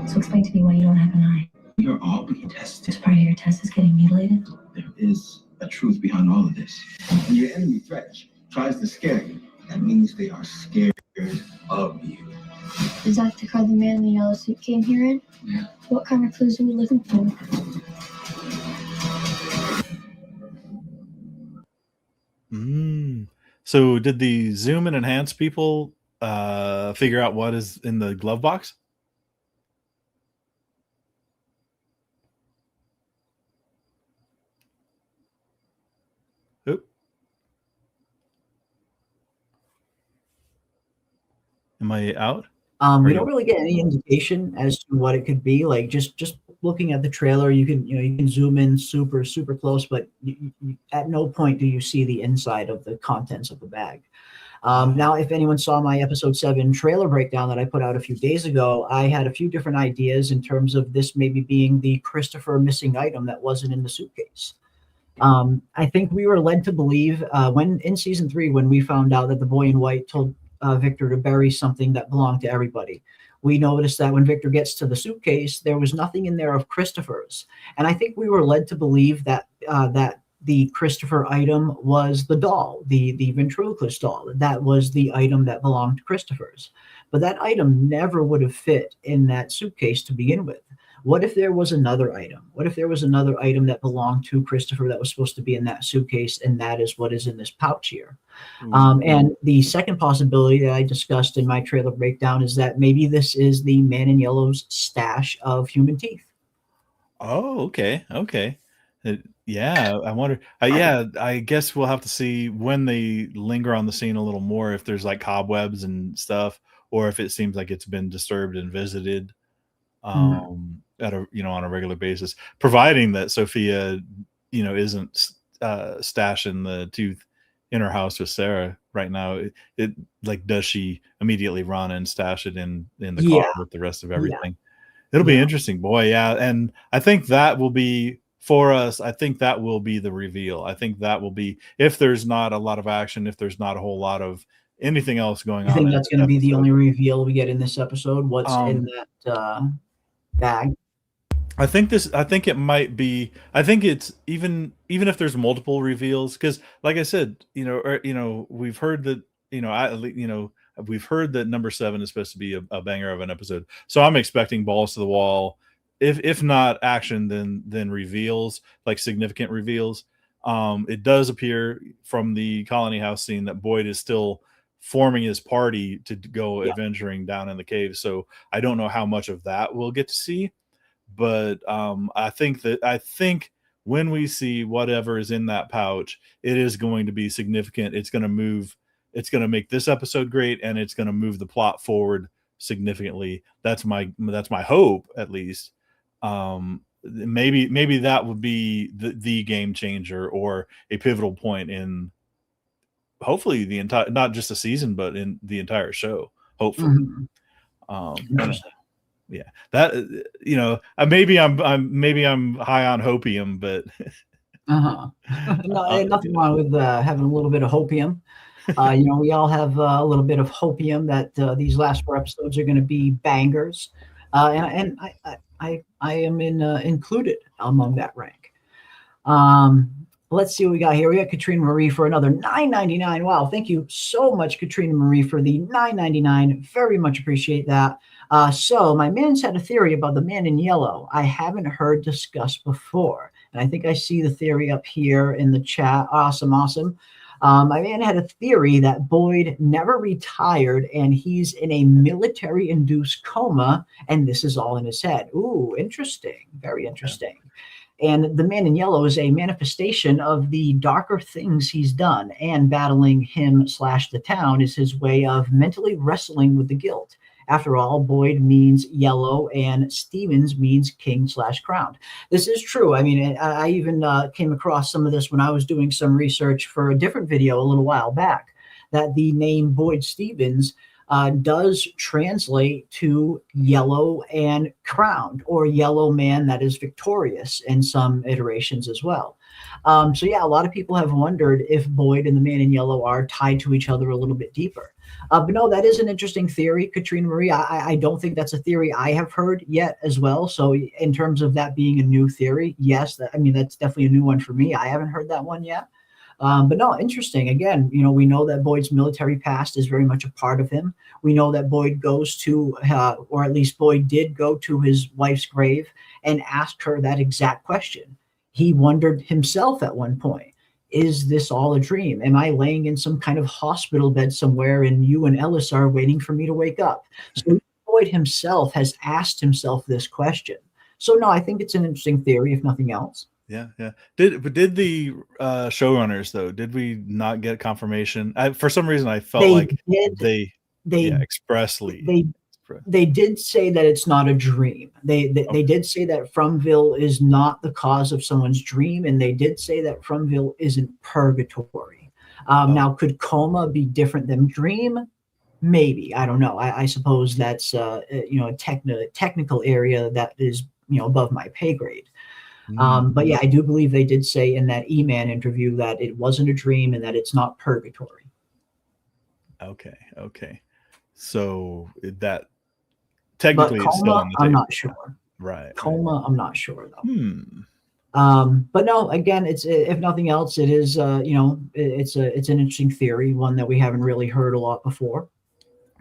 So explain to me why you don't have an eye. We are all being tested. This part of your test is getting mutilated. There is a truth behind all of this. When your enemy threat tries to scare you, that means they are scared of you. Is that the car the man in the yellow suit came here in? Yeah. What kind of clues are we looking for? So did the zoom and enhance people figure out what is in the glove box? Oop. Am I out? We don't really get any indication as to what it could be. Like just looking at the trailer, you can zoom in super close, but at no point do you see the inside of the contents of the bag. Now, if anyone saw my episode 7 trailer breakdown that I put out a few days ago, I had a few different ideas in terms of this maybe being the Christopher missing item that wasn't in the suitcase. I think we were led to believe when in season 3, when we found out that the boy in white told Victor to bury something that belonged to everybody. We noticed that when Victor gets to the suitcase, there was nothing in there of Christopher's. And I think we were led to believe that that the Christopher item was the doll, the ventriloquist doll. That was the item that belonged to Christopher's. But that item never would have fit in that suitcase to begin with. What if there was another item? What if there was another item that belonged to Christopher that was supposed to be in that suitcase, and that is what is in this pouch here? And the second possibility that I discussed in my trailer breakdown is that maybe this is the Man in Yellow's stash of human teeth. Oh, okay. Yeah, I wonder. Yeah, I guess we'll have to see when they linger on the scene a little more, if there's like cobwebs and stuff, or if it seems like it's been disturbed and visited at a on a regular basis, providing that Sophia isn't stashing the tooth in her house with Sarah right now. It like, does she immediately run and stash it in the car with the rest of everything? It'll be interesting, boy. Yeah, and I think that will be for us. I think that will be the reveal. I think that will be, if there's not a lot of action, if there's not a whole lot of anything else going on. I think that's going to be the only reveal we get in this episode. What's in that bag? I think it might be. I think it's even if there's multiple reveals, because like I said, we've heard that we've heard that number 7 is supposed to be a banger of an episode. So I'm expecting balls to the wall. If not action, then reveals, like significant reveals. It does appear from the Colony House scene that Boyd is still forming his party to go adventuring down in the cave. So I don't know how much of that we'll get to see. But I think when we see whatever is in that pouch, it is going to be significant. It's going to move. It's going to make this episode great, and it's going to move the plot forward significantly. That's my hope, at least. Maybe that would be the game changer, or a pivotal point in hopefully the entire, not just a season, but in the entire show. Hopefully. Interesting. Yeah, that maybe I'm high on hopium, but no, nothing wrong with having a little bit of hopium. We all have a little bit of hopium that these last 4 episodes are going to be bangers, and I am included among that rank. Let's see what we got here. We got Katrina Marie for another $9.99. Wow, thank you so much, Katrina Marie, for the $9.99. Very much appreciate that. So my man's had a theory about the Man in Yellow I haven't heard discussed before. And I think I see the theory up here in the chat. Awesome. My man had a theory that Boyd never retired and he's in a military-induced coma, and this is all in his head. Ooh, interesting. Very interesting. And the Man in Yellow is a manifestation of the darker things he's done, and battling him/the town is his way of mentally wrestling with the guilt. After all, Boyd means yellow and Stevens means king/crowned. This is true. I mean, I even came across some of this when I was doing some research for a different video a little while back, that the name Boyd Stevens does translate to yellow and crowned, or yellow man that is victorious in some iterations as well. So yeah, a lot of people have wondered if Boyd and the Man in Yellow are tied to each other a little bit deeper. But no, that is an interesting theory, Katrina Marie. I don't think that's a theory I have heard yet as well. So in terms of that being a new theory, yes, that's definitely a new one for me. I haven't heard that one yet. But no, interesting. Again, we know that Boyd's military past is very much a part of him. We know that Boyd goes to, or at least Boyd did go to his wife's grave and ask her that exact question. He wondered himself at one point, is this all a dream? Am I laying in some kind of hospital bed somewhere and you and Ellis are waiting for me to wake up? So Boyd himself has asked himself this question. So no, I think it's an interesting theory, if nothing else. Yeah. Did the showrunners though? Did we not get confirmation? For some reason, I felt they expressly. They did say that it's not a dream. They did say that Fromville is not the cause of someone's dream, and they did say that Fromville isn't purgatory. Now, could coma be different than dream? Maybe. I don't know. I suppose that's a technical area that is above my pay grade. But yeah, I do believe they did say in that E-Man interview that it wasn't a dream and that it's not purgatory. Okay. So that technically but coma, is still on the table. I'm not sure. Right. Coma, I'm not sure though. But no, again, it's, if nothing else, it is it's an interesting theory, one that we haven't really heard a lot before.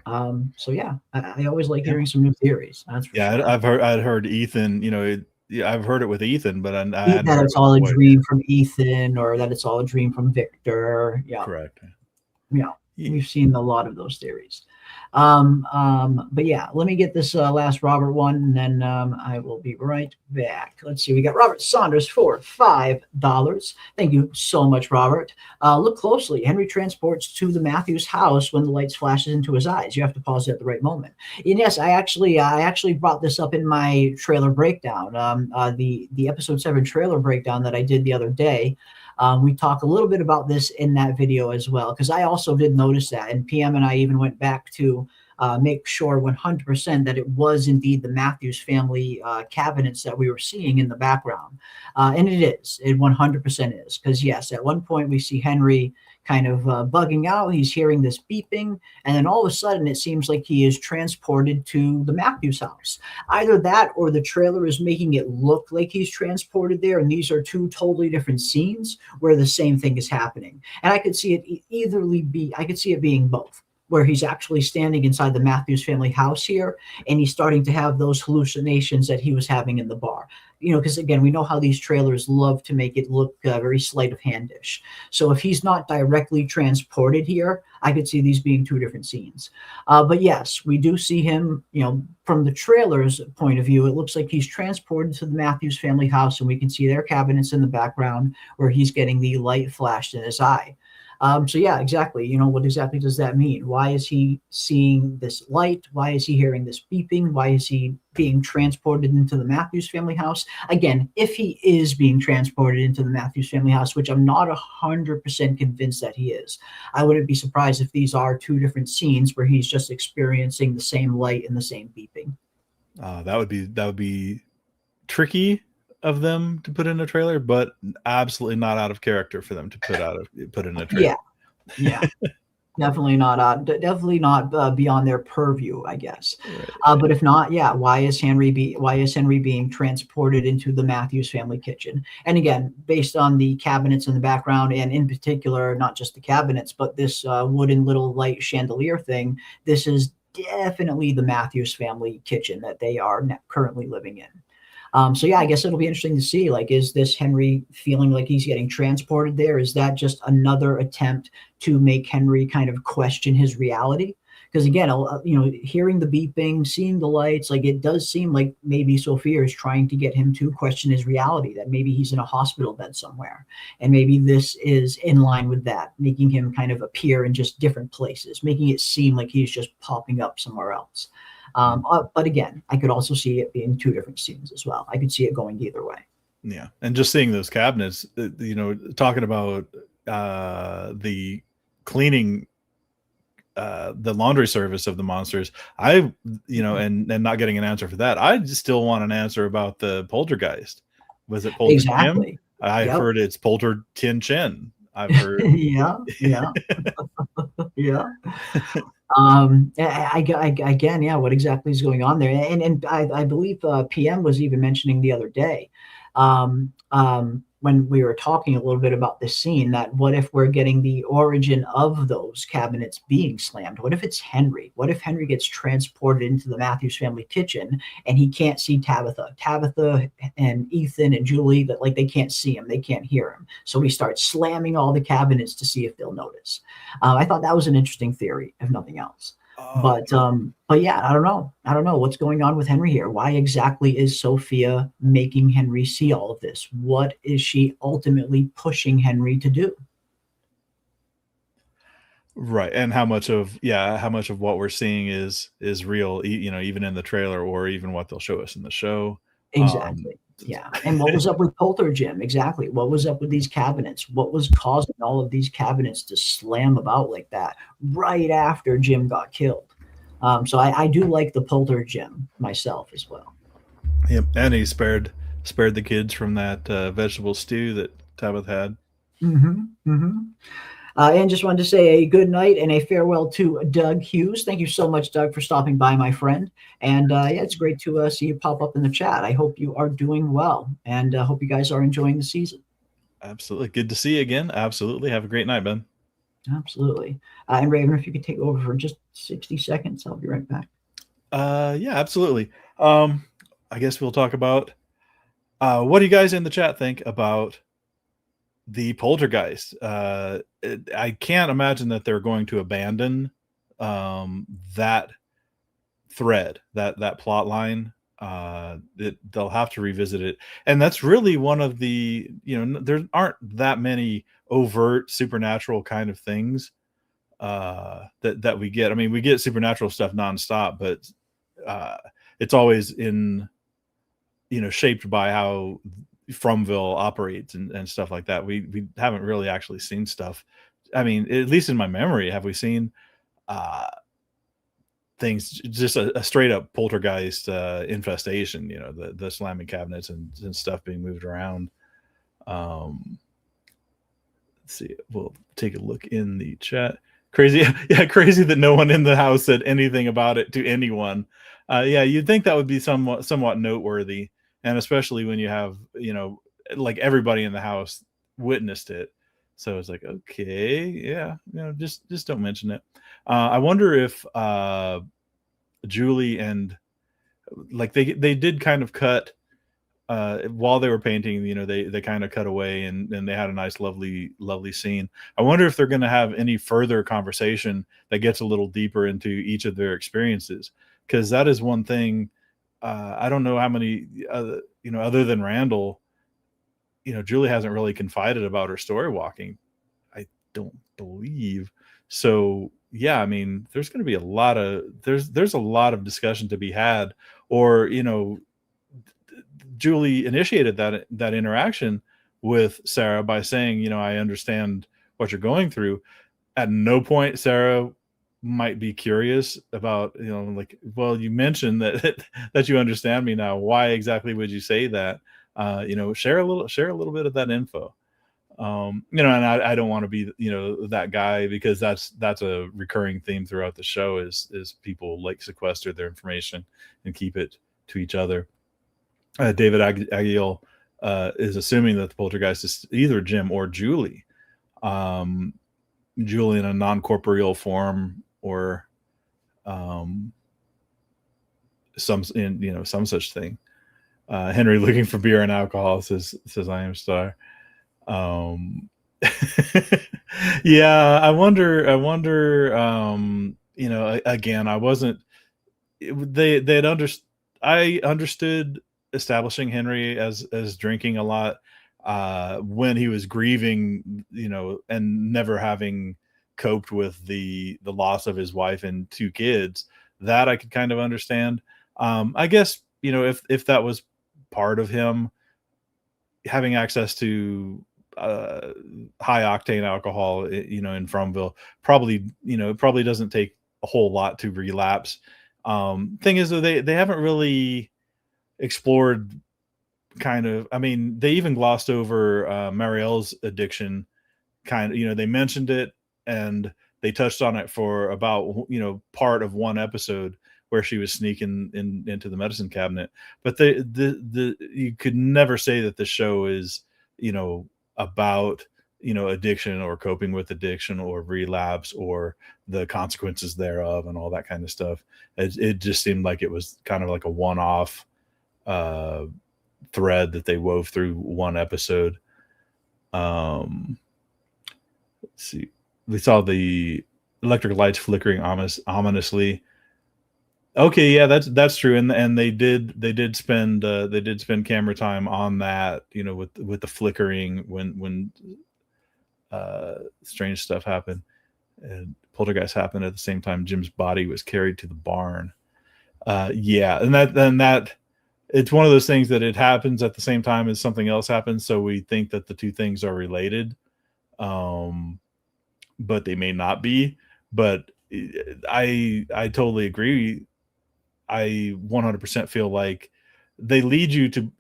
So yeah, I always like hearing some new theories. That's for sure. I'd heard Ethan. I've heard it with Ethan, but that it's all a dream from Ethan, or that it's all a dream from Victor. Yeah, correct. Yeah, we've seen a lot of those theories. But yeah, let me get this last Robert one, and then I will be right back. Let's see, we got Robert Saunders for $5. Thank you so much, Robert. Look closely. Henry transports to the Matthews house when the lights flashes into his eyes. You have to pause it at the right moment. And yes, I actually brought this up in my trailer breakdown, the episode 7 trailer breakdown that I did the other day. We talk a little bit about this in that video as well, because I also did notice that, and PM and I even went back to make sure 100% that it was indeed the Matthews family cabinets that we were seeing in the background. And it 100% is, because yes, at one point we see Henry kind of bugging out. He's hearing this beeping, and then all of a sudden it seems like he is transported to the Matthews house. Either that, or the trailer is making it look like he's transported there, and these are two totally different scenes where the same thing is happening. And I could see it I could see it being both, where he's actually standing inside the Matthews family house here, and he's starting to have those hallucinations that he was having in the bar. Because again, we know how these trailers love to make it look very sleight of handish. So if he's not directly transported here, I could see these being two different scenes. But yes, we do see him, from the trailer's point of view, it looks like he's transported to the Matthews family house, and we can see their cabinets in the background where he's getting the light flashed in his eye. So yeah, exactly. What exactly does that mean? Why is he seeing this light? Why is he hearing this beeping? Why is he being transported into the Matthews family house? Again, if he is being transported into the Matthews family house, which I'm not 100% convinced that he is, I wouldn't be surprised if these are two different scenes where he's just experiencing the same light and the same beeping. That would be tricky of them to put in a trailer, but absolutely not out of character for them to put in a trailer. Yeah. Definitely not beyond their purview, I guess. Right. But if not, yeah, why is Henry being transported into the Matthews family kitchen? And again, based on the cabinets in the background, and in particular, not just the cabinets, but this wooden little light chandelier thing, this is definitely the Matthews family kitchen that they are currently living in. So yeah, I guess it'll be interesting to see, is this Henry feeling like he's getting transported there? Is that just another attempt to make Henry kind of question his reality? Because again, hearing the beeping, seeing the lights, it does seem like maybe Sophia is trying to get him to question his reality, that maybe he's in a hospital bed somewhere. And maybe this is in line with that, making him kind of appear in just different places, making it seem like he's just popping up somewhere else. But again, I could also see it being two different scenes as well. I could see it going either way. Yeah. And just seeing those cabinets, talking about the cleaning, the laundry service of the monsters, and not getting an answer for that. I still want an answer about the poltergeist. Was it Polter exactly. Kim? I heard it's Polter Tin Chin. I've heard. Yeah. Yeah. Again, yeah, what exactly is going on there? And I believe PM was even mentioning the other day, when we were talking a little bit about this scene, that what if we're getting the origin of those cabinets being slammed? What if it's Henry? What if Henry gets transported into the Matthews family kitchen and he can't see Tabitha? Tabitha and Ethan and Julie, that like they can't see him, they can't hear him. So we start slamming all the cabinets to see if they'll notice. I thought that was an interesting theory, if nothing else. But yeah, I don't know what's going on with Henry here. Why exactly is Sophia making Henry see all of this? What is she ultimately pushing Henry to do? Right. And how much of what we're seeing is real, even in the trailer, or even what they'll show us in the show. Exactly. Yeah. And what was up with Polter Jim? Exactly. What was up with these cabinets? What was causing all of these cabinets to slam about like that right after Jim got killed? So I do like the Polter Jim myself as well. Yep. And he spared the kids from that vegetable stew that Tabitha had. And just wanted to say a good night and a farewell to Doug Hughes. Thank you so much, Doug, for stopping by, my friend. And yeah, it's great to see you pop up in the chat. I hope you are doing well, and hope you guys are enjoying the season. Absolutely. Good to see you again. Absolutely. Have a great night, Ben. Absolutely. And Raven, if you could take over for just 60 seconds, I'll be right back. Yeah, absolutely. I guess we'll talk about what do you guys in the chat think about the poltergeist? I can't imagine that they're going to abandon that thread, that plot line. They'll have to revisit it, and that's really one of the, there aren't that many overt supernatural kind of things that we get. I mean, we get supernatural stuff nonstop, but it's always in, shaped by how Fromville operates and stuff like that. We haven't really actually seen stuff. I mean, at least in my memory, have we seen things, just a straight up poltergeist infestation, the slamming cabinets and stuff being moved around. Let's see, we'll take a look in the chat. Crazy. Yeah. Crazy that no one in the house said anything about it to anyone. Yeah. You'd think that would be somewhat noteworthy. And especially when you have, like everybody in the house witnessed it. So it's like, okay, yeah, just don't mention it. I wonder if Julie and like they did kind of cut while they were painting, they kind of cut away and they had a nice, lovely scene. I wonder if they're going to have any further conversation that gets a little deeper into each of their experiences, because that is one thing. I don't know how many, other than Randall, Julie hasn't really confided about her story walking. I don't believe so. Yeah, I mean, there's going to be a lot of discussion to be had, or Julie initiated that interaction with Sarah by saying, I understand what you're going through. At no point Sarah might be curious about, like, well, you mentioned that you understand me now. Why exactly would you say that? Share a little bit of that info. And I don't want to be, that guy, because that's a recurring theme throughout the show is people like sequester their information and keep it to each other. David Aguil is assuming that the poltergeist is either Jim or Julie. Julie in a non-corporeal form, or some such thing. Henry looking for beer and alcohol, says I am Star. Yeah, I wonder, again, I wasn't, I understood establishing Henry as drinking a lot when he was grieving, and never having coped with the loss of his wife and 2 kids. That I could kind of understand. I guess, if that was part of him having access to high octane alcohol, in Fromville, probably doesn't take a whole lot to relapse. Thing is, though, they haven't really explored kind of, I mean, they even glossed over Marielle's addiction. Kind of, they mentioned it and they touched on it for about, part of one episode where she was sneaking into the medicine cabinet. But you could never say that the show is about addiction or coping with addiction or relapse or the consequences thereof and all that kind of stuff. It just seemed like it was kind of like a one-off thread that they wove through one episode. Let's see. We saw the electric lights flickering ominously. Okay, yeah, that's true, and they did spend camera time on that, with the flickering when strange stuff happened and poltergeist happened at the same time Jim's body was carried to the barn. Yeah, and that it's one of those things that it happens at the same time as something else happens, so we think that the two things are related, but they may not be. But I totally agree. I 100% feel like they lead you to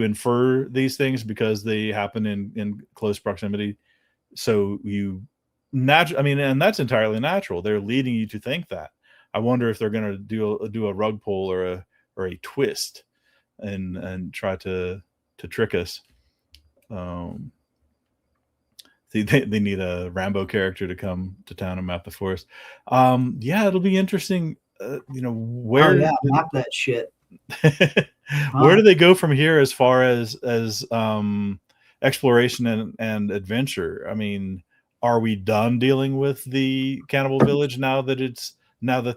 infer these things because they happen in close proximity. So and that's entirely natural. They're leading you to think that. I wonder if they're going to do a rug pull or a twist and try to trick us. They need a Rambo character to come to town and map the forest. Yeah, it'll be interesting. Where map that shit. Where do they go from here as far as exploration and adventure? I mean, are we done dealing with the cannibal village now that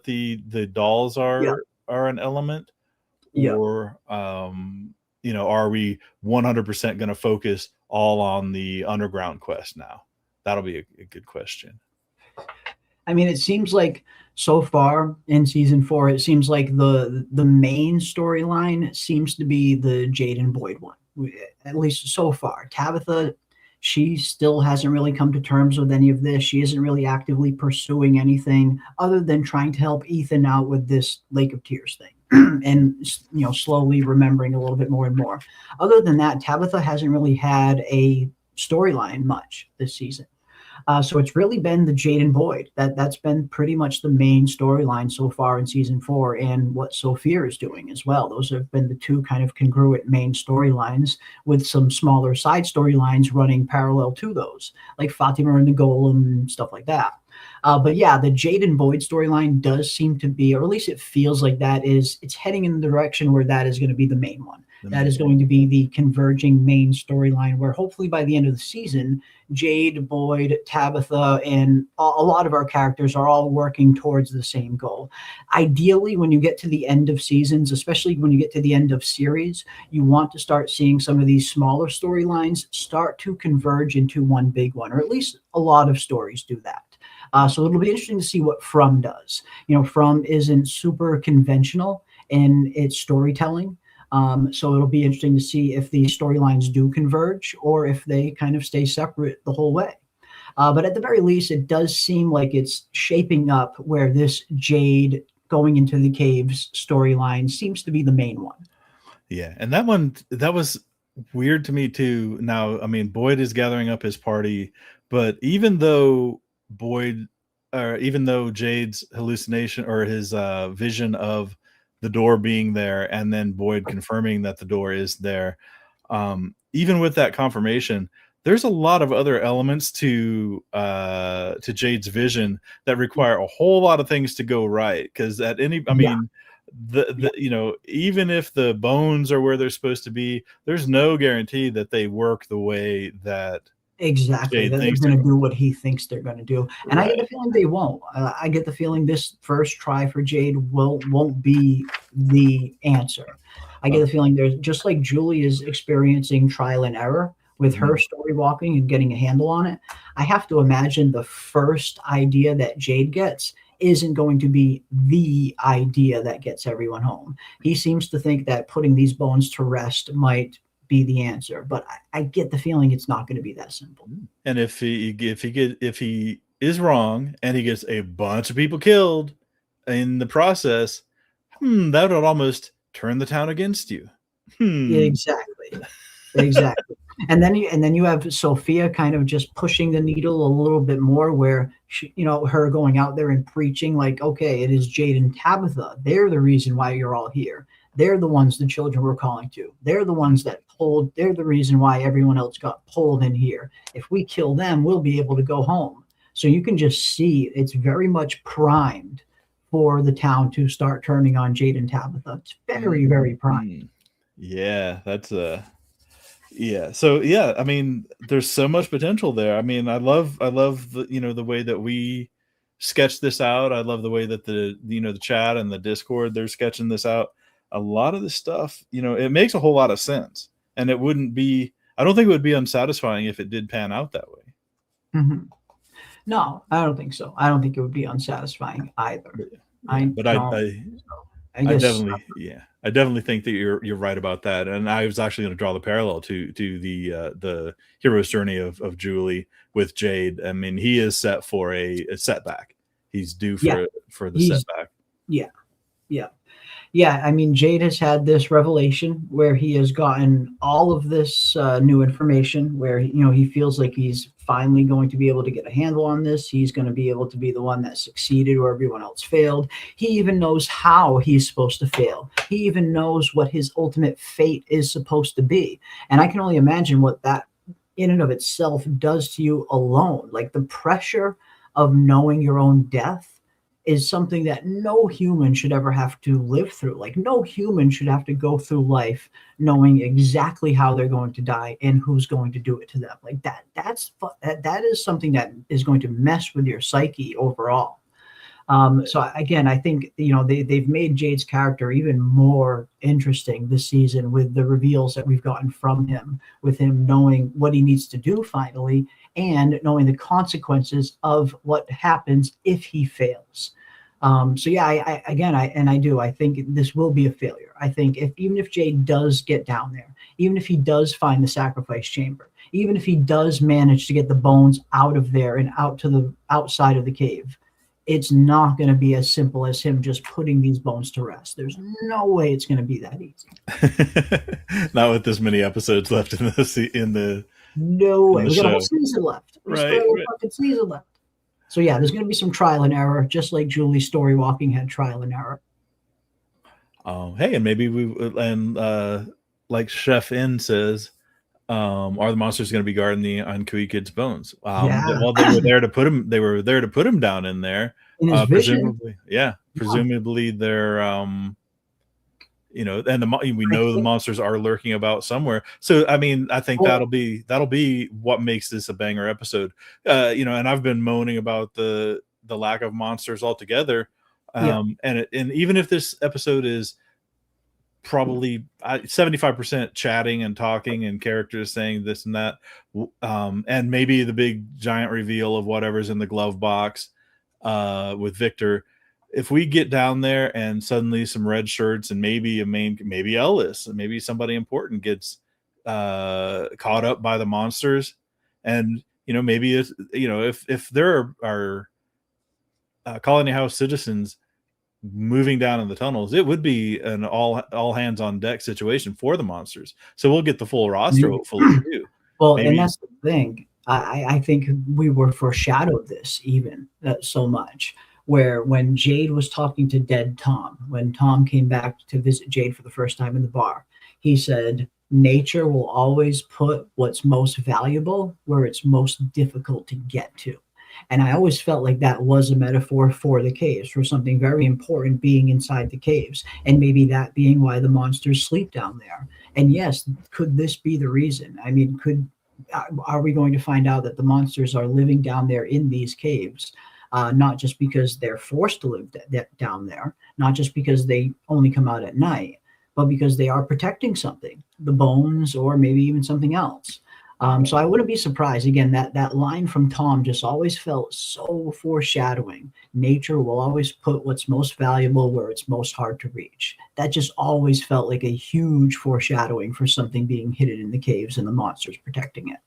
the dolls are an element? Yeah. Or are we 100% going to focus all on the underground quest now? That'll be a good question. I mean, it seems like so far in season 4, it seems like the main storyline seems to be the Jade and Boyd one, at least so far. Tabitha, she still hasn't really come to terms with any of this. She isn't really actively pursuing anything other than trying to help Ethan out with this Lake of Tears thing. And slowly remembering a little bit more and more. Other than that, Tabitha hasn't really had a storyline much this season. So it's really been the Jade and Boyd. That's been pretty much the main storyline so far in season 4, and what Sophia is doing as well. Those have been the two kind of congruent main storylines, with some smaller side storylines running parallel to those, like Fatima and the Golem and stuff like that. But yeah, the Jade and Boyd storyline does seem to be, or at least it feels like it's heading in the direction where that is going to be the main one. That is going to be the converging main storyline, where hopefully by the end of the season, Jade, Boyd, Tabitha, and a lot of our characters are all working towards the same goal. Ideally, when you get to the end of seasons, especially when you get to the end of series, you want to start seeing some of these smaller storylines start to converge into one big one, or at least a lot of stories do that. So it'll be interesting to see what From does. From isn't super conventional in its storytelling. So it'll be interesting to see if the storylines do converge or if they kind of stay separate the whole way. But at the very least, it does seem like it's shaping up where this Jade going into the caves storyline seems to be the main one. Yeah, and that was weird to me too. Now, I mean, Boyd is gathering up his party, but even though Jade's hallucination or his vision of the door being there, and then Boyd confirming that the door is there, even with that confirmation, there's a lot of other elements to Jade's vision that require a whole lot of things to go right. Because even if the bones are where they're supposed to be, there's no guarantee that they work the way that exactly that they're going to do what he thinks they're going to do. And right. I get the feeling they won't. I get the feeling this first try for Jade won't be the answer. I get the feeling there's, just like Julie is experiencing trial and error with her story walking and getting a handle on it, I have to imagine the first idea that Jade gets isn't going to be the idea that gets everyone home. He seems to think that putting these bones to rest might be the answer, but I get the feeling it's not going to be that simple. And if he is wrong and he gets a bunch of people killed in the process, that would almost turn the town against you. Exactly. And then you have Sophia kind of just pushing the needle a little bit more, where she, her going out there and preaching like, okay, it is Jade and Tabitha. They're the reason why you're all here. They're the ones the children were calling to. They're the ones that pulled. They're the reason why everyone else got pulled in here. If we kill them, we'll be able to go home. So you can just see it's very much primed for the town to start turning on Jade and Tabitha. It's very, very primed. Yeah, that's yeah. So yeah, I mean, there's so much potential there. I mean, I love the, the way that we sketch this out. I love the way that the chat and the Discord, they're sketching this out. A lot of this stuff, it makes a whole lot of sense, and I don't think it would be unsatisfying if it did pan out that way. Mm-hmm. No, I don't think so. I don't think it would be unsatisfying either. I definitely think that you're right about that. And I was actually going to draw the parallel to the hero's journey of Julie with Jade. I mean, he is set for a setback. He's due for the setback. Yeah. I mean, Jade has had this revelation where he has gotten all of this new information where, he feels like he's finally going to be able to get a handle on this. He's going to be able to be the one that succeeded where everyone else failed. He even knows how he's supposed to fail. He even knows what his ultimate fate is supposed to be. And I can only imagine what that in and of itself does to you alone. Like the pressure of knowing your own death is something that no human should ever have to live through. Like no human should have to go through life knowing exactly how they're going to die and who's going to do it to them. Like that is something that is going to mess with your psyche overall. So again, I think, they've made Jade's character even more interesting this season with the reveals that we've gotten from him, with him knowing what he needs to do finally, and knowing the consequences of what happens if he fails. So yeah, I think this will be a failure. I think even if Jade does get down there, even if he does find the sacrifice chamber, even if he does manage to get the bones out of there and out to the outside of the cave, it's not going to be as simple as him just putting these bones to rest. There's no way it's going to be that easy. Not with this many episodes left in the no way. We got show. a whole season left. Right. Fucking season left. So yeah, there's going to be some trial and error, just like Julie's story walking had trial and error. Hey, and maybe like Chef N says, are the monsters going to be guarding the Kui Kid's bones? Well, they were there to put him. They were there to put him down in there. In his vision. Presumably they're and we know the monsters are lurking about somewhere. So I mean, I think that'll be what makes this a banger episode. And I've been moaning about the lack of monsters altogether. And even if this episode is probably 75% chatting and talking and characters saying this and that, and maybe the big giant reveal of whatever's in the glove box with Victor. If we get down there and suddenly some red shirts and maybe Ellis, maybe somebody important gets caught up by the monsters, and maybe if there are Colony House citizens moving down in the tunnels, it would be an all hands on deck situation for the monsters. So we'll get the full roster hopefully too. Well, and that's the thing. I think we were foreshadowed this even so much. Where when Jade was talking to dead Tom, when Tom came back to visit Jade for the first time in the bar, he said, nature will always put what's most valuable where it's most difficult to get to. And I always felt like that was a metaphor for the caves, for something very important being inside the caves. And maybe that being why the monsters sleep down there. And yes, could this be the reason? I mean, are we going to find out that the monsters are living down there in these caves? Not just because they're forced to live down there, not just because they only come out at night, but because they are protecting something, the bones, or maybe even something else. So I wouldn't be surprised. Again, that line from Tom just always felt so foreshadowing. Nature will always put what's most valuable where it's most hard to reach. That just always felt like a huge foreshadowing for something being hidden in the caves and the monsters protecting it.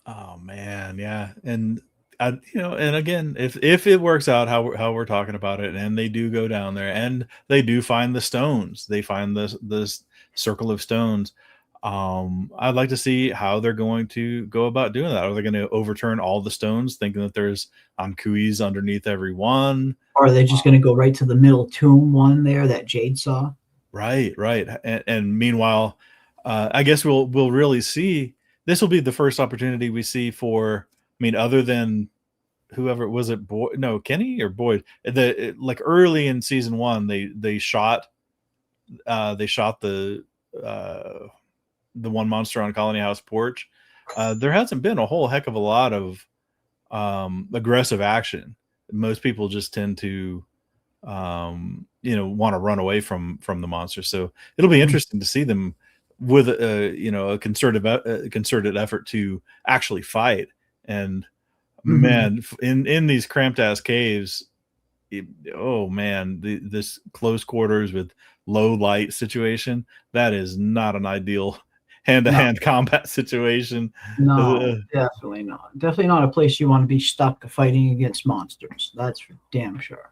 Oh man, yeah. And and again, if it works out how we're talking about it, and they do go down there and they do find the stones, they find this circle of stones. I'd like to see how they're going to go about doing that. Are they going to overturn all the stones, thinking that there's Kuis underneath every one? Or are they just going to go right to the middle tomb one there that Jade saw? Right. And meanwhile, I guess we'll really see. This will be the first opportunity we see for. I mean, other than whoever was it, Boyd? No, Kenny or Boyd. Like early in season 1, they shot the one monster on Colony House porch. There hasn't been a whole heck of a lot of aggressive action. Most people just tend to want to run away from the monster. So it'll be interesting to see them with a concerted effort to actually fight. And man, in these cramped ass caves, this close quarters with low light situation, that is not an ideal hand-to-hand combat situation. No, definitely not. Definitely not a place you want to be stuck fighting against monsters. That's for damn sure.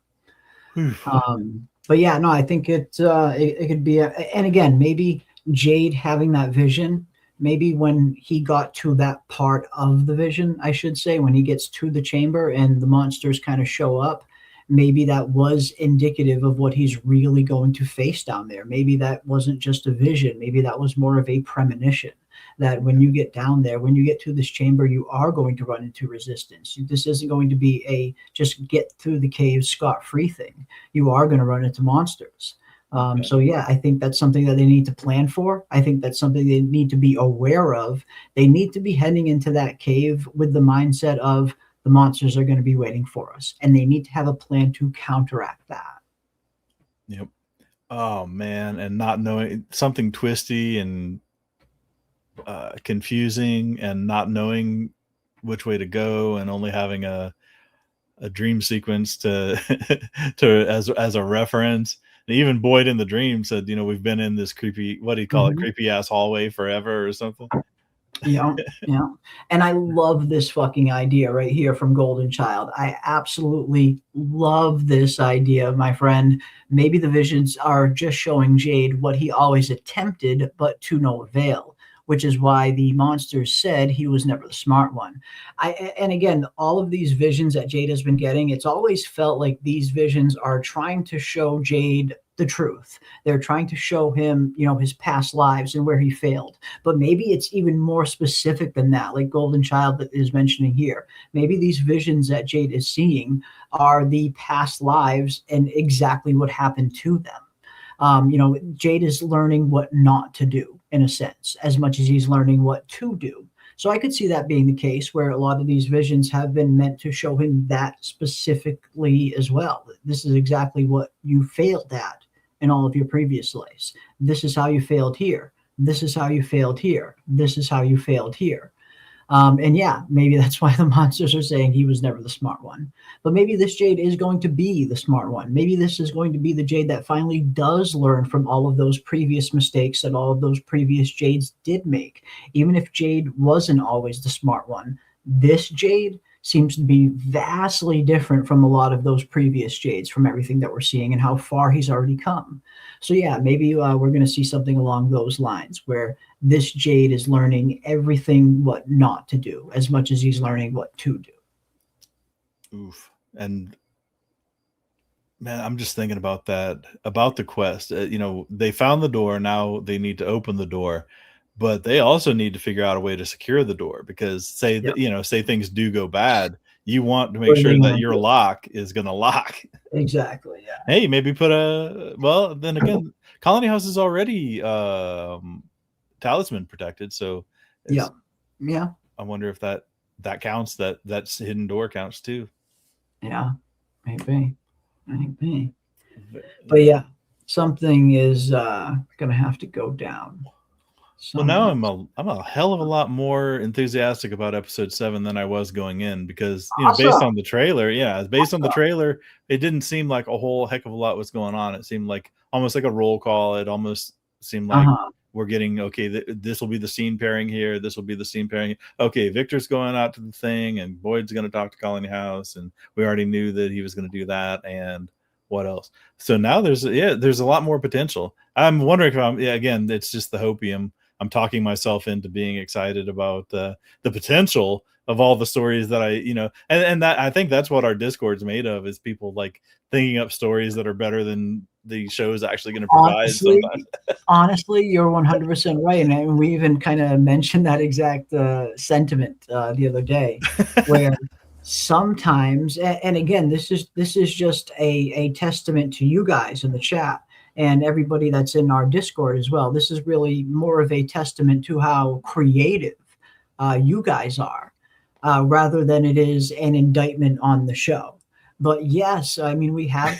But yeah, no, I think it could be and again, maybe Jade having that vision, maybe when he got to that part of the vision, I should say, when he gets to the chamber and the monsters kind of show up, maybe that was indicative of what he's really going to face down there. Maybe that wasn't just a vision. Maybe that was more of a premonition that when you get down there, when you get to this chamber, you are going to run into resistance. This isn't going to be a just get through the cave scot-free thing. You are going to run into monsters. So yeah, I think that's something that they need to plan for. I think that's something they need to be aware of. They need to be heading into that cave with the mindset of the monsters are going to be waiting for us, and they need to have a plan to counteract that. Yep. Oh man, and not knowing something twisty and confusing, and not knowing which way to go, and only having a dream sequence to as a reference. And even Boyd in the dream said, we've been in this creepy, what do you call it, creepy ass hallway forever or something. Yeah. And I love this fucking idea right here from Golden Child. I absolutely love this idea, my friend. Maybe the visions are just showing Jade what he always attempted, but to no avail, which is why the monsters said he was never the smart one. And again, all of these visions that Jade has been getting, it's always felt like these visions are trying to show Jade the truth. They're trying to show him, his past lives and where he failed. But maybe it's even more specific than that, like Golden Child that is mentioning here. Maybe these visions that Jade is seeing are the past lives and exactly what happened to them. Jade is learning what not to do, in a sense, as much as he's learning what to do. So I could see that being the case, where a lot of these visions have been meant to show him that specifically as well. This is exactly what you failed at in all of your previous lives. This is how you failed here. This is how you failed here. This is how you failed here. And yeah, maybe that's why the monsters are saying he was never the smart one. But maybe this Jade is going to be the smart one. Maybe this is going to be the Jade that finally does learn from all of those previous mistakes that all of those previous Jades did make. Even if Jade wasn't always the smart one, this Jade seems to be vastly different from a lot of those previous Jades, from everything that we're seeing and how far he's already come. So yeah, maybe we're going to see something along those lines, where this Jade is learning everything what not to do as much as he's learning what to do. Oof. And man, I'm just thinking about that, about the quest. They found the door. Now they need to open the door, but they also need to figure out a way to secure the door, because say things do go bad, you want to make sure that your lock is going to lock. Exactly. Yeah. Hey, maybe put then again, Colony House is already talisman protected. So yeah. I wonder if that counts, that's hidden door counts too. Yeah, maybe. But yeah, something is gonna have to go down. Well, now I'm a hell of a lot more enthusiastic about episode 7 than I was going in, because based on the trailer, the trailer, it didn't seem like a whole heck of a lot was going on. It seemed like almost like a roll call. It almost seemed like we're getting, okay, this will be the scene pairing here. This will be the scene pairing. Okay, Victor's going out to the thing, and Boyd's going to talk to Colony House, and we already knew that he was going to do that. And what else? So now there's a lot more potential. I'm wondering if again, it's just the hopium. I'm talking myself into being excited about the potential of all the stories that and that I think that's what our Discord's made of, is people like thinking up stories that are better than the show is actually going to provide sometimes. Honestly, you're 100% right. And we even kind of mentioned that exact sentiment the other day, where sometimes, and again, this is just a testament to you guys in the chat and everybody that's in our Discord as well. This is really more of a testament to how creative you guys are, rather than it is an indictment on the show. But yes, I mean, we have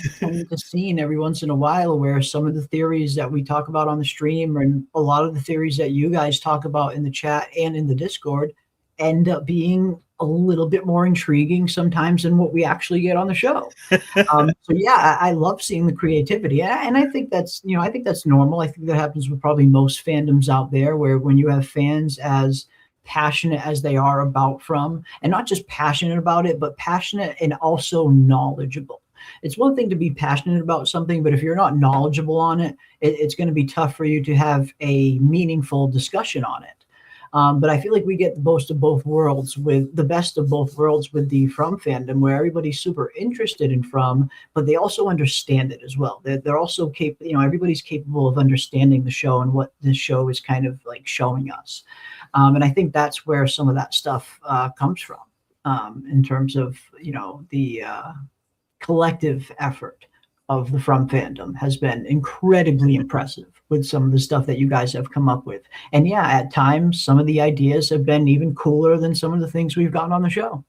seen every once in a while where some of the theories that we talk about on the stream and a lot of the theories that you guys talk about in the chat and in the Discord end up being a little bit more intriguing sometimes than what we actually get on the show. So yeah, I love seeing the creativity, and I think that's normal. I think that happens with probably most fandoms out there, where when you have fans as passionate as they are about From, and not just passionate about it, but passionate and also knowledgeable. It's one thing to be passionate about something, but if you're not knowledgeable on it, it's going to be tough for you to have a meaningful discussion on it. But I feel like we get the best of both worlds with the From fandom, where everybody's super interested in From, but they also understand it as well. They're also capable, everybody's capable of understanding the show and what the show is kind of like showing us. And I think that's where some of that stuff comes from, in terms of, the collective effort of the From fandom has been incredibly impressive with some of the stuff that you guys have come up with. And yeah, at times, some of the ideas have been even cooler than some of the things we've gotten on the show.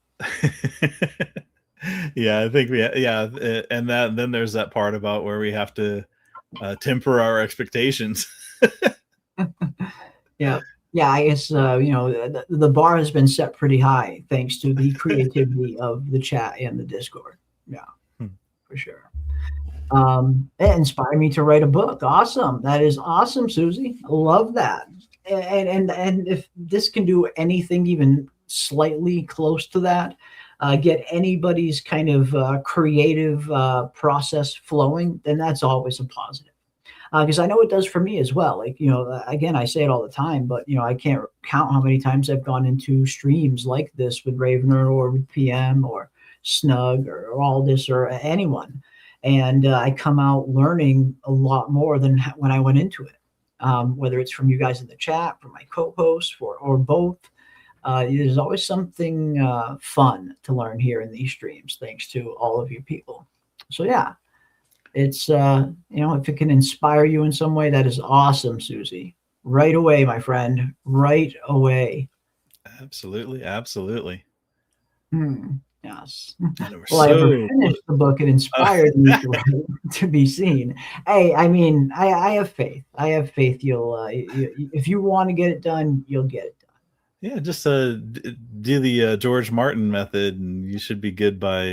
Yeah, I think and then there's that part about where we have to temper our expectations. Yeah. Yeah, I guess, the bar has been set pretty high thanks to the creativity of the chat and the Discord. Yeah, for sure. It inspired me to write a book. Awesome. That is awesome, Susie. I love that. And if this can do anything even slightly close to that, get anybody's kind of creative process flowing, then that's always a positive. Because I know it does for me as well. Like, again, I say it all the time, but, I can't count how many times I've gone into streams like this with Ravener or with PM or Snug or Aldous or anyone. And I come out learning a lot more than when I went into it, whether it's from you guys in the chat, from my co-hosts, or both. There's always something fun to learn here in these streams, thanks to all of you people. So yeah. It's, if it can inspire you in some way, that is awesome, Susie. Right away, my friend. Right away. Absolutely. Yes. Well, I ever finished the book, it inspired me to be seen. Hey, I mean, I have faith. You'll, if you want to get it done, you'll get it done. Yeah, just do the George Martin method, and you should be good by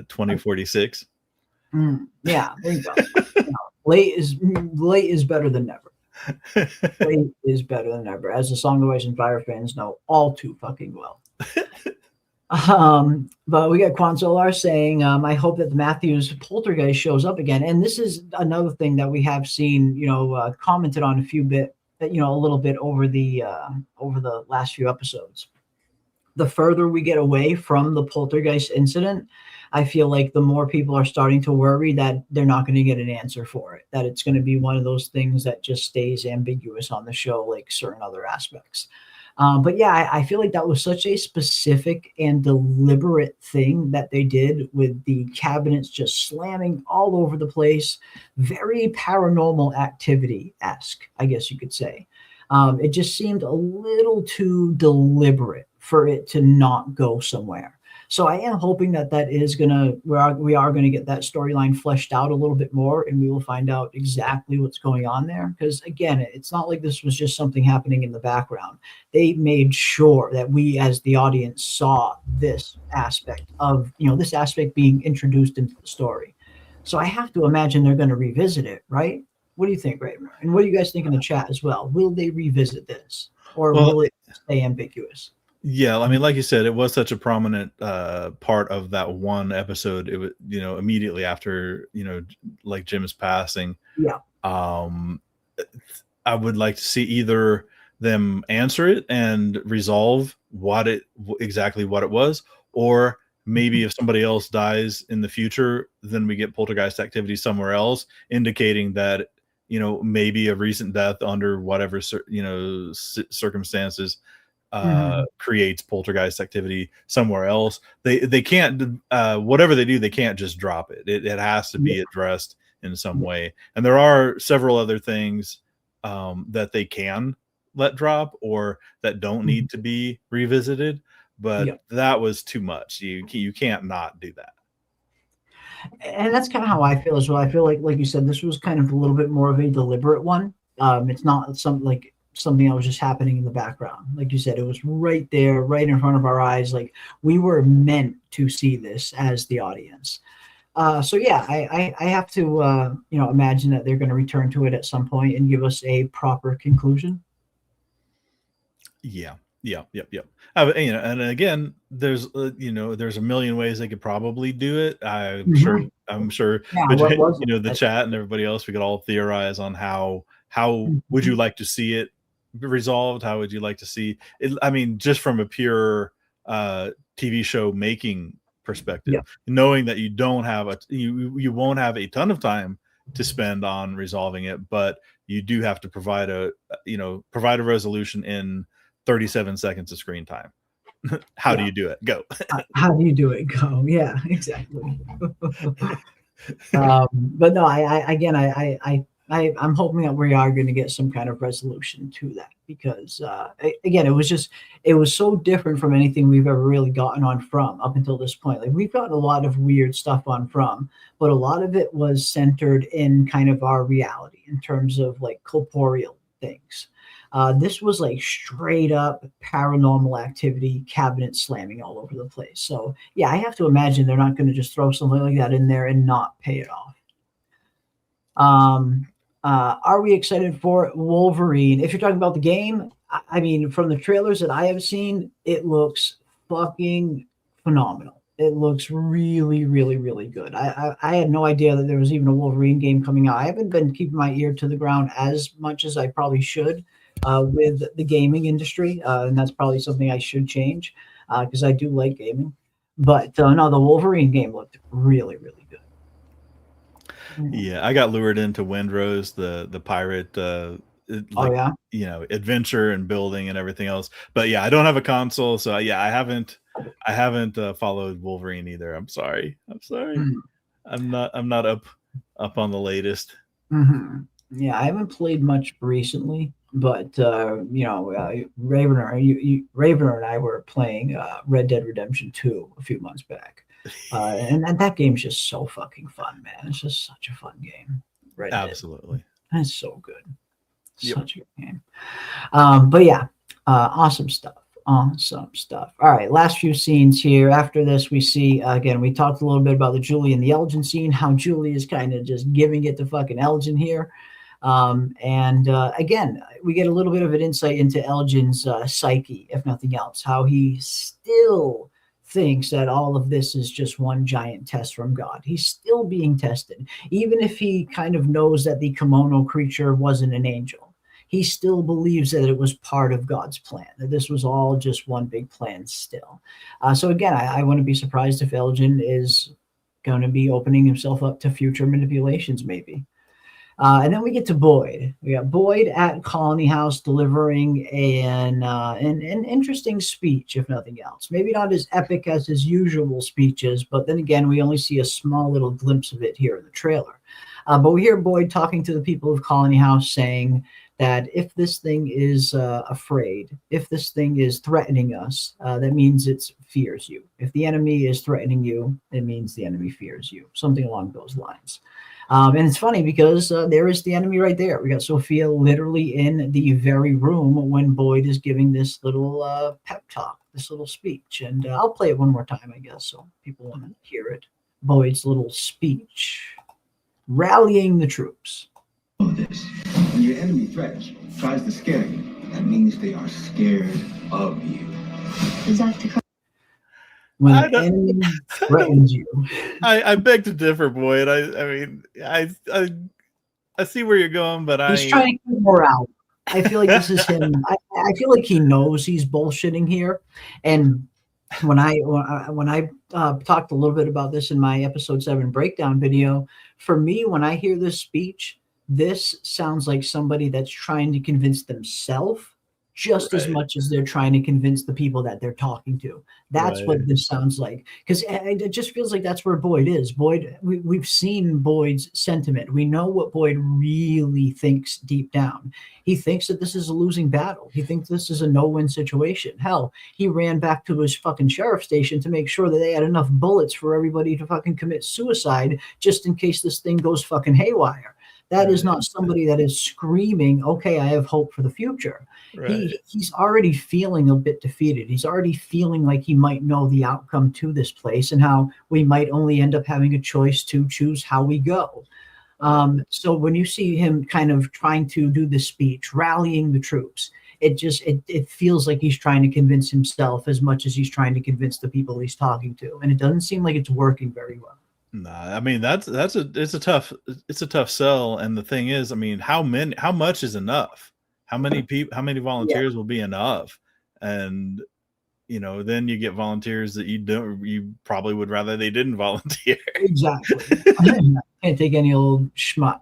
2046. Yeah, there you go. Late is better than never. Late is better than never, as the Song of Ice and Fire fans know all too fucking well. But we got Quan Solar saying, I hope that the Matthews poltergeist shows up again. And this is another thing that we have seen, commented on a little bit over the last few episodes. The further we get away from the poltergeist incident, I feel like the more people are starting to worry that they're not going to get an answer for it, that it's going to be one of those things that just stays ambiguous on the show, like certain other aspects. But yeah, I feel like that was such a specific and deliberate thing that they did with the cabinets just slamming all over the place. Very Paranormal Activity-esque, I guess you could say. It just seemed a little too deliberate for it to not go somewhere. So I am hoping that we are going to get that storyline fleshed out a little bit more, and we will find out exactly what's going on there. Because again, it's not like this was just something happening in the background. They made sure that we, as the audience, saw this aspect being introduced into the story. So I have to imagine they're going to revisit it, right? What do you think, Raven? And what do you guys think in the chat as well? Will they revisit this, or will it stay ambiguous? Yeah, I mean, like you said, it was such a prominent part of that one episode. It was, immediately after, like Jim's passing. Yeah. I would like to see either them answer it and resolve exactly what it was, or maybe if somebody else dies in the future, then we get poltergeist activity somewhere else, indicating that, maybe a recent death under whatever, circumstances creates poltergeist activity somewhere else. They can't, whatever they do, they can't just drop it. It has to be addressed in some way. And there are several other things that they can let drop or that don't need to be revisited. But that was too much. You can't not do that. And that's kind of how I feel as well. I feel like you said, this was kind of a little bit more of a deliberate one. It's not something that was just happening in the background. Like you said, it was right there, right in front of our eyes. Like we were meant to see this as the audience. So yeah, I have to imagine that they're going to return to it at some point and give us a proper conclusion. Yep. And again, there's a million ways they could probably do it. I'm sure. Yeah, the chat and everybody else, we could all theorize on how would you like to see it resolved? How would you like to see it? I mean, just from a pure TV show making perspective, knowing that you don't have you won't have a ton of time to spend on resolving it, but you do have to provide a resolution in 37 seconds of screen time. How do you do it? Go. How do you do it? Go. Yeah, exactly. But no, I'm hoping that we are going to get some kind of resolution to that, because again, it was so different from anything we've ever really gotten on From up until this point. Like, we've gotten a lot of weird stuff on From, but a lot of it was centered in kind of our reality in terms of like corporeal things. This was like straight up paranormal activity, cabinet slamming all over the place. So yeah, I have to imagine they're not going to just throw something like that in there and not pay it off. Are we excited for Wolverine? If you're talking about the game, I mean, from the trailers that I have seen, it looks fucking phenomenal. It looks really, really, really good. I had no idea that there was even a Wolverine game coming out. I haven't been keeping my ear to the ground as much as I probably should with the gaming industry, and that's probably something I should change because I do like gaming. But no, the Wolverine game looked really, really good. Yeah, I got lured into Windrose, the pirate, adventure and building and everything else. But yeah, I don't have a console, so yeah, I haven't followed Wolverine either. I'm sorry. I'm not up on the latest. Yeah, I haven't played much recently, but Ravener and I were playing Red Dead Redemption 2 a few months back. And that game's just so fucking fun, man. It's just such a fun game. Red Absolutely. Dead. It's so good. Such a good game. But yeah, awesome stuff. Awesome stuff. All right, last few scenes here. After this, we see, again, we talked a little bit about the Julie and the Elgin scene, how Julie is kind of just giving it to fucking Elgin here. Again, we get a little bit of an insight into Elgin's psyche, if nothing else, how he still thinks that all of this is just one giant test from God. He's still being tested. Even if he kind of knows that the kimono creature wasn't an angel, he still believes that it was part of God's plan, that this was all just one big plan still. So again, I wouldn't be surprised if Elgin is going to be opening himself up to future manipulations, maybe. And then we get to Boyd. We got Boyd at Colony House delivering an interesting speech, if nothing else. Maybe not as epic as his usual speeches, but then again, we only see a small little glimpse of it here in the trailer. But we hear Boyd talking to the people of Colony House, saying that if this thing is afraid, if this thing is threatening us, that means it fears you. If the enemy is threatening you, it means the enemy fears you. Something along those lines. And it's funny because there is the enemy right there. We got Sophia literally in the very room when Boyd is giving this little pep talk, this little speech. And I'll play it one more time, I guess, so people want to hear it. Boyd's little speech, rallying the troops. This. When your enemy threatens, tries to scare you, that means they are scared of you. Is that the When the enemy threatens you. I beg to differ, Boyd. I see where you're going, but he's trying to keep morale. I feel like this is him. I feel like he knows he's bullshitting here, and when I talked a little bit about this in my episode 7 breakdown video, for me, when I hear this speech, this sounds like somebody that's trying to convince themselves just as Right. much as they're trying to convince the people that they're talking to. That's what Right. this sounds like, because it just feels like that's where Boyd is. Boyd, we've seen Boyd's sentiment. We know what Boyd really thinks deep down. He thinks that this is a losing battle. He thinks this is a no-win situation. Hell, he ran back to his fucking sheriff station to make sure that they had enough bullets for everybody to fucking commit suicide just in case this thing goes fucking haywire. That is not somebody that is screaming, okay, I have hope for the future. Right. He's already feeling a bit defeated. He's already feeling like he might know the outcome to this place and how we might only end up having a choice to choose how we go. So when you see him kind of trying to do this speech, rallying the troops, it feels like he's trying to convince himself as much as he's trying to convince the people he's talking to. And it doesn't seem like it's working very well. Nah, I mean it's a tough sell. And the thing is, I mean, how much is enough? How many volunteers will be enough? And then you get volunteers that you probably would rather they didn't volunteer. Exactly. Can't take any old schmuck,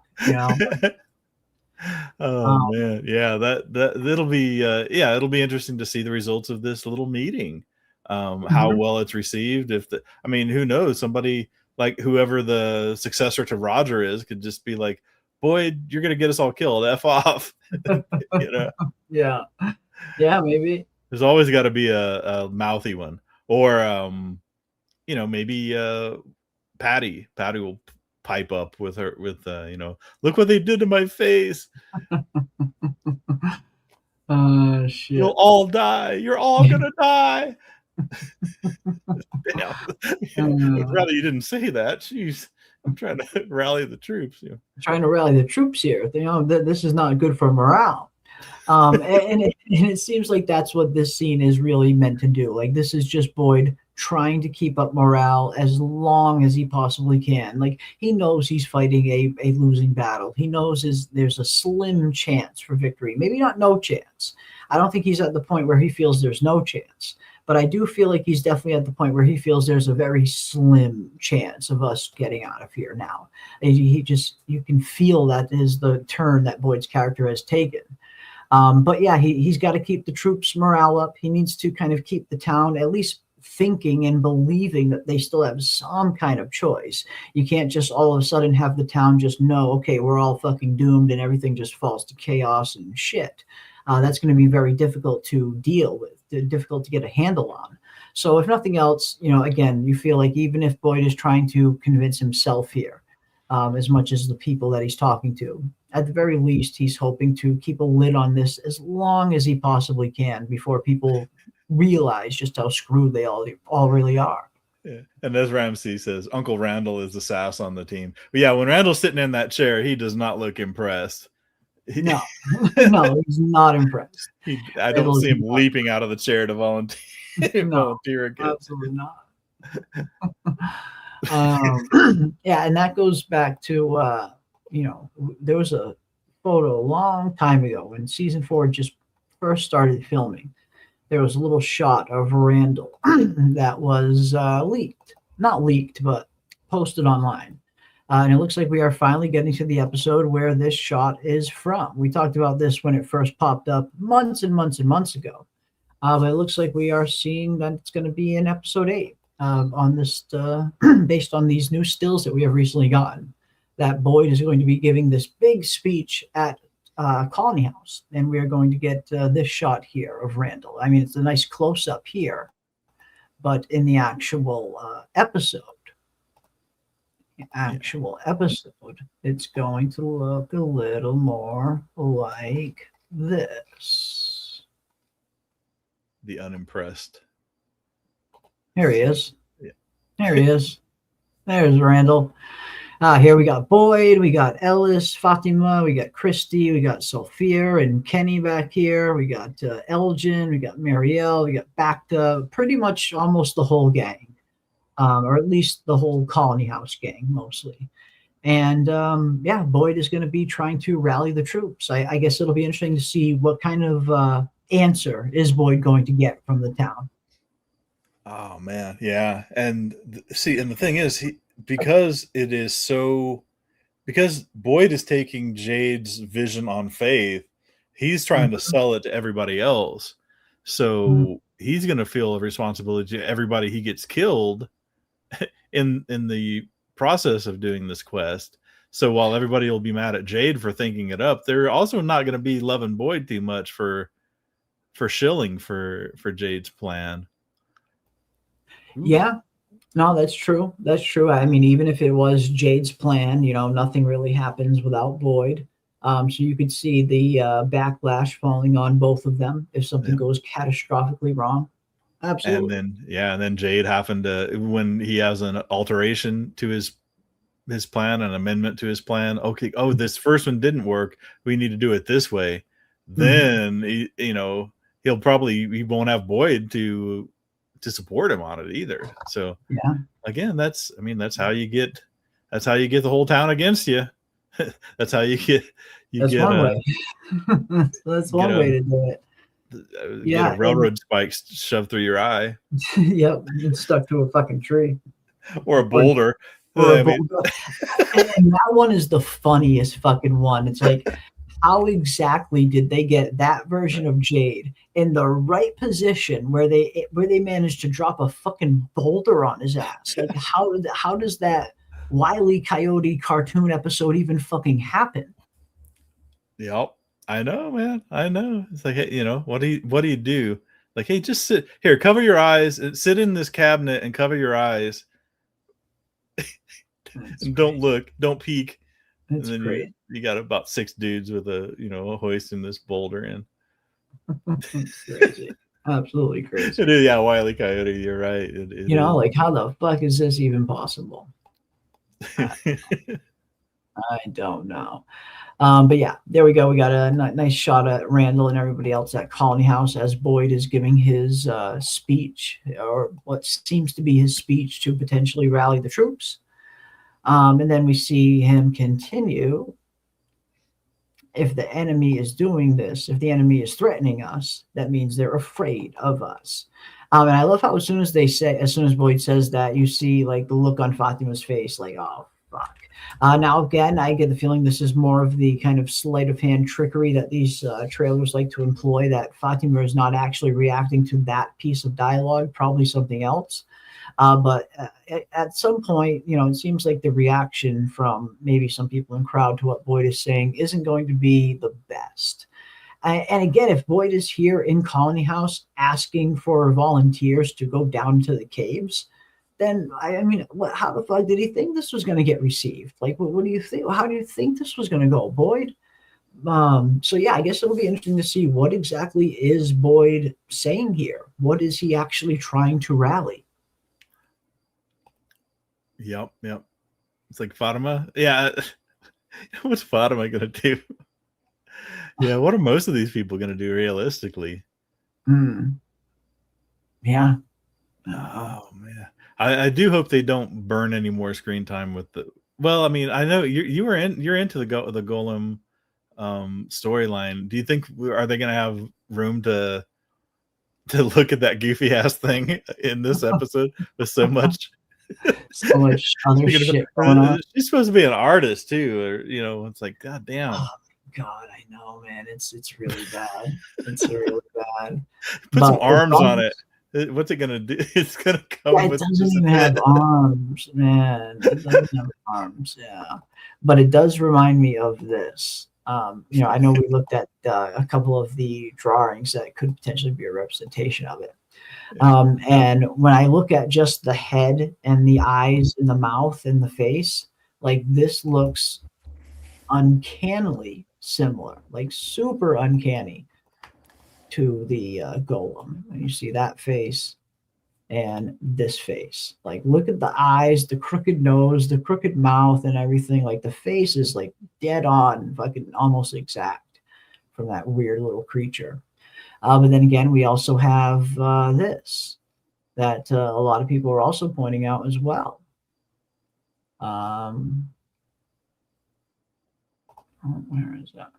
Man, yeah, that'll be it'll be interesting to see the results of this little meeting. How well it's received. Who knows? Somebody like whoever the successor to Roger is could just be like, Boyd, you're gonna get us all killed. F off. Yeah, maybe. There's always got to be a mouthy one, or maybe Patty will pipe up with her with look what they did to my face. Shit. You'll all die. You're all gonna die. I'd rather you didn't say that. Jeez, I'm trying to rally the troops. Trying to rally the troops here. This is not good for morale. And it seems like that's what this scene is really meant to do. Like, this is just Boyd trying to keep up morale as long as he possibly can. Like, he knows he's fighting a losing battle. He knows there's a slim chance for victory. Maybe not no chance. I don't think he's at the point where he feels there's no chance. But I do feel like he's definitely at the point where he feels there's a very slim chance of us getting out of here now. You can feel that is the turn that Boyd's character has taken. But yeah, he's got to keep the troops' morale up. He needs to kind of keep the town at least thinking and believing that they still have some kind of choice. You can't just all of a sudden have the town just know, okay, we're all fucking doomed and everything just falls to chaos and shit. That's going to be very difficult to deal with, difficult to get a handle on. So if nothing else, again, you feel like even if Boyd is trying to convince himself here, as much as the people that he's talking to, at the very least, he's hoping to keep a lid on this as long as he possibly can before people realize just how screwed they all really are. Yeah. And as Ramsey says, Uncle Randall is the sass on the team. But yeah, when Randall's sitting in that chair, he does not look impressed. No, he's not impressed. I don't see him leaping out of the chair to volunteer. Volunteer again. Absolutely not. Yeah, and that goes back to there was a photo a long time ago when season 4 just first started filming. There was a little shot of Randall that was not leaked, but posted online. And it looks like we are finally getting to the episode where this shot is from. We talked about this when it first popped up months and months and months ago. But it looks like we are seeing that it's going to be in episode 8 on this, based on these new stills that we have recently gotten. That Boyd is going to be giving this big speech at Colony House. And we are going to get this shot here of Randall. I mean, it's a nice close-up here. But in the actual episode, it's going to look a little more like this. The unimpressed. Here he is. Yeah. There he is. There's Randall. Here we got Boyd, we got Ellis, Fatima, we got Christy, we got Sophia and Kenny back here. We got Elgin, we got Marielle, we got Bacta, pretty much almost the whole gang. Or at least the whole Colony House gang, mostly. And Boyd is going to be trying to rally the troops. I guess it'll be interesting to see what kind of answer is Boyd going to get from the town. Oh man, yeah. And see, and the thing is, because it is so because Boyd is taking Jade's vision on faith, he's trying to sell it to everybody else. Mhm. So he's going to feel a responsibility to everybody he gets killed in the process of doing this quest. So while everybody will be mad at Jade for thinking it up, they're also not going to be loving Boyd too much for shilling for Jade's plan. Ooh. Yeah, no, that's true. That's true. I mean, even if it was Jade's plan, nothing really happens without Boyd. So you could see the backlash falling on both of them if something Yeah. goes catastrophically wrong. Absolutely. And then Jade happened to, when he has an alteration to his plan, an amendment to his plan. Okay, oh, this first one didn't work. We need to do it this way. Then he won't have Boyd to support him on it either. So Yeah, again, that's how you get the whole town against you. That's how you get that's get one a way. That's get one a way to do it. get a Yeah, and railroad spike shoved through your eye yep, it's stuck to a fucking tree. or a boulder. Or a I mean, and that one is the funniest fucking one. It's like, how exactly did they get that version of Jade in the right position where they managed to drop a fucking boulder on his ass? Like, how does that Wile E. Coyote cartoon episode even fucking happen? yep. I know, man. I know. It's like, hey, what do you do? Like, hey, just sit here, cover your eyes, and sit in this cabinet and cover your eyes, That's and don't crazy. look, don't peek. And That's then crazy. you got about 6 dudes with a hoisting this boulder in. Crazy. Absolutely crazy. It is, yeah, Wile E. Coyote. You're right. It is. Like, how the fuck is this even possible? I don't know. But yeah, there we go. We got a nice shot at Randall and everybody else at Colony House as Boyd is giving his speech, or what seems to be his speech, to potentially rally the troops. And then we see him continue. If the enemy is doing this, if the enemy is threatening us, that means they're afraid of us. And I love how as soon as Boyd says that, you see like the look on Fatima's face, like, oh, fuck. Now, again, I get the feeling this is more of the kind of sleight of hand trickery that these trailers like to employ, that Fatima is not actually reacting to that piece of dialogue, probably something else. But at some point, it seems like the reaction from maybe some people in crowd to what Boyd is saying isn't going to be the best. And again, if Boyd is here in Colony House asking for volunteers to go down to the caves, then I mean, how the fuck did he think this was going to get received? Like, what do you think? How do you think this was going to go, Boyd? So yeah, I guess it'll be interesting to see what exactly is Boyd saying here. What is he actually trying to rally? Yep. It's like Fatima. Yeah. What's Fatima gonna do? Yeah, what are most of these people gonna do realistically? Yeah. Oh man. I do hope they don't burn any more screen time with the. Well, I mean, I know you're into the Golem storyline. Do you think are they gonna have room to look at that goofy ass thing in this episode with so much Other shit going on? She's supposed to be an artist too, or it's like, god damn. Oh, God, I know, man. It's really bad. It's really bad. Put some arms on it. What's it gonna do? It's gonna come it with doesn't even have arms, man. It doesn't have arms, yeah. But it does remind me of this. I know we looked at a couple of the drawings that could potentially be a representation of it. And when I look at just the head and the eyes and the mouth and the face, like, this looks uncannily similar, like super uncanny to the golem. And you see that face and this face. Like, look at the eyes, the crooked nose, the crooked mouth, and everything. Like, the face is like dead on, fucking almost exact from that weird little creature. But then again, we also have this that a lot of people are also pointing out as well. Where is that?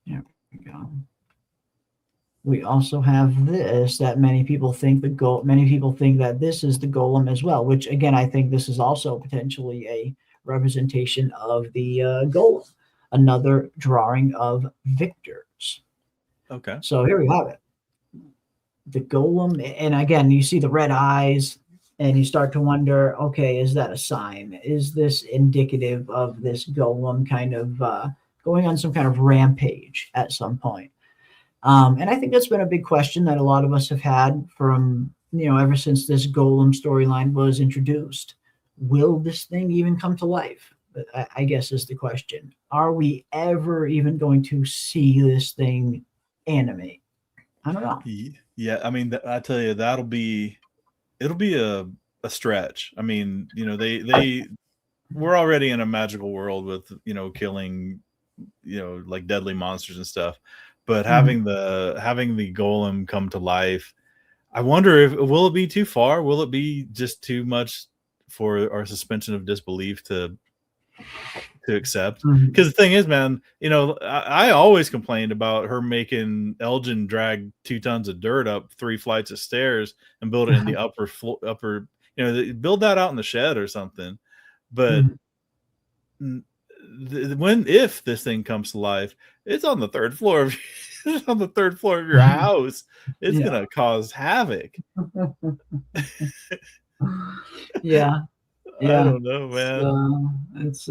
There we go. we also have this that many people think many people think that this is the golem as well, which again I think this is also potentially a representation of the golem, another drawing of victors. Okay. So here we have it, the golem, and again you see the red eyes, and you start to wonder, okay, is that a sign? Is this indicative of this golem kind of going on some kind of rampage at some point? And I think that's been a big question that a lot of us have had from, ever since this golem storyline was introduced. Will this thing even come to life? I guess is the question. Are we ever even going to see this thing animate? I don't know. Yeah, I mean, I tell you, it'll be a stretch. I mean, we're already in a magical world with, killing, like deadly monsters and stuff. But having the golem come to life, I wonder if will it be too far? Will it be just too much for our suspension of disbelief to accept? Because the thing is, man, I always complained about her making Elgin drag 2 tons of dirt up 3 flights of stairs and build it in the upper, build that out in the shed or something. But if this thing comes to life, it's on the third floor of your house. It's gonna cause havoc. Yeah. I don't know, man. It's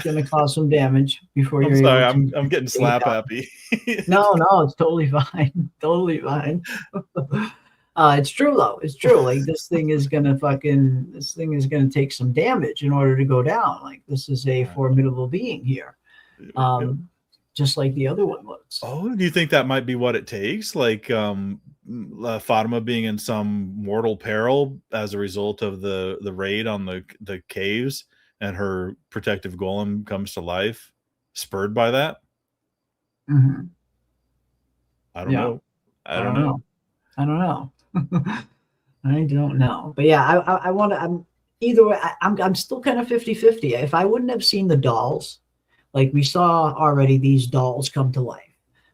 gonna cause some damage before you're sorry, able to. I'm getting slap happy. No, it's totally fine. Totally fine. It's true though. It's true. Like this thing is gonna take some damage in order to go down. Like this is a formidable being here. Just like the other one was. Oh, do you think that might be what it takes? Like Fatima being in some mortal peril as a result of the raid on the caves, and her protective golem comes to life, spurred by that? Mm-hmm. I don't know. I don't know. I don't know. But yeah, I want to. I'm either way. I'm still kind of 50-50. If I wouldn't have seen the dolls, like we saw already, these dolls come to life.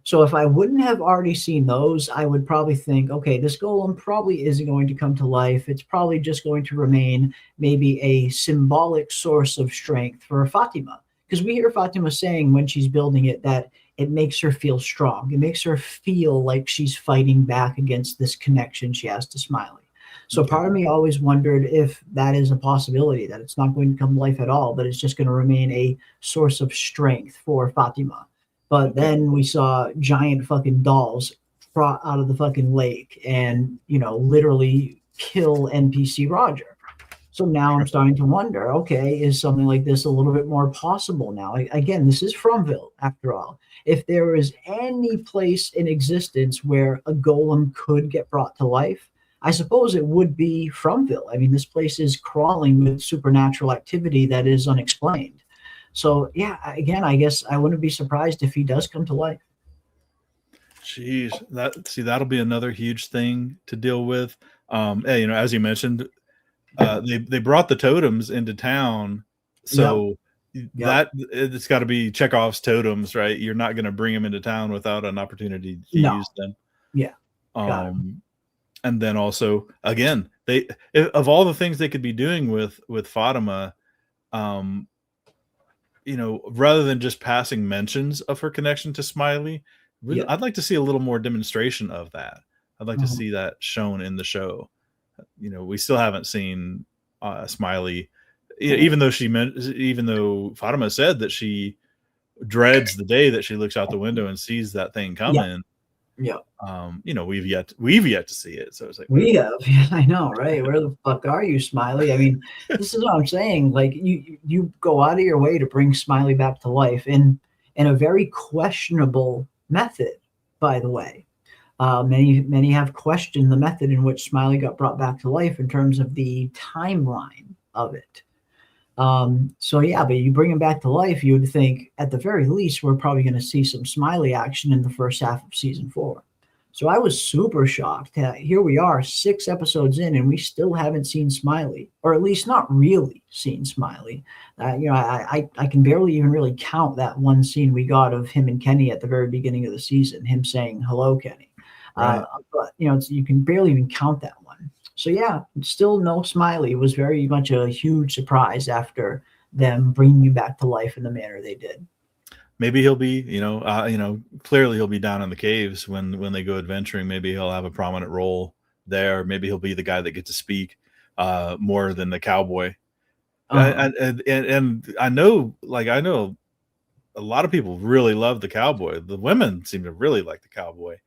So if I wouldn't have already seen those, I would probably think, okay, this golem probably isn't going to come to life. It's probably just going to remain maybe a symbolic source of strength for Fatima. Because we hear Fatima saying when she's building it that it makes her feel strong. It makes her feel like she's fighting back against this connection she has to Smiley. So part of me always wondered if that is a possibility, that it's not going to come to life at all, but it's just going to remain a source of strength for Fatima. But then we saw giant fucking dolls brought out of the fucking lake and, literally kill NPC Roger. So now I'm starting to wonder, okay, is something like this a little bit more possible now? Again, this is Fromville, after all. If there is any place in existence where a golem could get brought to life, I suppose it would be Fromville. I mean, this place is crawling with supernatural activity that is unexplained. So, yeah, again, I guess I wouldn't be surprised if he does come to life. Jeez, that'll be another huge thing to deal with. Hey, as you mentioned, they brought the totems into town, so that it's got to be Chekhov's totems, right? You're not going to bring them into town without an opportunity to use them. Yeah. And then also, again, of all the things they could be doing with Fatima, rather than just passing mentions of her connection to Smiley, I'd like to see a little more demonstration of that. I'd like to see that shown in the show. We still haven't seen Smiley, even though Fatima said that she dreads the day that she looks out the window and sees that thing coming. Yeah. We've yet to see it. So it's like we have. Yeah, I know, right? Where the fuck are you, Smiley? I mean, this is what I'm saying. Like you go out of your way to bring Smiley back to life in a very questionable method, by the way. Many have questioned the method in which Smiley got brought back to life in terms of the timeline of it. So yeah, but you bring him back to life, you would think at the very least we're probably going to see some Smiley action in the first half of season 4. So I was super shocked. Here we are 6 episodes in and we still haven't seen Smiley, or at least not really seen Smiley. I can barely even really count that one scene we got of him and Kenny at the very beginning of the season, him saying, "Hello, Kenny." Right. But you can barely even count that one. So yeah, still no Smiley. It was very much a huge surprise after them bringing him back to life in the manner they did. Maybe he'll be, clearly he'll be down in the caves when they go adventuring. Maybe he'll have a prominent role there. Maybe he'll be the guy that gets to speak more than the cowboy. And I know a lot of people really love the cowboy. The women seem to really like the cowboy.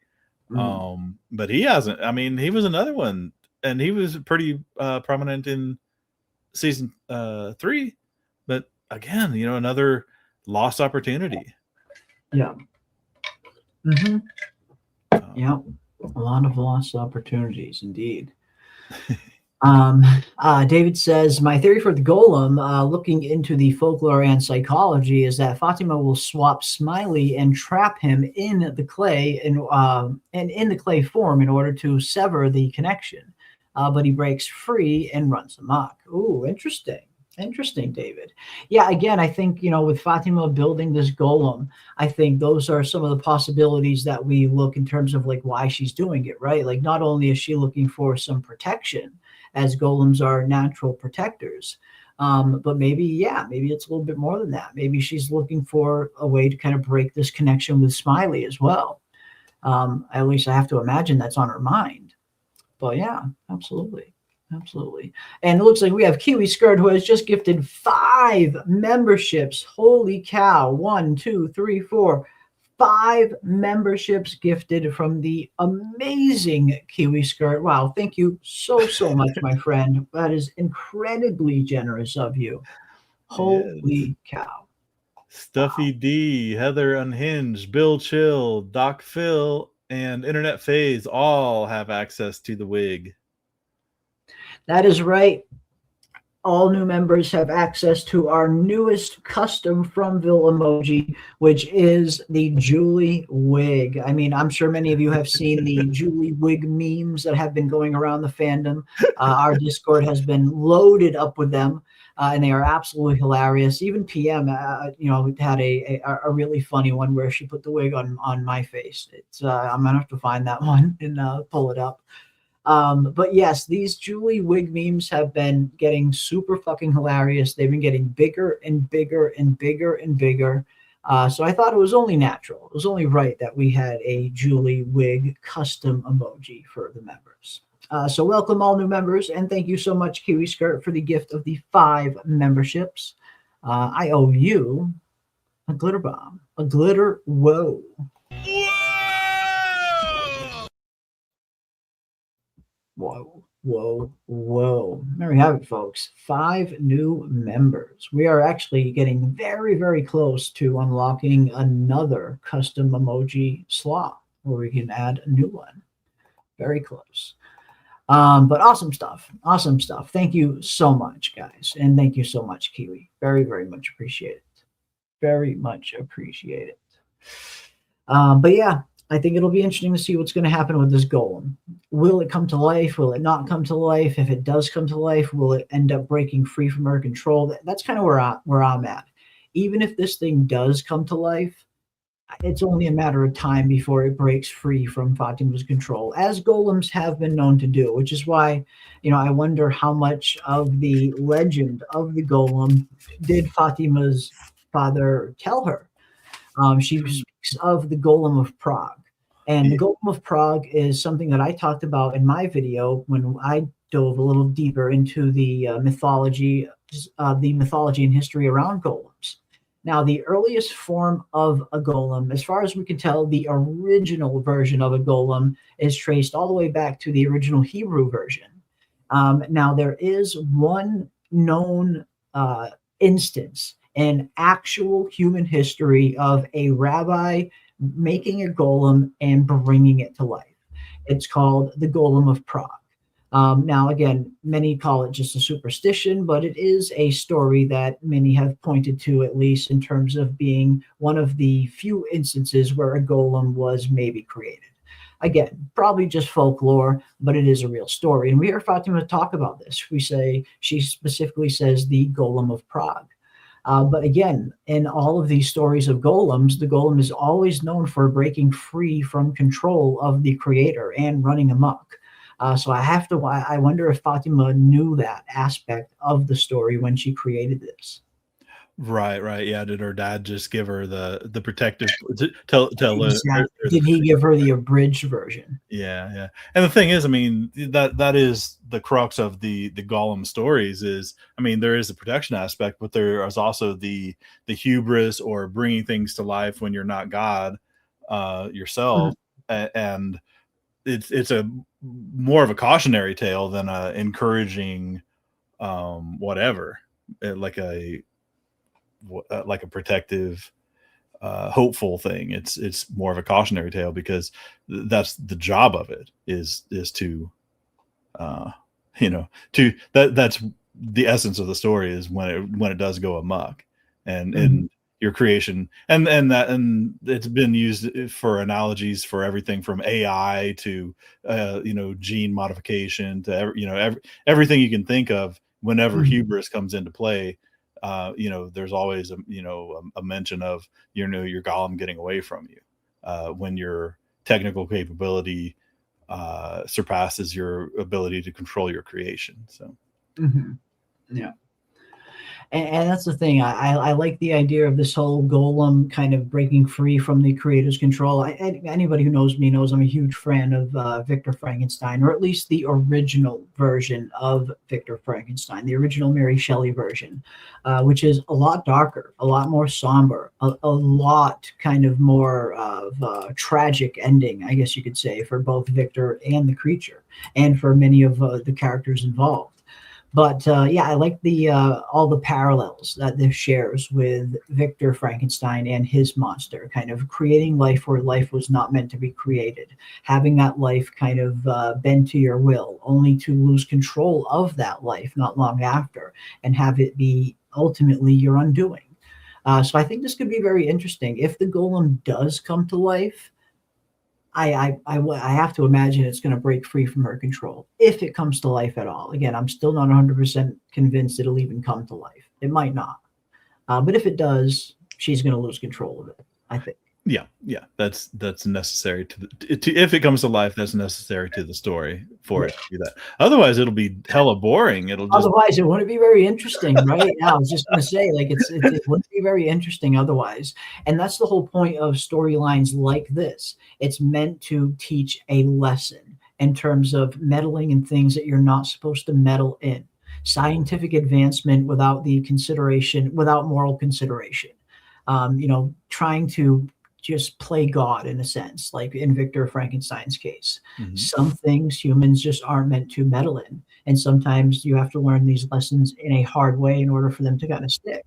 But he hasn't. I mean, he was another one, and he was pretty prominent in season 3. But again, another lost opportunity. Yeah. Yeah. A lot of lost opportunities, indeed. David says, my theory for the golem, looking into the folklore and psychology, is that Fatima will swap Smiley and trap him in the clay and in the clay form in order to sever the connection. But he breaks free and runs amok. Ooh, interesting, David. Yeah, again, I think, with Fatima building this golem, I think those are some of the possibilities that we look in terms of like why she's doing it, right? Like, not only is she looking for some protection, as golems are natural protectors, but maybe it's a little bit more than that. Maybe she's looking for a way to kind of break this connection with Smiley as well. At least I have to imagine that's on her mind. But yeah, absolutely. And it looks like we have Kiwi Skirt, who has just gifted 5 memberships. Holy cow. 1, 2, 3, 4, 5 memberships gifted from the amazing Kiwi Skirt. Wow, thank you so much, my friend. That is incredibly generous of you. Holy cow. Stuffy D, Heather Unhinged, Bill Chill, Doc Phil, and Internet Phase all have access to the wig. That is right. All new members have access to our newest custom Fromville emoji, which is the Julie wig. I mean, I'm sure many of you have seen the Julie wig memes that have been going around the fandom. Our Discord has been loaded up with them, and they are absolutely hilarious. Even PM, had a really funny one where she put the wig on my face. It's I'm gonna have to find that one and pull it up. But yes, these Julie wig memes have been getting super fucking hilarious. They've been getting bigger and bigger and bigger and bigger. So I thought it was only natural. It was only right that we had a Julie wig custom emoji for the members. So welcome all new members, and thank you so much, Kiwi Skirt, for the gift of the 5 memberships. I owe you a glitter bomb, a glitter whoa. Whoa. There we have it, folks. 5 new members. We are actually getting very, very close to unlocking another custom emoji slot where we can add a new one. Very close. But awesome stuff. Thank you so much, guys. And thank you so much, Kiwi. Very, very much appreciate it. But yeah, I think it'll be interesting to see what's going to happen with this golem. Will it come to life? Will it not come to life? If it does come to life, will it end up breaking free from her control? That's kind of where I'm at. Even if this thing does come to life, it's only a matter of time before it breaks free from Fatima's control, as golems have been known to do, which is why, I wonder how much of the legend of the golem did Fatima's father tell her. She speaks of the Golem of Prague. And the Golem of Prague is something that I talked about in my video when I dove a little deeper into the mythology and history around golems. Now, the earliest form of a golem, as far as we can tell, the original version of a golem is traced all the way back to the original Hebrew version. Now, there is one known instance in actual human history of a rabbi making a golem and bringing it to life. It's called the Golem of Prague. Now, again, many call it just a superstition, but it is a story that many have pointed to, at least in terms of being one of the few instances where a golem was maybe created. Again, probably just folklore, but it is a real story. And we hear Fatima talk about this. She specifically says the Golem of Prague. But again, in all of these stories of golems, the golem is always known for breaking free from control of the creator and running amok. So I wonder if Fatima knew that aspect of the story when she created this. Right. Yeah. Did her dad just give her the protective tell Exactly. Did he give her the abridged version? Yeah. And the thing is, I mean, that is the crux of the Gollum stories is, I mean, there is the protection aspect, but there is also the hubris or bringing things to life when you're not God yourself. And it's a more of a cautionary tale than a encouraging whatever, like a protective hopeful thing. It's more of a cautionary tale because that's the job of it is to that's the essence of the story is when it does go amok and your creation and it's been used for analogies for everything from AI to gene modification to everything you can think of whenever hubris comes into play. There's always a mention of your golem getting away from you when your technical capability surpasses your ability to control your creation. So yeah. And that's the thing. I like the idea of this whole golem kind of breaking free from the creator's control. Anybody who knows me knows I'm a huge fan of Victor Frankenstein, or at least the original version of Victor Frankenstein, the original Mary Shelley version, which is a lot darker, a lot more somber, a lot kind of more of a tragic ending, I guess you could say, for both Victor and the creature, and for many of the characters involved. But I like the all the parallels that this shares with Victor Frankenstein and his monster, kind of creating life where life was not meant to be created, having that life kind of bend to your will, only to lose control of that life not long after, and have it be ultimately your undoing. So I think this could be very interesting. If the golem does come to life, I have to imagine it's going to break free from her control if it comes to life at all. Again, I'm still not 100% convinced it'll even come to life. It might not. But if it does, she's going to lose control of it, I think. Yeah. That's necessary to if it comes to life, that's necessary to the story for it to do that. Otherwise, it'll be hella boring. Otherwise, it wouldn't be very interesting, right? I was just going to say, like, it wouldn't be very interesting otherwise. And that's the whole point of storylines like this. It's meant to teach a lesson in terms of meddling in things that you're not supposed to meddle in. Scientific advancement without moral consideration. Trying to just play God in a sense, like in Victor Frankenstein's case. Some things humans just aren't meant to meddle in. And sometimes you have to learn these lessons in a hard way in order for them to kind of stick.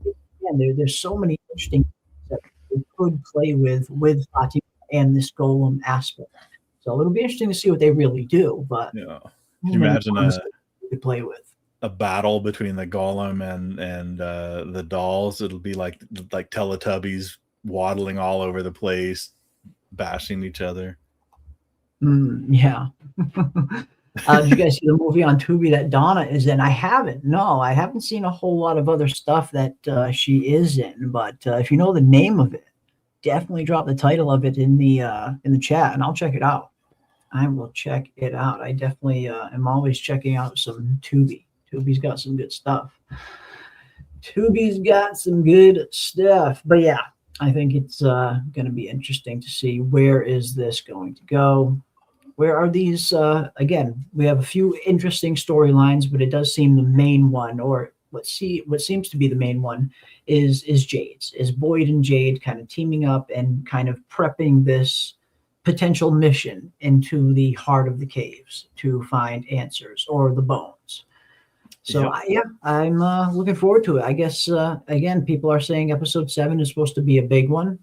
Again, there's so many interesting things that we could play with Fatima and this golem aspect. So it'll be interesting to see what they really do. But can you imagine to play with a battle between the golem and the dolls? It'll be like Teletubbies waddling all over the place, bashing each other. Yeah. Did you guys see the movie on Tubi that Donna is in? I haven't. No, I haven't seen a whole lot of other stuff that she is in. But if you know the name of it, definitely drop the title of it in the chat, and I'll check it out. I will check it out. I definitely am always checking out some Tubi. Tubi's got some good stuff. But yeah, I think it's going to be interesting to see where is this going to go. Where are these? Again, we have a few interesting storylines, but it does seem the main one, or what seems to be the main one, is Jade's. Is Boyd and Jade kind of teaming up and kind of prepping this potential mission into the heart of the caves to find answers or the bones. So I'm looking forward to it. I guess again, people are saying episode 7 is supposed to be a big one.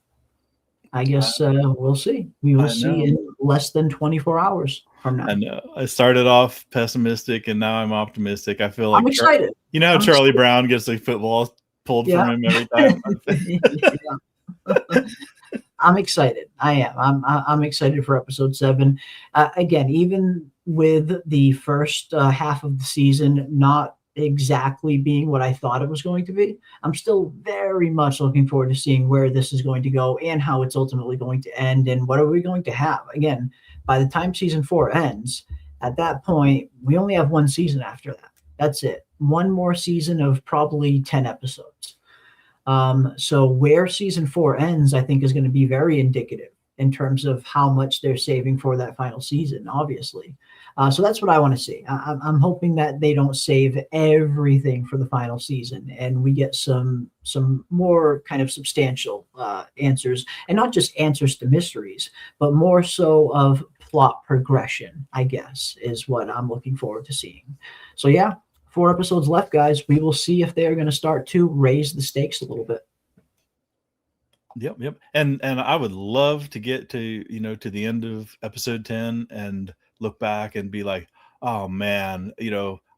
I guess we'll see. We will see in less than 24 hours from now. I know. I started off pessimistic and now I'm optimistic. I feel like I'm excited. You know how Charlie Brown gets the football pulled from him every time. I'm excited. I am. I'm excited for episode 7. Again, even with the first half of the season not exactly being what I thought it was going to be, I'm still very much looking forward to seeing where this is going to go and how it's ultimately going to end and what are we going to have. Again, by the time season 4 ends, at that point, we only have one season after that. That's it. One more season of probably 10 episodes. So where season 4 ends, I think, is going to be very indicative in terms of how much they're saving for that final season, obviously. So that's what I want to see. I'm hoping that they don't save everything for the final season and we get some more kind of substantial answers, and not just answers to mysteries, but more so of plot progression, I guess, is what I'm looking forward to seeing. So yeah, 4 episodes left, guys. We will see if they're going to start to raise the stakes a little bit. Yep. And I would love to get to, to the end of episode 10 and look back and be like, oh man,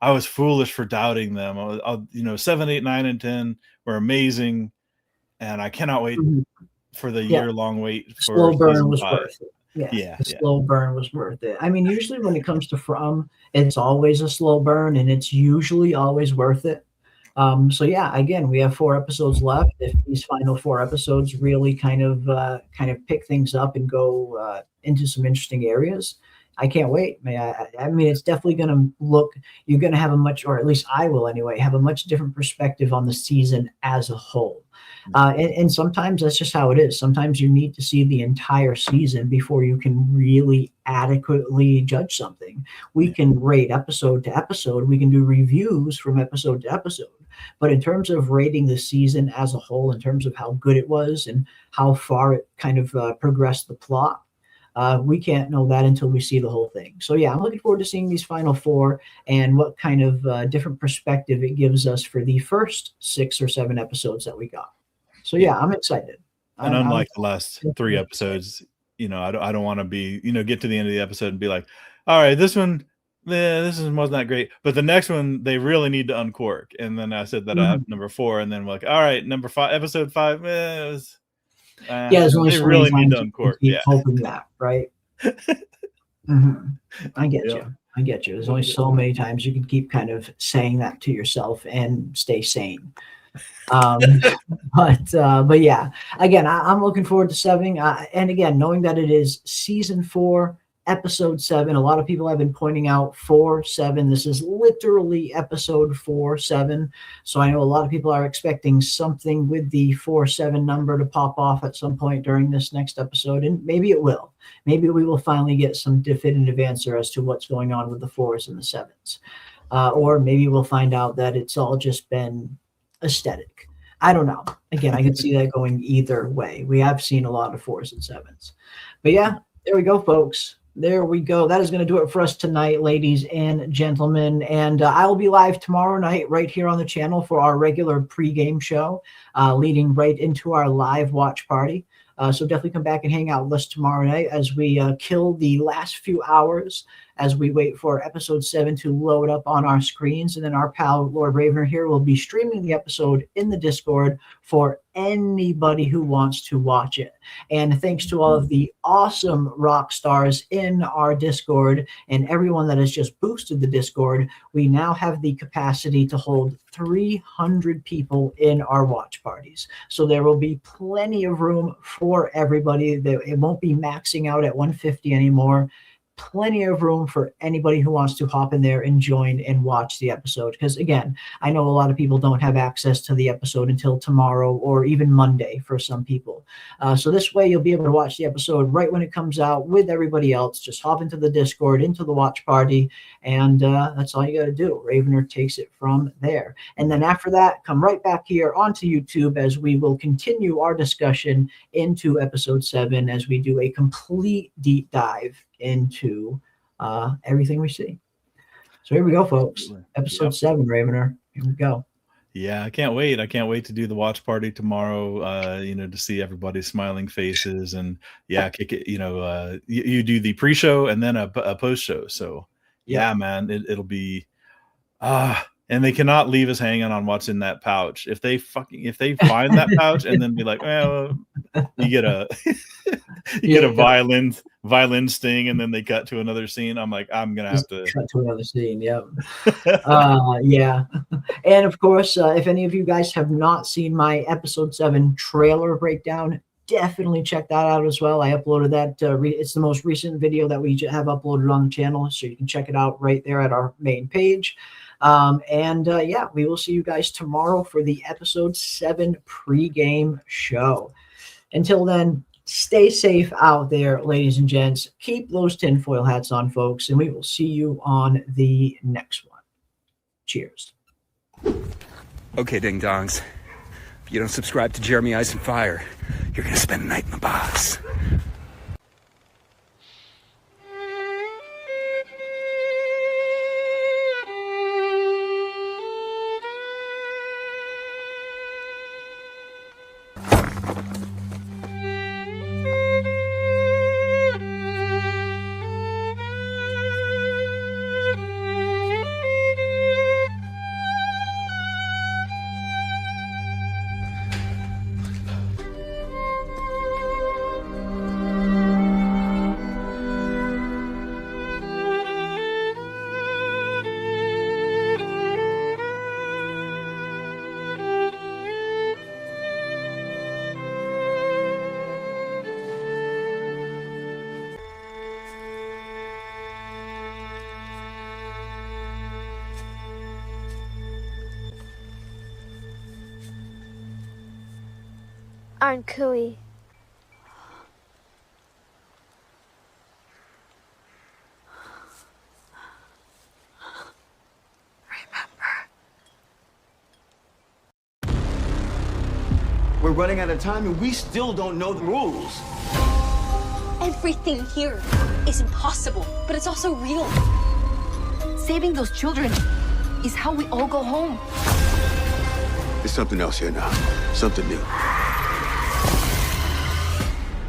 I was foolish for doubting them. 7, 8, 9, and 10 were amazing. And I cannot wait for the year-long wait for slow burn season was 5. worth it. Yeah. Slow burn was worth it. I mean, usually when it comes to From, it's always a slow burn and it's usually always worth it. So yeah, again, we have 4 episodes left. If these final 4 episodes really kind of pick things up and go into some interesting areas, I can't wait. I mean, it's definitely going to look. You're going to have or at least I will anyway, have a much different perspective on the season as a whole. And sometimes that's just how it is. Sometimes you need to see the entire season before you can really adequately judge something. We can rate episode to episode. We can do reviews from episode to episode. But in terms of rating the season as a whole, in terms of how good it was and how far it kind of progressed the plot, we can't know that until we see the whole thing. So yeah, I'm looking forward to seeing these final 4 and what kind of different perspective it gives us for the first 6 or 7 episodes that we got. So yeah, I'm excited. And unlike the last 3 episodes, I don't want to be, get to the end of the episode and be like, all right, this one wasn't that great, but the next one they really need to uncork. And then I said that I have number 4, and then we're like, all right, number 5, episode 5. There's only they really need to uncork. Yeah, hoping that, right? I get you. I get you. There's only so many times you can keep kind of saying that to yourself and stay sane. But yeah, again, I'm looking forward to 7. And again, knowing that it is season 4, episode 7, a lot of people have been pointing out 4-7. This is literally episode 4-7. So I know a lot of people are expecting something with the 4-7 number to pop off at some point during this next episode. And maybe it will. Maybe we will finally get some definitive answer as to what's going on with the 4s and the 7s. Or maybe we'll find out that it's all just been aesthetic. I don't know. Again, I can see that going either way. We have seen a lot of 4s and 7s. But yeah, there we go, folks. There we go. That is going to do it for us tonight, ladies and gentlemen. And I will be live tomorrow night right here on the channel for our regular pregame show, leading right into our live watch party. So definitely come back and hang out with us tomorrow night as we kill the last few hours as we wait for episode 7 to load up on our screens. And then our pal, Lord Ravener here, will be streaming the episode in the Discord for anybody who wants to watch it. And thanks to all of the awesome rock stars in our Discord and everyone that has just boosted the Discord, we now have the capacity to hold 300 people in our watch parties. So there will be plenty of room for everybody. It won't be maxing out at 150 anymore. Plenty of room for anybody who wants to hop in there and join and watch the episode. Because again, I know a lot of people don't have access to the episode until tomorrow or even Monday for some people. So this way you'll be able to watch the episode right when it comes out with everybody else. Just hop into the Discord, into the watch party, and that's all you got to do. Ravener takes it from there. And then after that, come right back here onto YouTube as we will continue our discussion into episode 7 as we do a complete deep dive into everything we see. So here we go, folks. Episode 7, Ravener. Here we go. Yeah, I can't wait. I can't wait to do the watch party tomorrow, to see everybody's smiling faces and kick it, you do the pre-show and then a post-show. So yeah, man, it'll be and they cannot leave us hanging on what's in that pouch. If they find that pouch and then be like, well, You get a violin sting, and then they cut to another scene. I'm like, I'm gonna have to cut to another scene. Yep. Yeah. And of course, if any of you guys have not seen my episode 7 trailer breakdown, definitely check that out as well. I uploaded that. It's the most recent video that we have uploaded on the channel, so you can check it out right there at our main page. Yeah, we will see you guys tomorrow for the episode 7 pregame show. Until then, stay safe out there, ladies and gents. Keep those tinfoil hats on, folks, and we will see you on the next one. Cheers. Okay, ding dongs. If you don't subscribe to Jeremy Ice and Fire, you're gonna spend the night in the box. Aren't Cooey. We're running out of time and we still don't know the rules. Everything here is impossible, but it's also real. Saving those children is how we all go home. There's something else here now. Something new.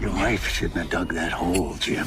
Your wife shouldn't have dug that hole, Jim.